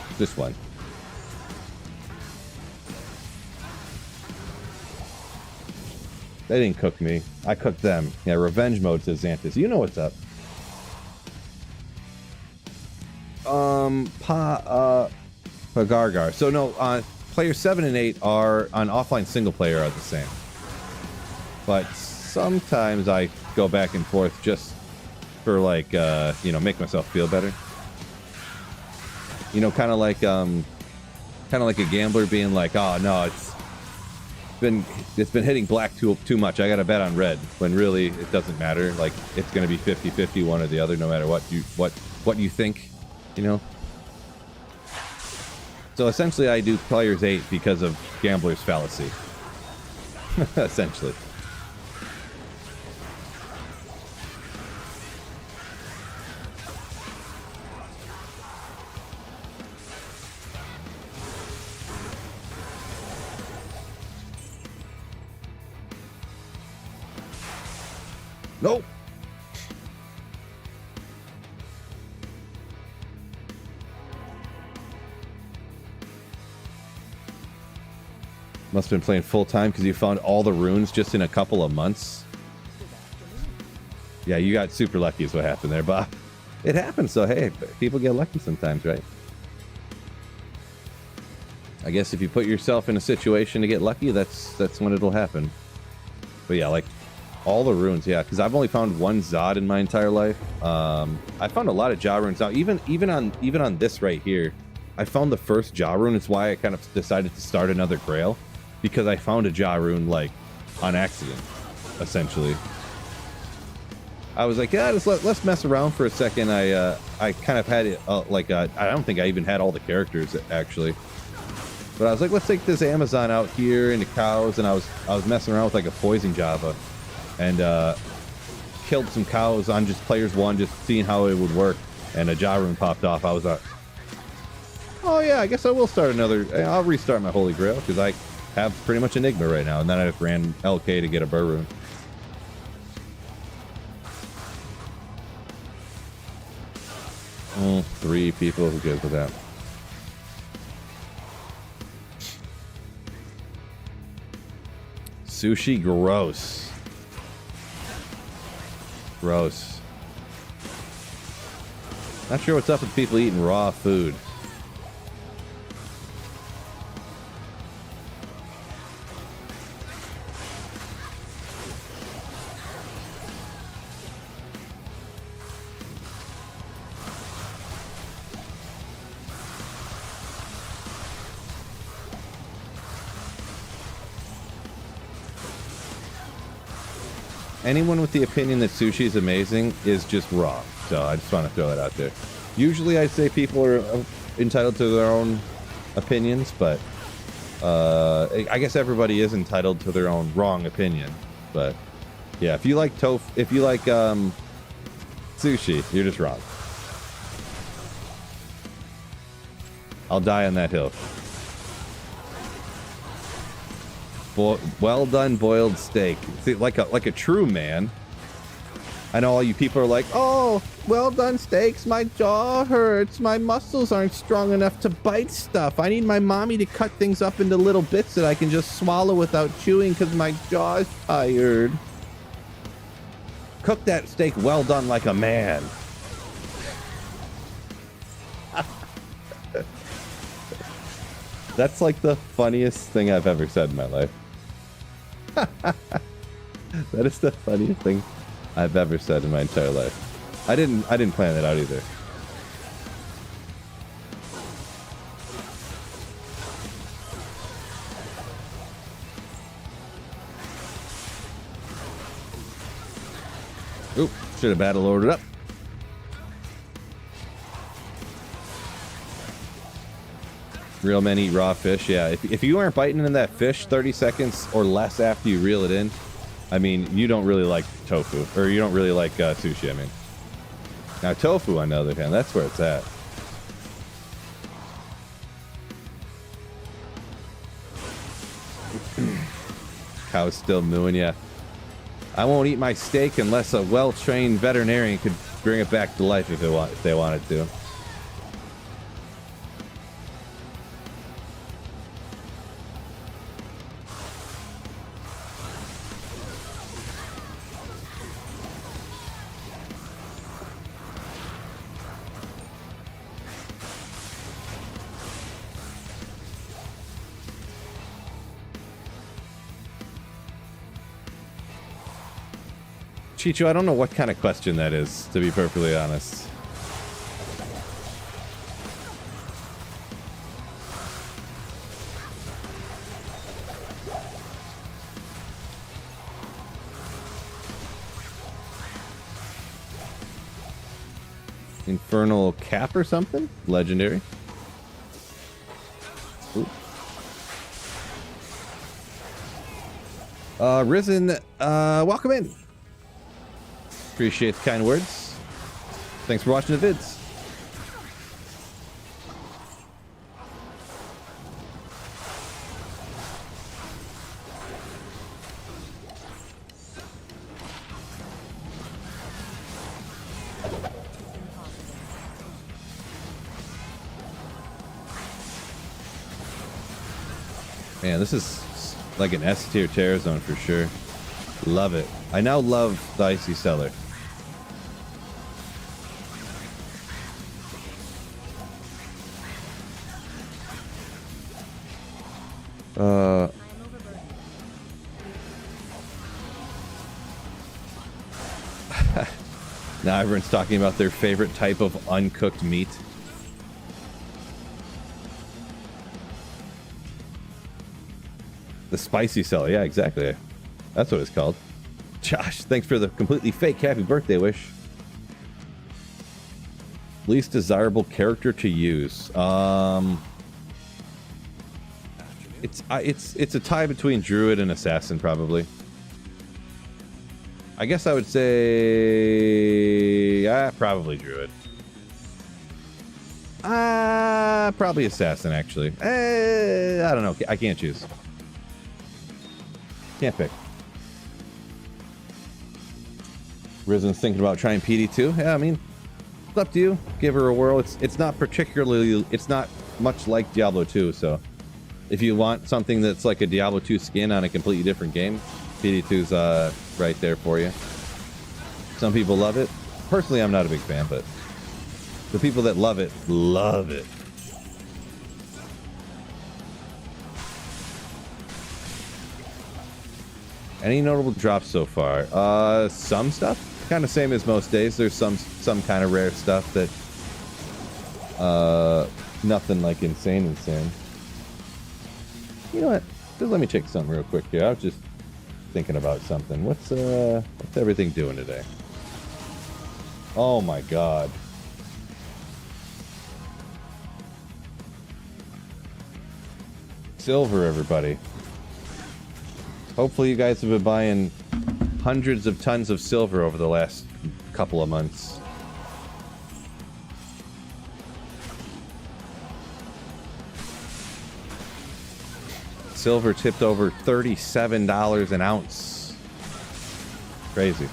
Speaker 1: They didn't cook me. I cooked them. Yeah, revenge mode, says Xanthus. You know what's up. Pagargar. So no, players 7 and 8 are on offline single player are the same. But sometimes I go back and forth just for like make myself feel better. You know, kind of like a gambler being like, oh no, it's been hitting black too much. I got to bet on red, when really it doesn't matter. Like it's going to be 50-50 one or the other, no matter what you think, you know. So essentially, I do players 8 because of gambler's fallacy. Essentially. Nope. Must have been playing full time because you found all the runes just in a couple of months. Yeah, you got super lucky is what happened there, Bob. It happens, so hey, people get lucky sometimes, right? I guess if you put yourself in a situation to get lucky, that's when it'll happen. But yeah, like all the runes, yeah, because I've only found one Zod in my entire life. I found a lot of Ja runes. Now, even on this right here, I found the first Ja rune. It's why I kind of decided to start another Grail, because I found a Ja rune like on accident, essentially. I was like, yeah, let's mess around for a second. I kind of had it I don't think I even had all the characters actually, but I was like, let's take this Amazon out here into cows, and I was messing around with like a poison Java, and killed some cows on just players 1, just seeing how it would work, and a Ja rune popped off. I was like, oh yeah, I guess I will start another. I'll restart my Holy Grail because I have pretty much Enigma right now, and then I just ran LK to get a Burr rune. 3 people. Who goes with that? Sushi, gross. Gross. Not sure what's up with people eating raw food. Anyone with the opinion that sushi is amazing is just wrong. So I just want to throw that out there. Usually I'd say people are entitled to their own opinions, but I guess everybody is entitled to their own wrong opinion. But yeah, if you like sushi, you're just wrong. I'll die on that hill. Well done boiled steak. See, like a true man. I know all you people are like, oh, well done steaks. My jaw hurts. My muscles aren't strong enough to bite stuff. I need my mommy to cut things up into little bits that I can just swallow without chewing because my jaw is tired. Cook that steak well done like a man. That's like the funniest thing I've ever said in my life. That is the funniest thing I've ever said in my entire life. I didn't plan that out either. Oop, should have battle ordered up. Real men eat raw fish. Yeah, if you aren't biting in that fish 30 seconds or less after you reel it in, I mean, you don't really like tofu, or you don't really like sushi, I mean. Now, tofu, on the other hand, that's where it's at. cow's still mooing. Yeah. I won't eat my steak unless a well-trained veterinarian could bring it back to life if they wanted to. Chicho, I don't know what kind of question that is, to be perfectly honest. Infernal Cap or something? Legendary. Ooh. Risen, welcome in. Appreciate the kind words. Thanks for watching the vids. Man, this is like an S tier terror zone for sure. Love it. I now love the Icy Cellar. Now everyone's talking about their favorite type of uncooked meat. The spicy cellar, yeah, exactly. That's what it's called. Josh, thanks for the completely fake happy birthday wish. Least desirable character to use. It's a tie between druid and assassin, probably. I guess I would say probably druid. Probably assassin, actually. I don't know. I can't choose. Can't pick. Risen's thinking about trying PD2. Yeah, I mean, it's up to you. Give her a whirl. It's not particularly. It's not much like Diablo 2. So, if you want something that's like a Diablo 2 skin on a completely different game, PD2's right there for you. Some people love it. Personally, I'm not a big fan, but the people that love it, love it. Any notable drops so far? Some stuff. Kind of same as most days. There's some kind of rare stuff that nothing like insane. You know what? Just let me check something real quick here. I was just thinking about something. What's everything doing today? Oh my god. Silver, everybody. Hopefully you guys have been buying hundreds of tons of silver over the last couple of months. Silver tipped over $37 an ounce. Crazy.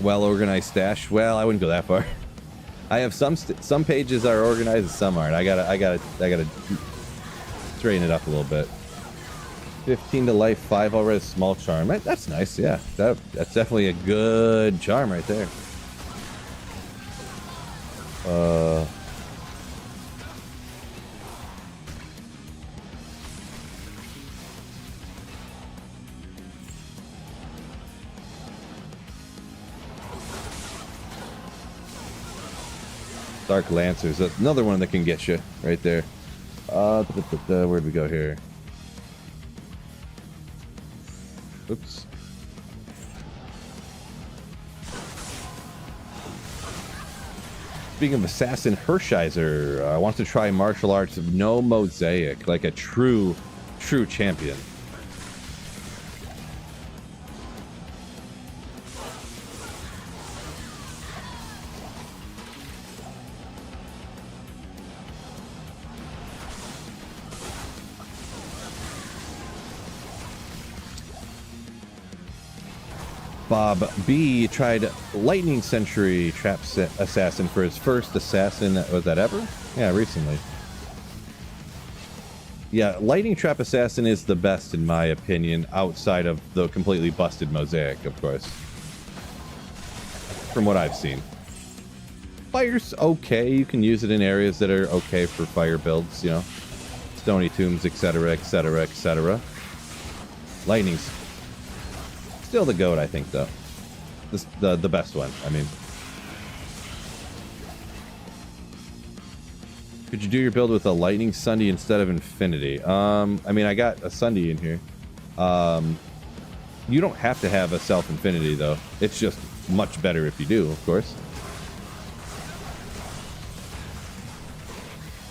Speaker 1: Well-organized stash. Well, I wouldn't go that far. I have some pages are organized and some aren't. I gotta straighten it up a little bit. 15 to life, 5 already, small charm. That's nice, yeah. That's definitely a good charm right there. Dark Lancers, that's another one that can get you right there. Where'd we go here? Oops. Speaking of Assassin, Hershiser wants to try martial arts of no mosaic, like a true champion. Bob B tried Lightning Sentry Trap Assassin for his first assassin. Was that ever? Yeah, recently. Yeah, Lightning Trap Assassin is the best in my opinion, outside of the completely busted Mosaic, of course. From what I've seen. Fire's okay. You can use it in areas that are okay for fire builds, you know. Stony Tombs, etc., etc., etc. Lightning's still the GOAT, I think, though. The best one, I mean. Could you do your build with a Lightning Sunday instead of Infinity? I mean, I got a Sunday in here. You don't have to have a self-Infinity, though. It's just much better if you do, of course.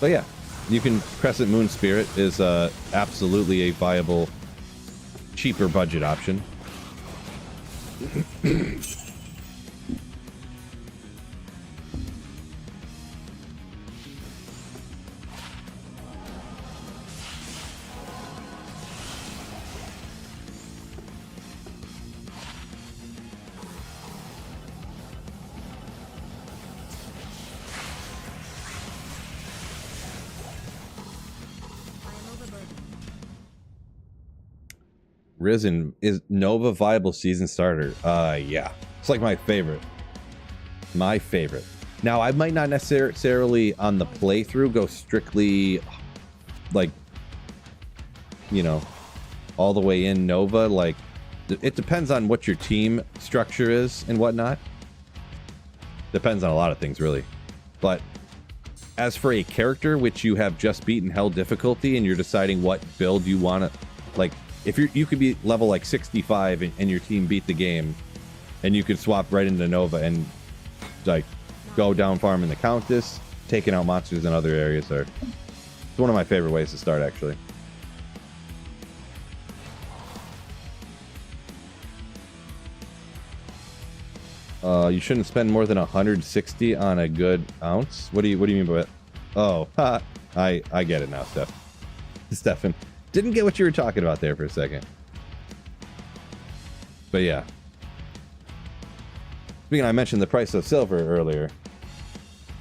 Speaker 1: But yeah, you can. Crescent Moon Spirit is absolutely a viable, cheaper budget option. Risen, is Nova viable season starter? Yeah. It's like my favorite. My favorite. Now, I might not necessarily on the playthrough go strictly, like, you know, all the way in Nova. Like, it depends on what your team structure is and whatnot. Depends on a lot of things, really. But as for a character which you have just beaten Hell difficulty and you're deciding what build you want to, like, if you could be level like 65 and your team beat the game, and you could swap right into Nova and like go down farming the Countess, taking out monsters in other areas. It's one of my favorite ways to start, actually. You shouldn't spend more than 160 on a good ounce. What do you mean by that? Oh, I get it now, Stefan. Didn't get what you were talking about there for a second. But yeah. Speaking of, I mentioned the price of silver earlier.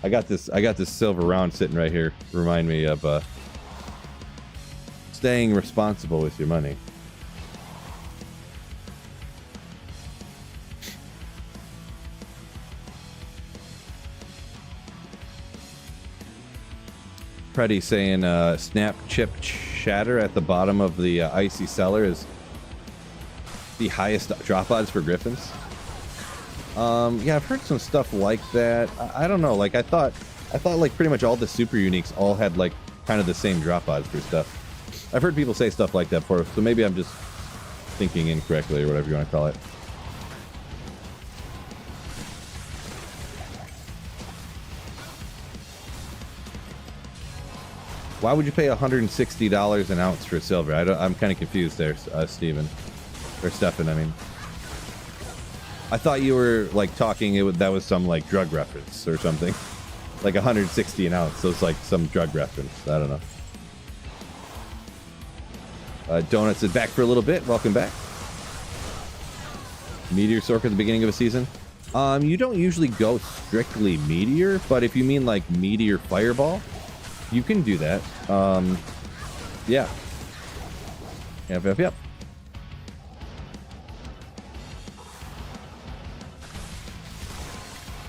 Speaker 1: I got this silver round sitting right here. Remind me of staying responsible with your money. Preddy saying snap chip shatter at the bottom of the icy cellar is the highest drop odds for Griffins. Yeah, I've heard some stuff like that. I don't know. Like I thought like pretty much all the super uniques all had like kind of the same drop odds for stuff. I've heard people say stuff like that before, so maybe I'm just thinking incorrectly or whatever you want to call it. Why would you pay $160 an ounce for silver? I'm kind of confused there, Steven. Or Stefan, I mean. I thought you were, like, talking, that was some, like, drug reference or something. Like 160 an ounce, so it's like some drug reference. I don't know. Donuts is back for a little bit. Welcome back. Meteor Sork at the beginning of a season. You don't usually go strictly Meteor, but if you mean, like, Meteor Fireball, you can do that. Yeah. Yep.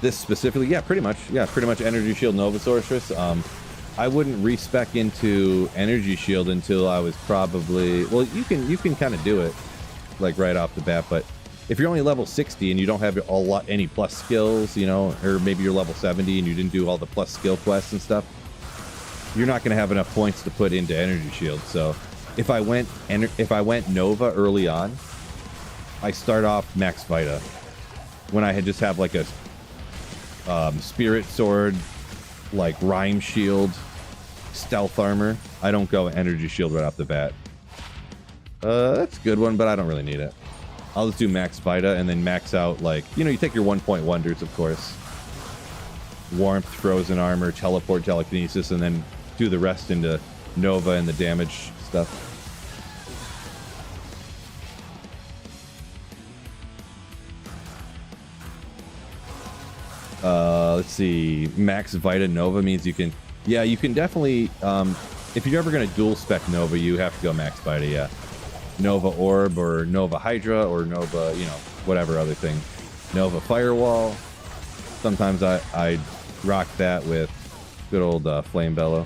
Speaker 1: This specifically, yeah, pretty much. Yeah, pretty much Energy Shield Nova Sorceress. I wouldn't respec into Energy Shield until I was probably... Well, you can kind of do it, like, right off the bat, but if you're only level 60 and you don't have any plus skills, you know, or maybe you're level 70 and you didn't do all the plus skill quests and stuff, you're not going to have enough points to put into Energy Shield. So if I went Nova early on, I start off Max Vita when I had just have like a Spirit Sword, like Rhyme Shield, Stealth Armor. I don't go Energy Shield right off the bat. That's a good one, but I don't really need it. I'll just do Max Vita and then max out, like, you know, you take your 1-point wonders, of course. Warmth, Frozen Armor, Teleport, Telekinesis, and then do the rest into Nova and the damage stuff. Let's see. Max Vita Nova means you can... Yeah, you can definitely... if you're ever going to dual spec Nova, you have to go Max Vita, yeah. Nova Orb or Nova Hydra or Nova, you know, whatever other thing. Nova Firewall. Sometimes I rock that with good old Flame Bellow.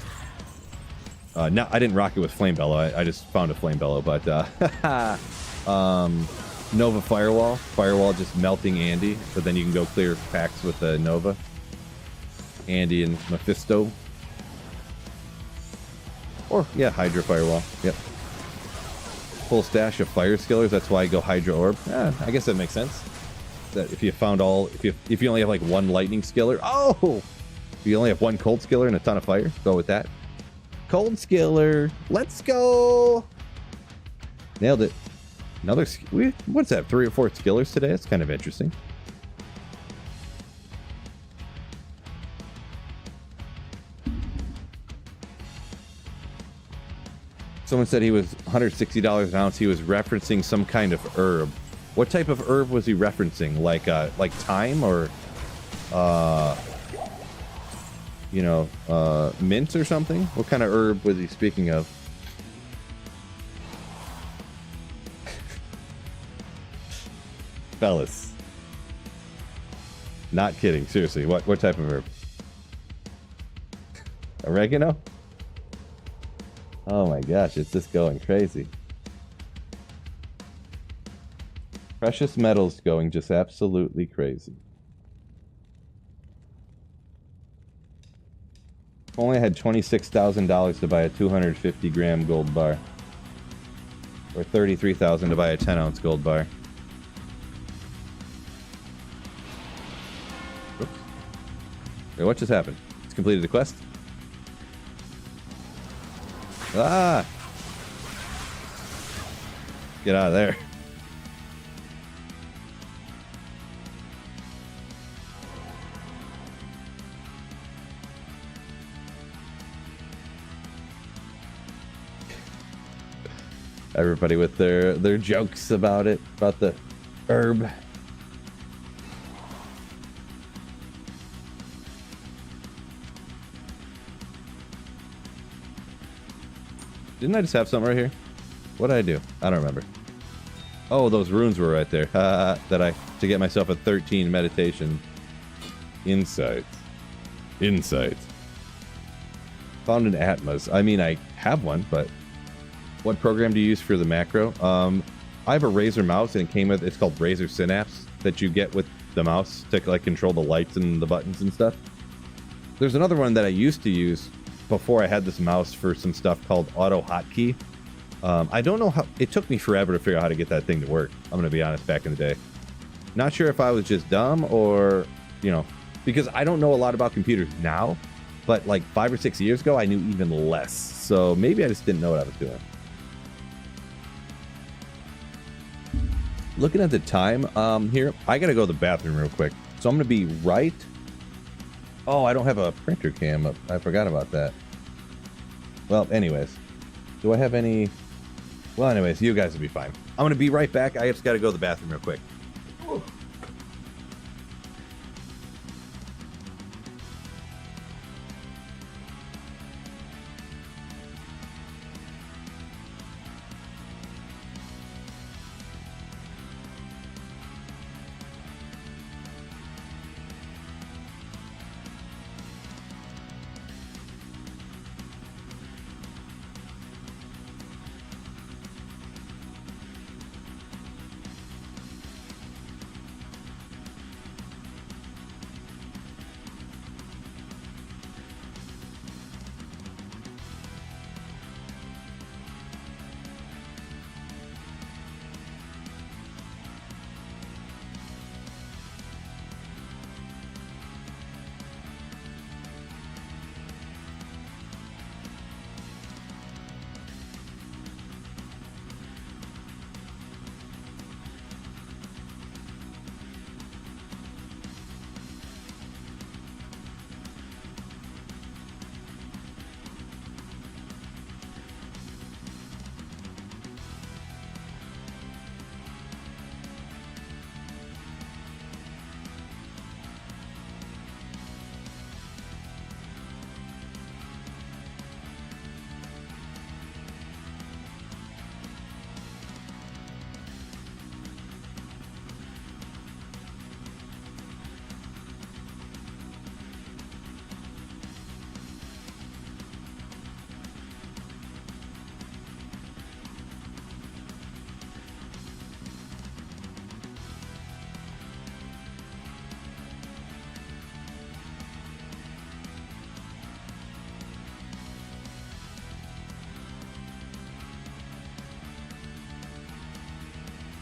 Speaker 1: No, I didn't rock it with Flame Bellow. I just found a Flame Bellow, but Nova Firewall. Firewall just melting Andy, but then you can go clear packs with the Nova. Andy and Mephisto. Or, yeah, Hydra Firewall. Yep. Full stash of Fire Skillers. That's why I go Hydra Orb. I guess that makes sense. That if you found all... If you only have, like, one Lightning Skiller... Oh! If you only have one Cold Skiller and a ton of Fire, go with that. Cold Skiller. Let's go! Nailed it. Another... What's that? 3 or 4 Skillers today? That's kind of interesting. Someone said he was $160 an ounce. He was referencing some kind of herb. What type of herb was he referencing? Like thyme or, mint or something? What kind of herb was he speaking of? Fellas. Not kidding. Seriously. What type of herb? Oregano? Oh my gosh, it's just going crazy. Precious metals going just absolutely crazy. If only I had $26,000 to buy a 250 gram gold bar. Or $33,000 to buy a 10 ounce gold bar. Oops. Wait, what just happened? It's completed the quest? Ah! Get out of there. Everybody with their jokes about it, about the herb. Didn't I just have something right here? What did I do? I don't remember. Oh, those runes were right there. To get myself a 13 meditation. Insight. Insight. Found an Atmos. I mean, I have one, but what program do you use for the macro? I have a Razer mouse, and it came with, it's called Razer Synapse, that you get with the mouse to like control the lights and the buttons and stuff. There's another one that I used to use before I had this mouse for some stuff called Auto Hotkey. I don't know how... It took me forever to figure out how to get that thing to work. I'm going to be honest, back in the day. Not sure if I was just dumb or, you know... Because I don't know a lot about computers now, but like 5 or 6 years ago, I knew even less. So maybe I just didn't know what I was doing. Looking at the time here, I got to go to the bathroom real quick. So I'm going to be right... Oh, I don't have a printer cam up. I forgot about that. Well, anyways. Do I have any... Well, anyways, you guys will be fine. I'm going to be right back. I just got to go to the bathroom real quick. Ooh.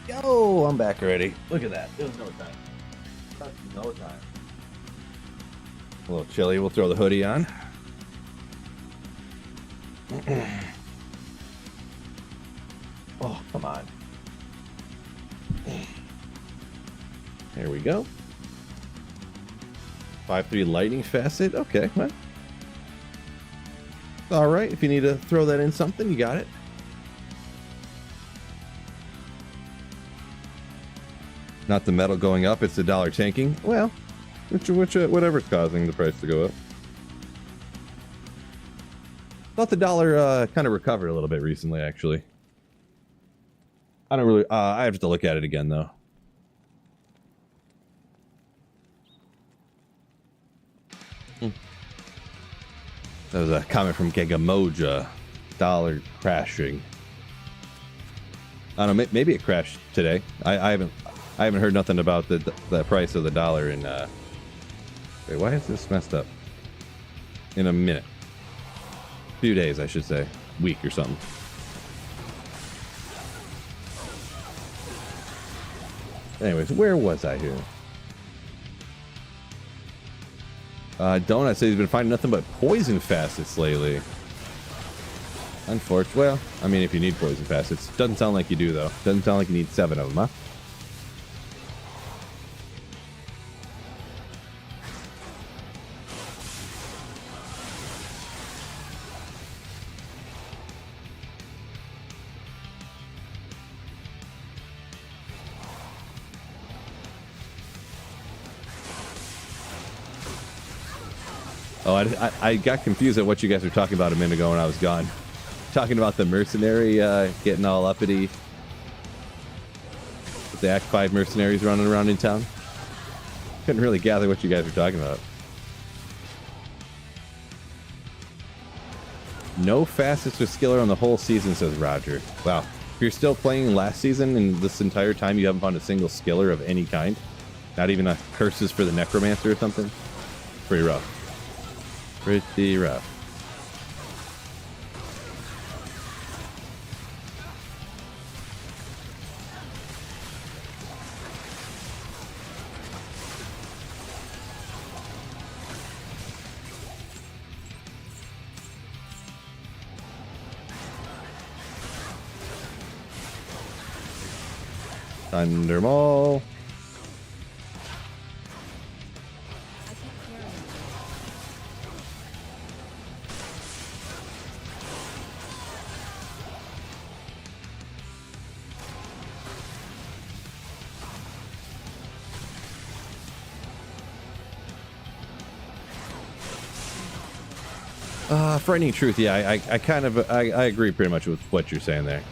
Speaker 1: Yo, I'm back already. Look at that. There's no time. That's no time. A little chilly. We'll throw the hoodie on. Oh, come on. There we go. 5-3 lightning facet. Okay, well. All right. If you need to throw that in something, you got it. Not the metal going up, it's the dollar tanking. Well, whatever's causing the price to go up. Thought the dollar kind of recovered a little bit recently, actually. I don't really. I have to look at it again, though. That was a comment from Gegamoja. Dollar crashing. I don't know. Maybe it crashed today. I haven't heard nothing about the price of the dollar in. Wait, why is this messed up? In a minute. Few days, I should say. Week or something. Anyways, where was I here? Donut says he's been finding nothing but poison facets lately. Unfortunately, well, I mean, if you need poison facets. Doesn't sound like you do, though. Doesn't sound like you need 7 of them, huh? Oh, I got confused at what you guys were talking about a minute ago when I was gone. Talking about the mercenary getting all uppity. With the Act 5 mercenaries running around in town. Couldn't really gather what you guys were talking about. No facets with Skiller on the whole season, says Roger. Wow. If you're still playing last season and this entire time you haven't found a single Skiller of any kind, not even a Curses for the Necromancer or something, pretty rough. Pretty rough. Thunder Mall. Frightening Truth, yeah, I kind of, I agree pretty much with what you're saying there.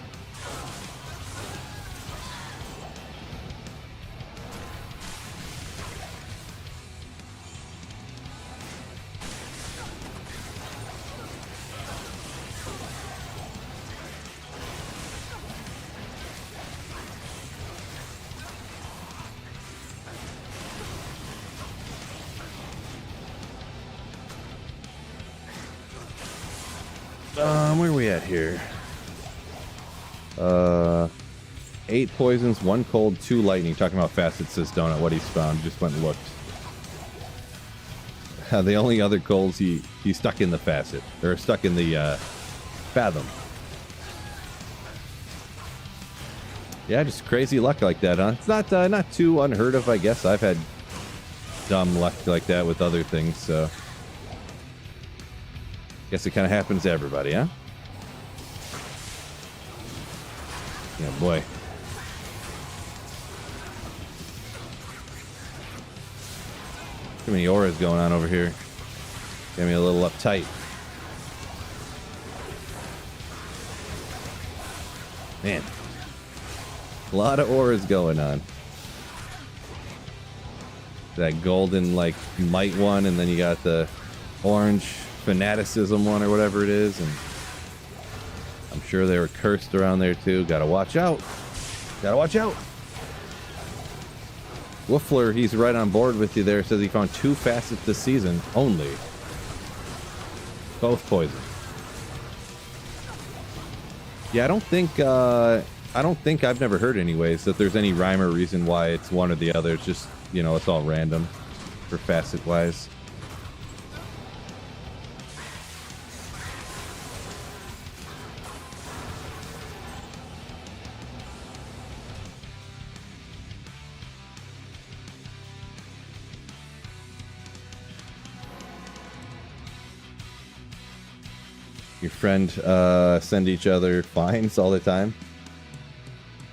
Speaker 1: Where are we at here? 8 poisons, 1 cold, 2 lightning. Talking about facets, says Donut. What he's found. Just went and looked. The only other colds he's stuck in the facet. Or stuck in the fathom. Yeah, just crazy luck like that, huh? It's not too unheard of, I guess. I've had dumb luck like that with other things, so guess it kind of happens to everybody, huh? Yeah, boy. Too many auras going on over here. Got me a little uptight. Man. A lot of auras going on. That golden, like, might one, and then you got the orange fanaticism one or whatever it is, and I'm sure they were cursed around there too. Gotta watch out. Gotta watch out. Woofler, he's right on board with you there. Says he found 2 facets this season only. Both poison. Yeah, I don't think I don't think I've never heard anyways that there's any rhyme or reason why it's one or the other. It's just, you know, it's all random for facet wise. Your friend send each other finds all the time.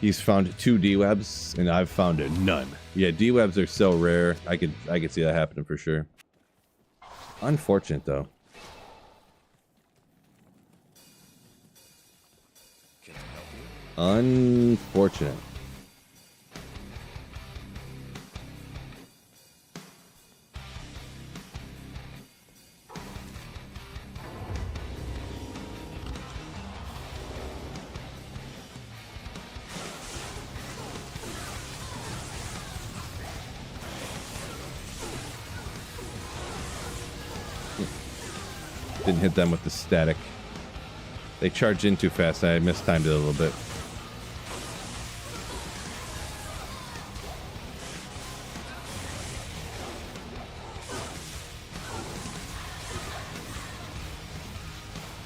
Speaker 1: He's found 2 D-webs, and I've found none. Yeah, D-webs are so rare. I could see that happening for sure. Unfortunate though. Unfortunate. Didn't hit them with the static. They charged in too fast. I mistimed it a little bit.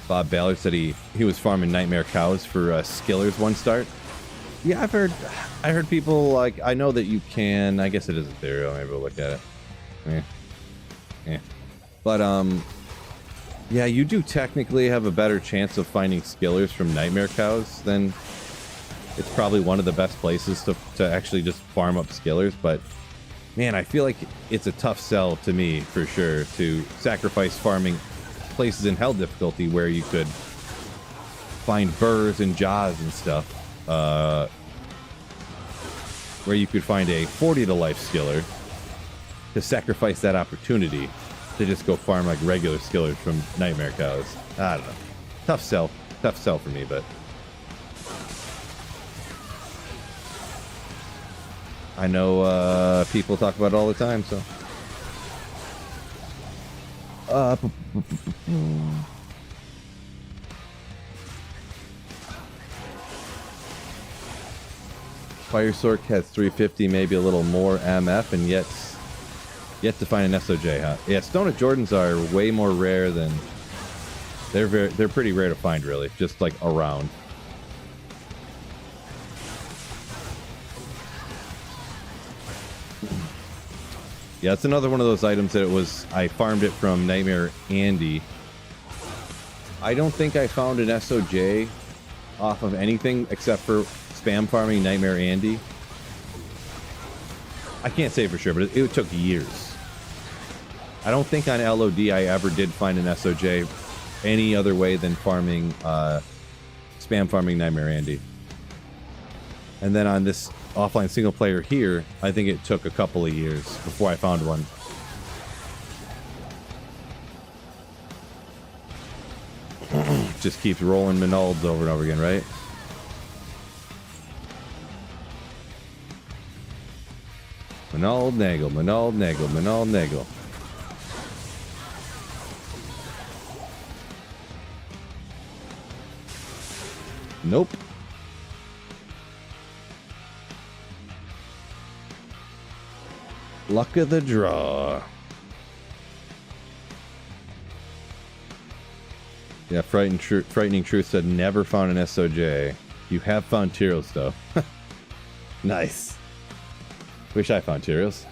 Speaker 1: Bob Ballard said he was farming nightmare cows for skillers one start. Yeah, I heard people like, I know that you can. I guess it is ethereal. Maybe we'll look at it. But yeah, you do technically have a better chance of finding skillers from nightmare cows than. It's probably one of the best places to actually just farm up skillers, but man, I feel like it's a tough sell to me for sure to sacrifice farming places in hell difficulty where you could find burrs and jaws and stuff, where you could find a 40 to life skiller, to sacrifice that opportunity to just go farm like regular skillers from nightmare cows. I don't know. Tough sell for me, but I know people talk about it all the time, so. Fire Sork has 350, maybe a little more MF, and yet to find an SOJ, huh? Yeah, Stone of Jordans are way more rare than they're pretty rare to find, really, just like around. Yeah, it's another one of those items that I farmed it from Nightmare Andy. I don't think I found an SOJ off of anything except for spam farming Nightmare Andy. I can't say for sure, but it took years. I don't think on LOD I ever did find an SOJ any other way than farming, spam farming Nightmare Andy. And then on this offline single player here, I think it took a couple of years before I found one. Just keeps rolling Minolds over and over again, right? Minold Nagel, Minold Nagel, Minold Nagel. Nope. Luck of the draw. Yeah, Frightening Truth said never found an SOJ. You have found Tyros though. Nice. Wish I found Tyros.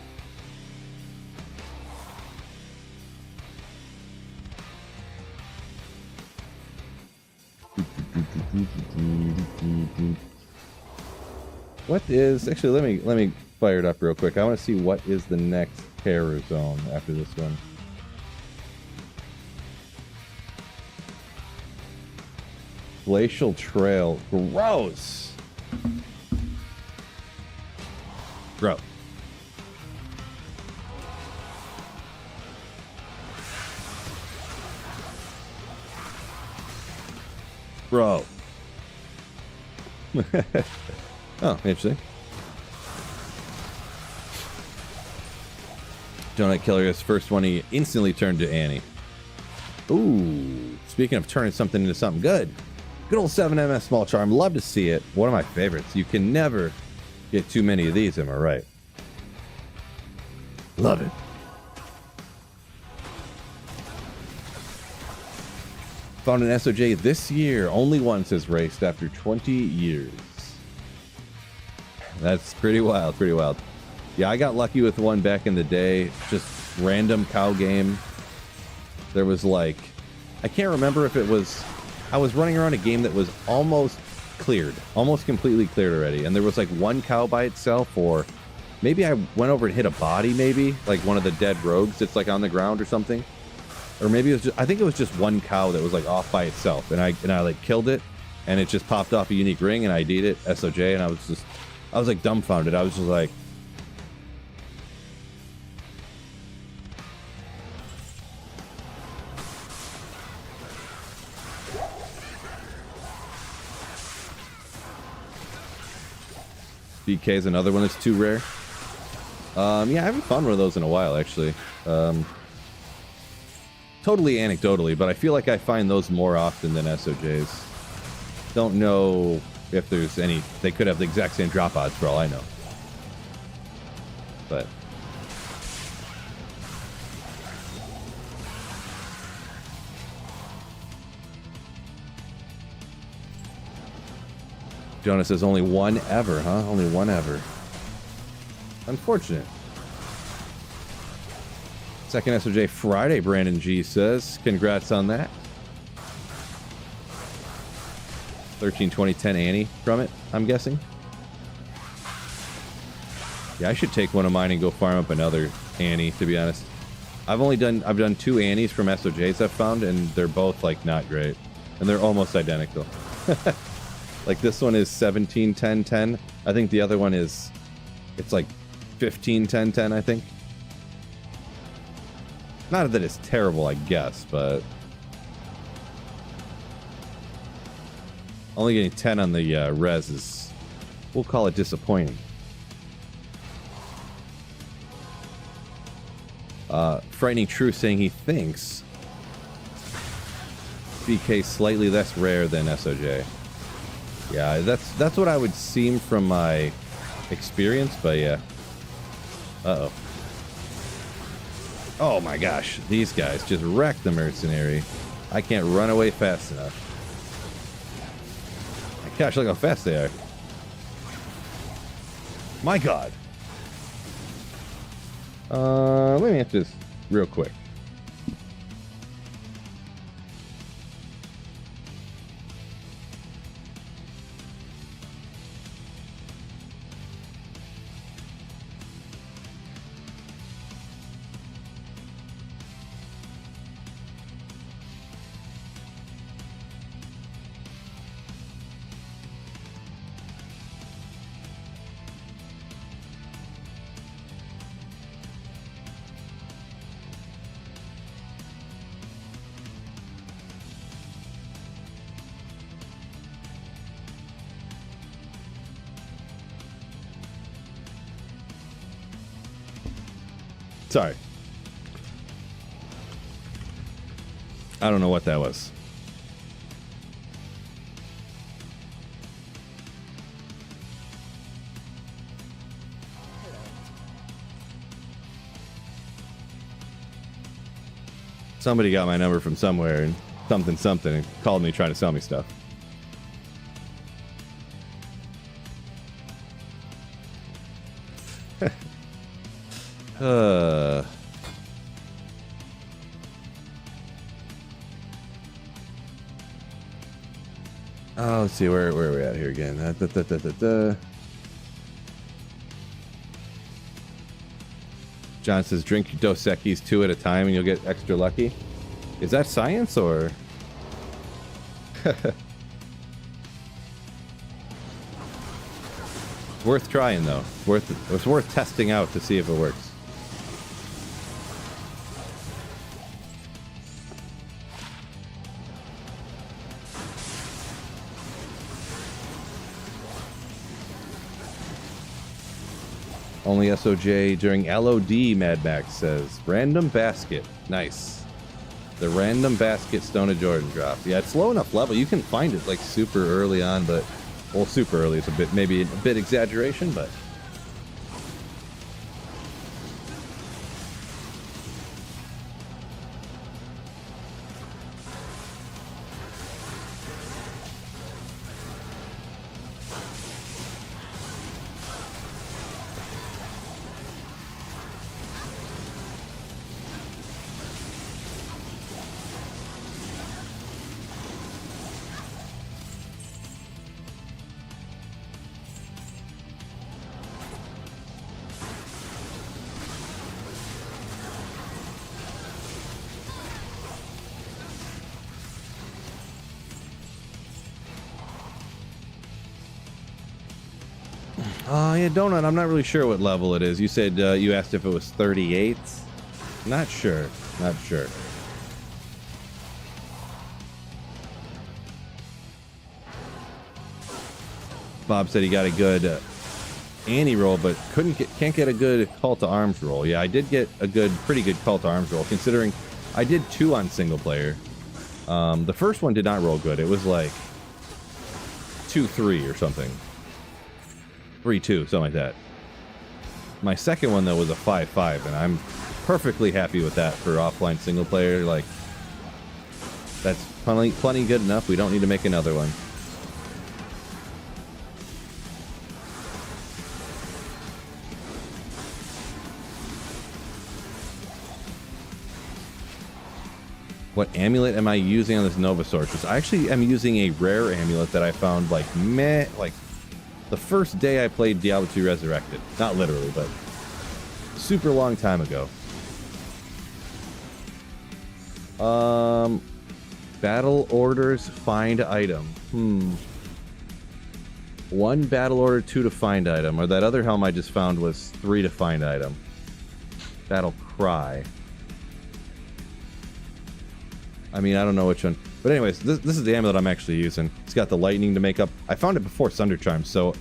Speaker 1: What is actually? Let me fire it up real quick. I want to see what is the next terror zone after this one. Glacial Trail. Gross. Bro. Bro. Oh, interesting. Donut Killer, his first one, he instantly turned to Annie. Ooh, speaking of turning something into something good. Good old 7MS Small Charm. Love to see it. One of my favorites. You can never get too many of these, am I right? Love it. Found an SOJ this year. Only once has raced after 20 years. That's pretty wild, pretty wild. Yeah, I got lucky with one back in the day. Just random cow game. There was like, I can't remember if it was, I was running around a game that was almost cleared. Almost completely cleared already. And there was like one cow by itself, or maybe I went over and hit a body maybe. Like one of the dead rogues that's like on the ground or something. Or maybe it was just, I think it was just one cow that was like off by itself, and I like killed it, and it just popped off a unique ring, and I ID'd it SOJ, and I was like dumbfounded. I was just like, BK is another one that's too rare. Yeah, I haven't found one of those in a while actually. Totally anecdotally, but I feel like I find those more often than SOJs. Don't know if there's any... They could have the exact same drop odds for all I know. But... Jonas says only one ever, huh? Only one ever. Unfortunate. Second SOJ Friday, Brandon G says. Congrats on that. 13, 20, 10 Annie from it, I'm guessing. Yeah, I should take one of mine and go farm up another Annie, to be honest. I've done 2 Annies from SOJs I've found, and they're both like not great. And they're almost identical. Like this one is 17, 10, 10. I think the other one is, it's like 15, 10, 10, I think. Not that it's terrible, I guess, but only getting 10 on the res is, we'll call it disappointing. Frightening True saying he thinks BK slightly less rare than SOJ. Yeah, that's what I would seem from my experience, but yeah. Uh-oh. Oh my gosh, these guys just wrecked the mercenary. I can't run away fast enough. My gosh, look how fast they are. My god. Let me answer this real quick. Sorry. I don't know what that was. Somebody got my number from somewhere and something and called me trying to sell me stuff. Oh, let's see, where are we at here again? John says, drink Dos Equis 2 at a time and you'll get extra lucky. Is that science or? Worth trying though. It's worth testing out to see if it works. Only SOJ during LOD, Mad Max says. Random basket. Nice. The random basket Stone of Jordan drop. Yeah, it's low enough level. You can find it like super early on, but well, super early is a bit, maybe a bit exaggeration, but yeah, Donut, I'm not really sure what level it is. You said you asked if it was 38. Not sure. Not sure. Bob said he got a good Annie roll, but can't get a good Call to Arms roll. Yeah, I did get a pretty good Call to Arms roll, considering I did 2 on single player. The first one did not roll good. It was like 2-3 or something. 3-2, something like that. My second one, though, was a 5-5, and I'm perfectly happy with that for offline single player. Like, that's plenty good enough. We don't need to make another one. What amulet am I using on this Novasaurus? I actually am using a rare amulet that I found like the first day I played Diablo 2 Resurrected. Not literally, but super long time ago. Battle orders, find item. 1 battle order, 2 to find item. Or that other helm I just found was 3 to find item. Battle cry. I mean, I don't know which one. But anyways, this is the amulet I'm actually using. It's got the lightning to make up. I found it before Sunder Charm, so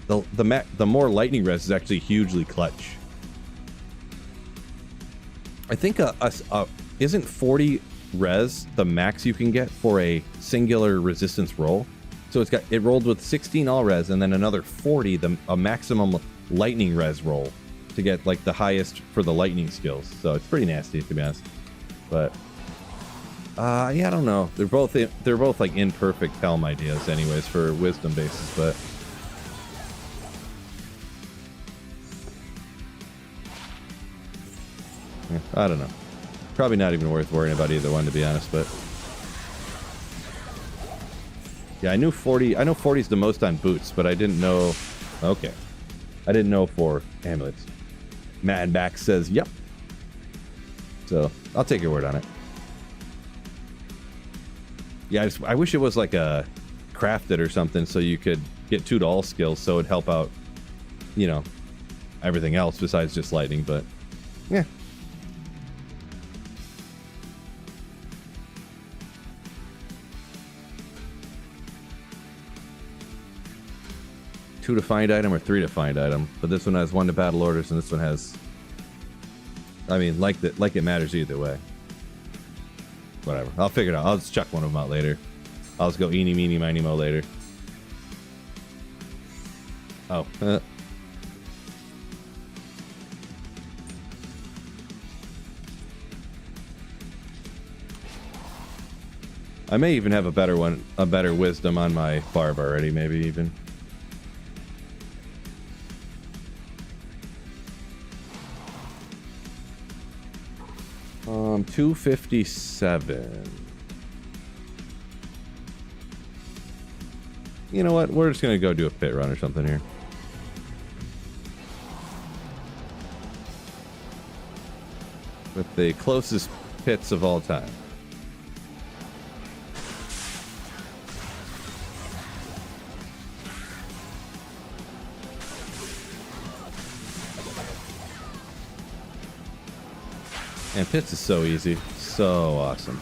Speaker 1: the more lightning res is actually hugely clutch. I think isn't 40 res the max you can get for a singular resistance roll? So it rolled with 16 all res and then another 40 a maximum lightning res roll to get like the highest for the lightning skills. So it's pretty nasty, to be honest. But yeah, I don't know. They're both like imperfect helm ideas, anyways, for wisdom bases. But yeah, I don't know. Probably not even worth worrying about either one, to be honest. But yeah, I know 40 is the most on boots, but I didn't know. Okay, I didn't know for amulets. Madback says, "Yep." So I'll take your word on it. Yeah, I wish it was like a crafted or something so you could get 2 to all skills so it'd help out, you know, everything else besides just lightning, but yeah. Two to find item or 3 to find item, but this one has 1 to battle orders and this one has, I mean, like it matters either way. Whatever. I'll figure it out. I'll just chuck one of them out later. I'll just go eeny, meeny, miny, mo later. Oh. I may even have a better wisdom on my barb already, maybe even. Um, 257. You know what? We're just gonna go do a pit run or something here. With the closest pits of all time. And pits is so easy. So awesome.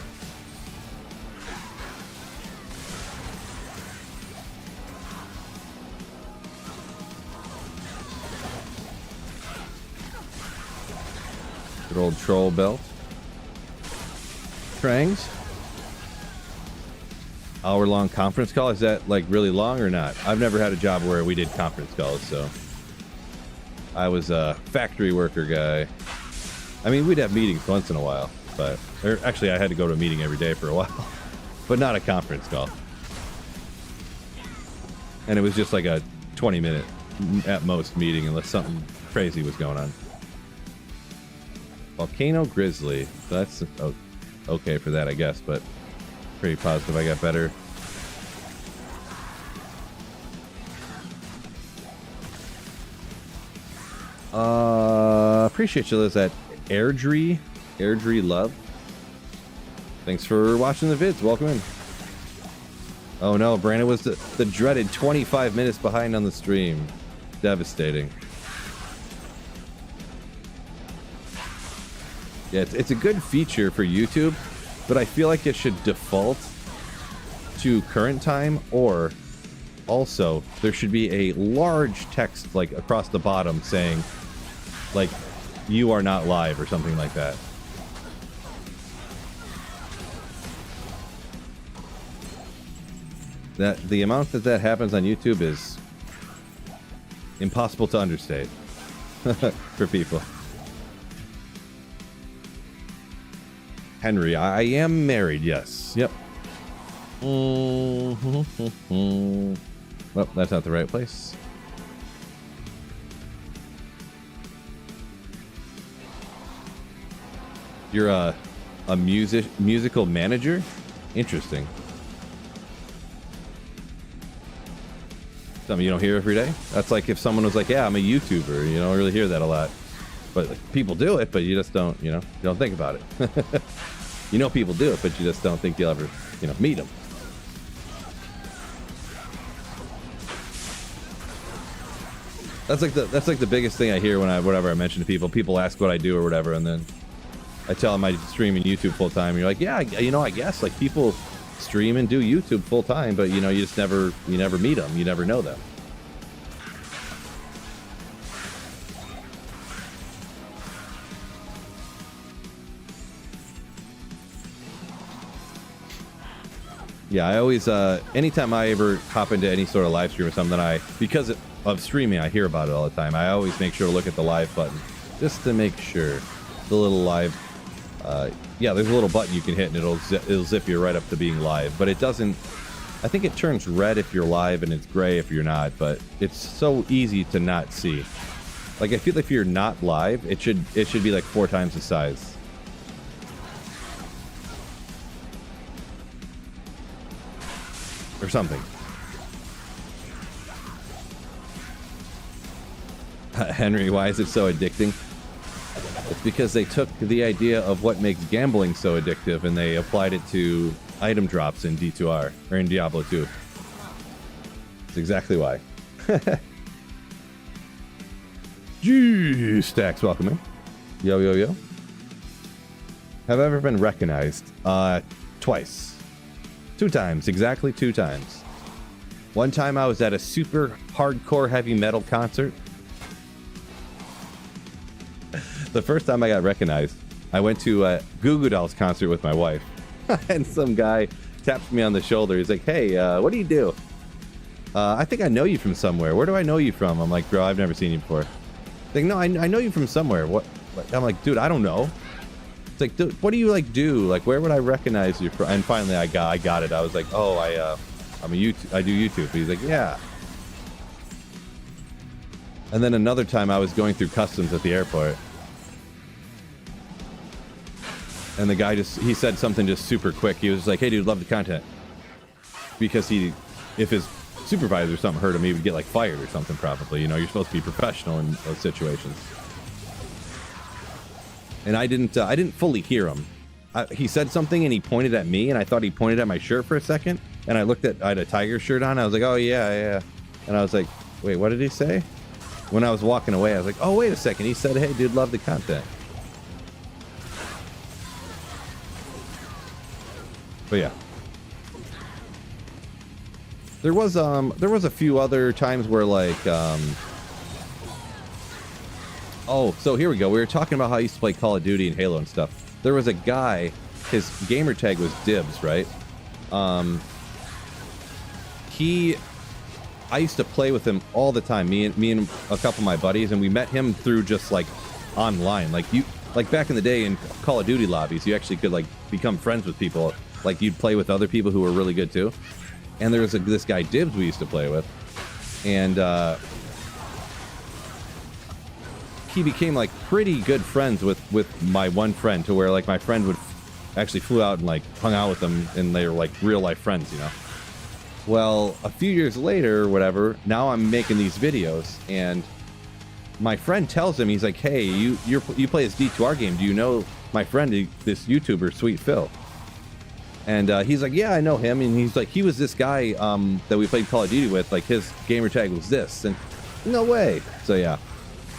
Speaker 1: Good old troll belt. Trangs. Hour-long conference call. Is that like really long or not? I've never had a job where we did conference calls, so I was a factory worker guy. I mean, we'd have meetings once in a while, but actually I had to go to a meeting every day for a while, but not a conference call. And it was just like a 20-minute at most meeting unless something crazy was going on. Volcano Grizzly. That's okay for that, I guess, but pretty positive I got better. Appreciate you, Liz, at Airdrie Love. Thanks for watching the vids. Welcome in. Oh no, Brandon was the dreaded 25 minutes behind on the stream. Devastating. Yeah, it's a good feature for YouTube, but I feel like it should default to current time, or also there should be a large text like across the bottom saying like you are not live or something like that. The amount that happens on YouTube is impossible to understate for people. Henry, I am married, yes. Yep. Well, that's not the right place. You're a musical manager? Interesting. Something you don't hear every day? That's like if someone was like, yeah, I'm a YouTuber. You don't really hear that a lot. But like, people do it, but you just don't, you don't think about it. You know people do it, but you just don't think you'll ever, meet them. That's like the biggest thing I hear whenever I mention to people. People ask what I do or whatever, and then I tell them I stream in YouTube full time. And you're like, yeah, I guess like people stream and do YouTube full time, but you just never meet them, you never know them. Yeah, I always anytime I ever hop into any sort of live stream or something, because of streaming, I hear about it all the time. I always make sure to look at the live button just to make sure. The little live yeah, there's a little button you can hit and it'll zip you right up to being live, but it doesn't. I think it turns red if you're live and it's gray if you're not, but it's so easy to not see. Like I feel like if you're not live, it should be like 4 times the size. Or something. Henry, why is it so addicting? It's because they took the idea of what makes gambling so addictive and they applied it to item drops in D2R, or in Diablo 2. That's exactly why. Gee, Stacks, welcome in. Yo, yo, yo. Have I ever been recognized? Twice. 2 times, exactly 2 times. One time I was at a super hardcore heavy metal concert. The first time I got recognized, I went to a Goo Goo Dolls concert with my wife. And some guy taps me on the shoulder. He's like, hey, what do you do? I think I know you from somewhere. Where do I know you from? I'm like, bro, I've never seen you before. He's like, no, I know you from somewhere. What? I'm like, dude, I don't know. It's like, dude, what do you like do? Like, where would I recognize you from? And finally I got it. I was like, oh, I do YouTube. He's like, yeah. And then another time I was going through customs at the airport. And the guy he said something just super quick. He was like, hey, dude, love the content. Because if his supervisor or something heard him, he would get like fired or something probably. You're supposed to be professional in those situations. And I didn't fully hear him. He said something and he pointed at me and I thought he pointed at my shirt for a second. And I had a Tiger shirt on. I was like, oh, yeah. And I was like, wait, what did he say? When I was walking away, I was like, oh, wait a second. He said, hey, dude, love the content. But yeah, there was a few other times where like oh, so here we go. We were talking about how I used to play Call of Duty and Halo and stuff. There was a guy his gamer tag was Dibs, right? I used to play with him all the time, me and a couple of my buddies, and we met him through just like online. Like back in the day in Call of Duty lobbies, you actually could like become friends with people. Like you'd play with other people who were really good too. And there was this guy Dibs we used to play with, and he became like pretty good friends with my one friend, to where like my friend would actually flew out and like hung out with them, and they were like real life friends, you know. Well, a few years later or whatever, now I'm making these videos, and my friend tells him, he's like, hey, you play this D2R game, do you know my friend, this YouTuber Sweet Phil? And he's like, yeah, I know him. And he's like, he was this guy that we played Call of Duty with, like his gamer tag was this. And no way. So yeah,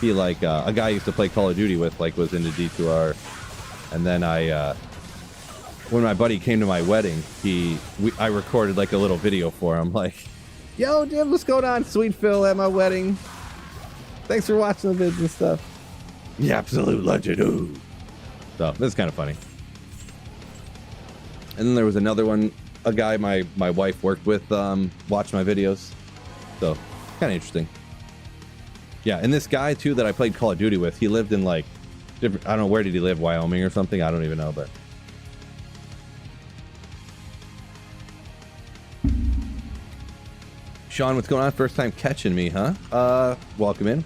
Speaker 1: he like a guy I used to play Call of Duty with, like was into D2R. And then when my buddy came to my wedding, I recorded like a little video for him, like, yo, Jim, what's going on? Sweet Phil at my wedding. Thanks for watching the vids and stuff. The absolute legend. Ooh. So this is kind of funny. And then there was another one, a guy my wife worked with, watched my videos. So kind of interesting. Yeah, and this guy too that I played Call of Duty with, he lived in like different, I don't know, where did he live? Wyoming or something? I don't even know, but Sean, what's going on? First time catching me, huh? Welcome in.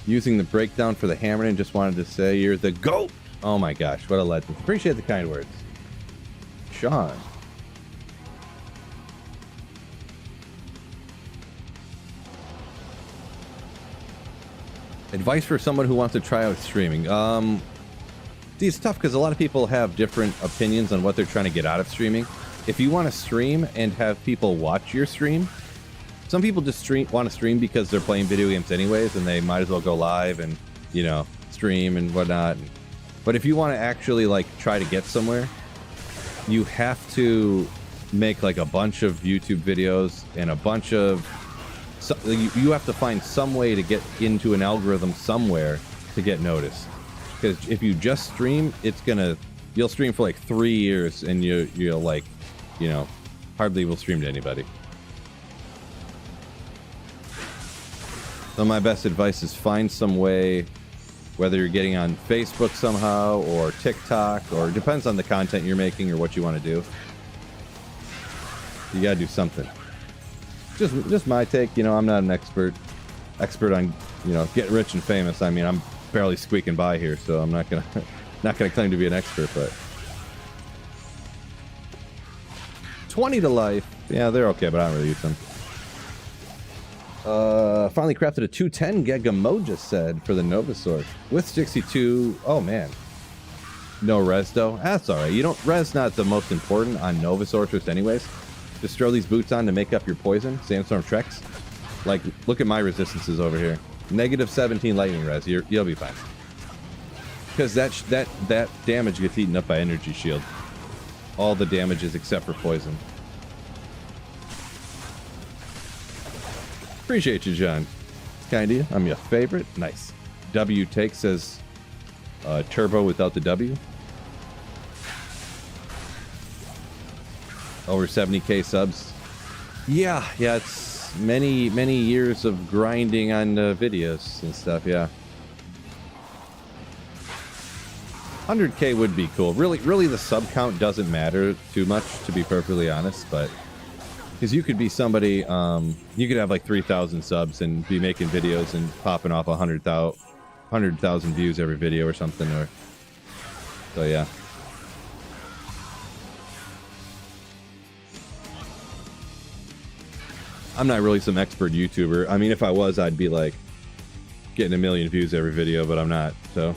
Speaker 1: Using the breakdown for the hammer, and just wanted to say you're the GOAT. Oh my gosh, what a legend. Appreciate the kind words. Sean. Advice for someone who wants to try out streaming. It's tough because a lot of people have different opinions on what they're trying to get out of streaming. If you want to stream and have people watch your stream, some people just want to stream because they're playing video games anyways, and they might as well go live and, you know, stream and whatnot. But if you want to actually like try to get somewhere, you have to make like a bunch of YouTube videos and a bunch of, you have to find some way to get into an algorithm somewhere to get noticed. Because if you just stream, you'll stream for like 3 years and you'll like, you know, hardly will stream to anybody. So my best advice is find some way, whether you're getting on Facebook somehow or TikTok, or it depends on the content you're making or what you want to do. You gotta do something. Just my take, you know, I'm not an expert on, you know, getting rich and famous. I mean, I'm barely squeaking by here, so I'm not gonna claim to be an expert, but 20 to life. Yeah, they're okay, but I don't really use them. Finally crafted a 210 Gegamoja said for the Novasaur with 62. Oh man, no res though. That's all right. You don't res, not the most important on Novasaurus anyways. Just throw these boots on to make up your poison. Sandstorm Trex. Like, look at my resistances over here. Negative 17 lightning res. You'll be fine. Because that damage gets eaten up by energy shield. All the damages except for poison. Appreciate you, John. Kind of you. I'm your favorite. Nice. W Take says turbo without the W. Over 70k subs. Yeah, it's many years of grinding on videos and stuff. Yeah, 100k would be cool. Really, the sub count doesn't matter too much, to be perfectly honest. But because you could be somebody, you could have like 3,000 subs and be making videos and popping off 100,000 views every video or something. Or so yeah. I'm not really some expert YouTuber. I mean, if I was, I'd be like getting 1 million views every video, but I'm not, so.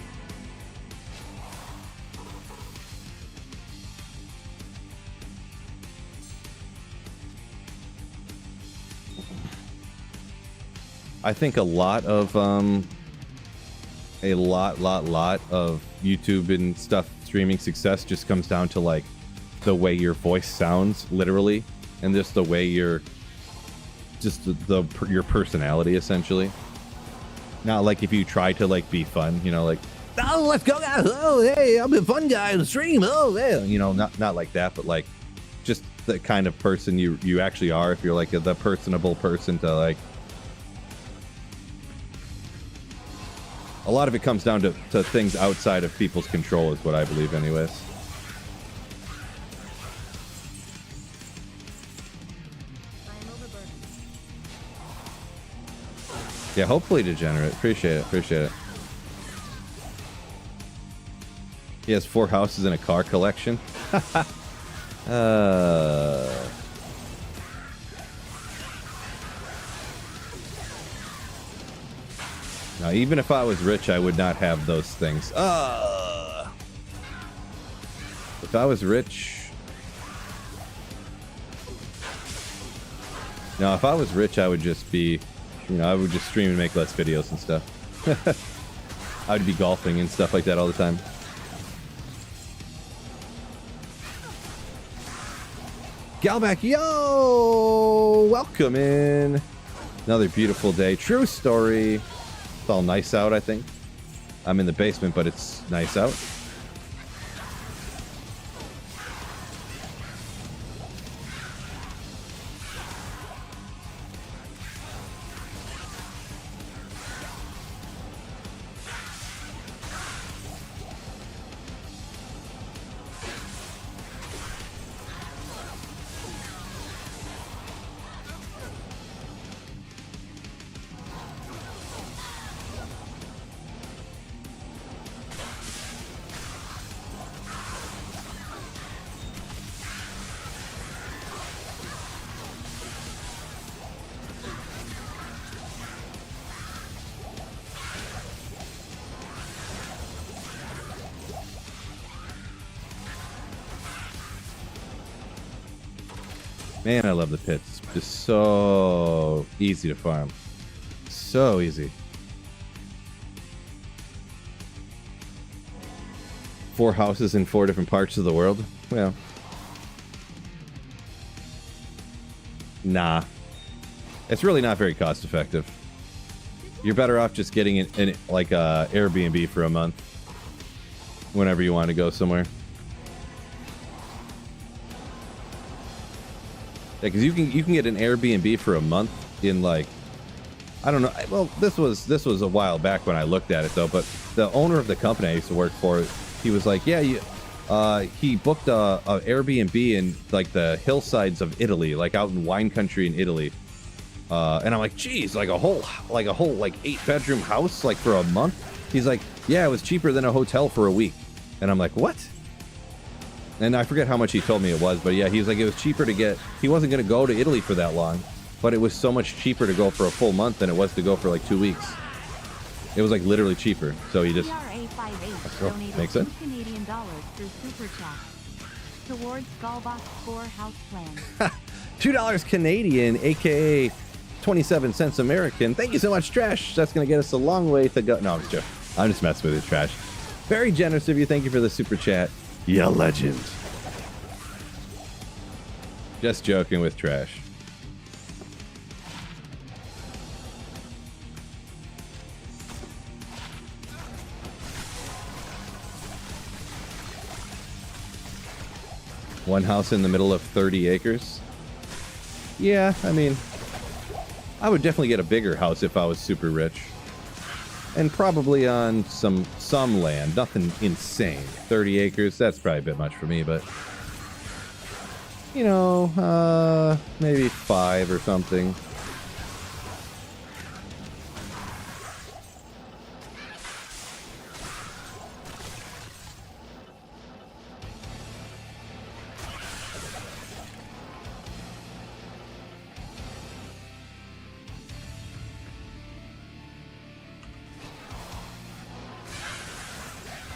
Speaker 1: I think a lot of YouTube and stuff streaming success just comes down to like the way your voice sounds, literally, and just the way your personality, essentially. Not like if you try to like be fun, you know, like oh, let's go, guys. Oh, hey, I'm a fun guy in the stream. Oh, yeah. You know, not like that, but like just the kind of person you actually are. If you're like the personable person to like. A lot of it comes down to things outside of people's control is what I believe anyways.
Speaker 3: I am overburdened.
Speaker 1: Yeah, hopefully degenerate. Appreciate it. He has 4 houses and a car collection. Now, even if I was rich, I would not have those things. If I was rich... No, if I was rich, I would just be... You know, I would just stream and make less videos and stuff. I would be golfing and stuff like that all the time. Galback, yo! Welcome in. Another beautiful day. True story. It's all nice out, I think. I'm in the basement, but it's nice out. Man, I love the pits. Just so easy to farm. So easy. 4 houses in 4 different parts of the world? Well. Nah. It's really not very cost effective. You're better off just getting an like a Airbnb for a month. Whenever you want to go somewhere. Yeah, because you can get an Airbnb for a month in like, I don't know. Well, this was a while back when I looked at it though. But the owner of the company I used to work for, he was like, yeah, he booked a Airbnb in like the hillsides of Italy, like out in wine country in Italy. And I'm like, geez, like a whole 8-bedroom house like for a month. He's like, yeah, it was cheaper than a hotel for a week. And I'm like, what? And I forget how much he told me it was, but yeah, he was like, it was cheaper to get, he wasn't going to go to Italy for that long, but it was so much cheaper to go for a full month than it was to go for like 2 weeks. It was like literally cheaper. So he just, makes sense.
Speaker 4: Canadian dollars through Super Chat towards Galbach 4 house plan.
Speaker 1: $2 Canadian, aka 27 cents American. Thank you so much, Trash. That's going to get us a long way to go. No, I'm just joking. I'm just messing with you, Trash. Very generous of you. Thank you for the super chat. Yeah, legend. Just joking with Trash. One house in the middle of 30 acres. Yeah, I mean, I would definitely get a bigger house if I was super rich. And probably on some land, nothing insane. 30 acres, that's probably a bit much for me, but you know, maybe 5 or something.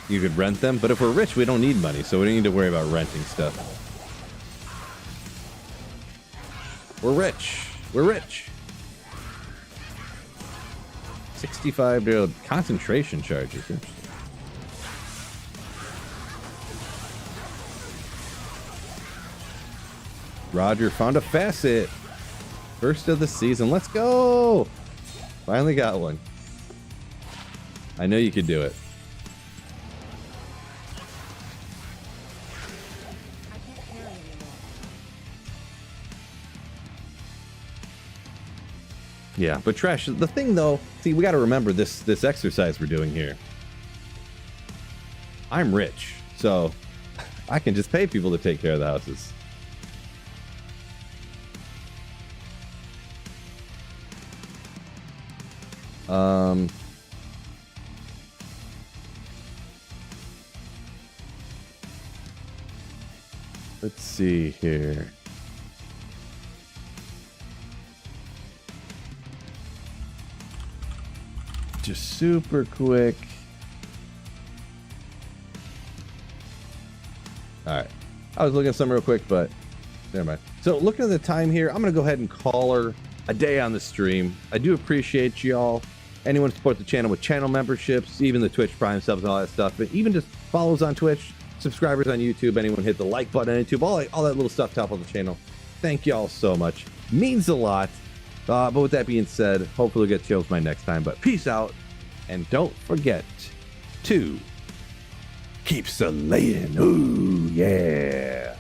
Speaker 1: You could rent them, but if we're rich, we don't need money, so we don't need to worry about renting stuff. We're rich. We're rich. 65 concentration charges. Roger found a facet. First of the season. Let's go. Finally got one. I know you could do it. Yeah, but trash. The thing though, see, we got to remember this exercise we're doing here. I'm rich, so I can just pay people to take care of the houses. Let's see here. Just super quick. All right. I was looking at some real quick, but never mind. So looking at the time here, I'm going to go ahead and call her a day on the stream. I do appreciate y'all. Anyone support the channel with channel memberships, even the Twitch Prime subs and all that stuff, but even just follows on Twitch, subscribers on YouTube, anyone hit the like button on YouTube, all that little stuff top of the channel. Thank y'all so much. Means a lot. But with that being said, hopefully we'll get chills my next time. But peace out. And don't forget to keep slaying. Ooh, yeah.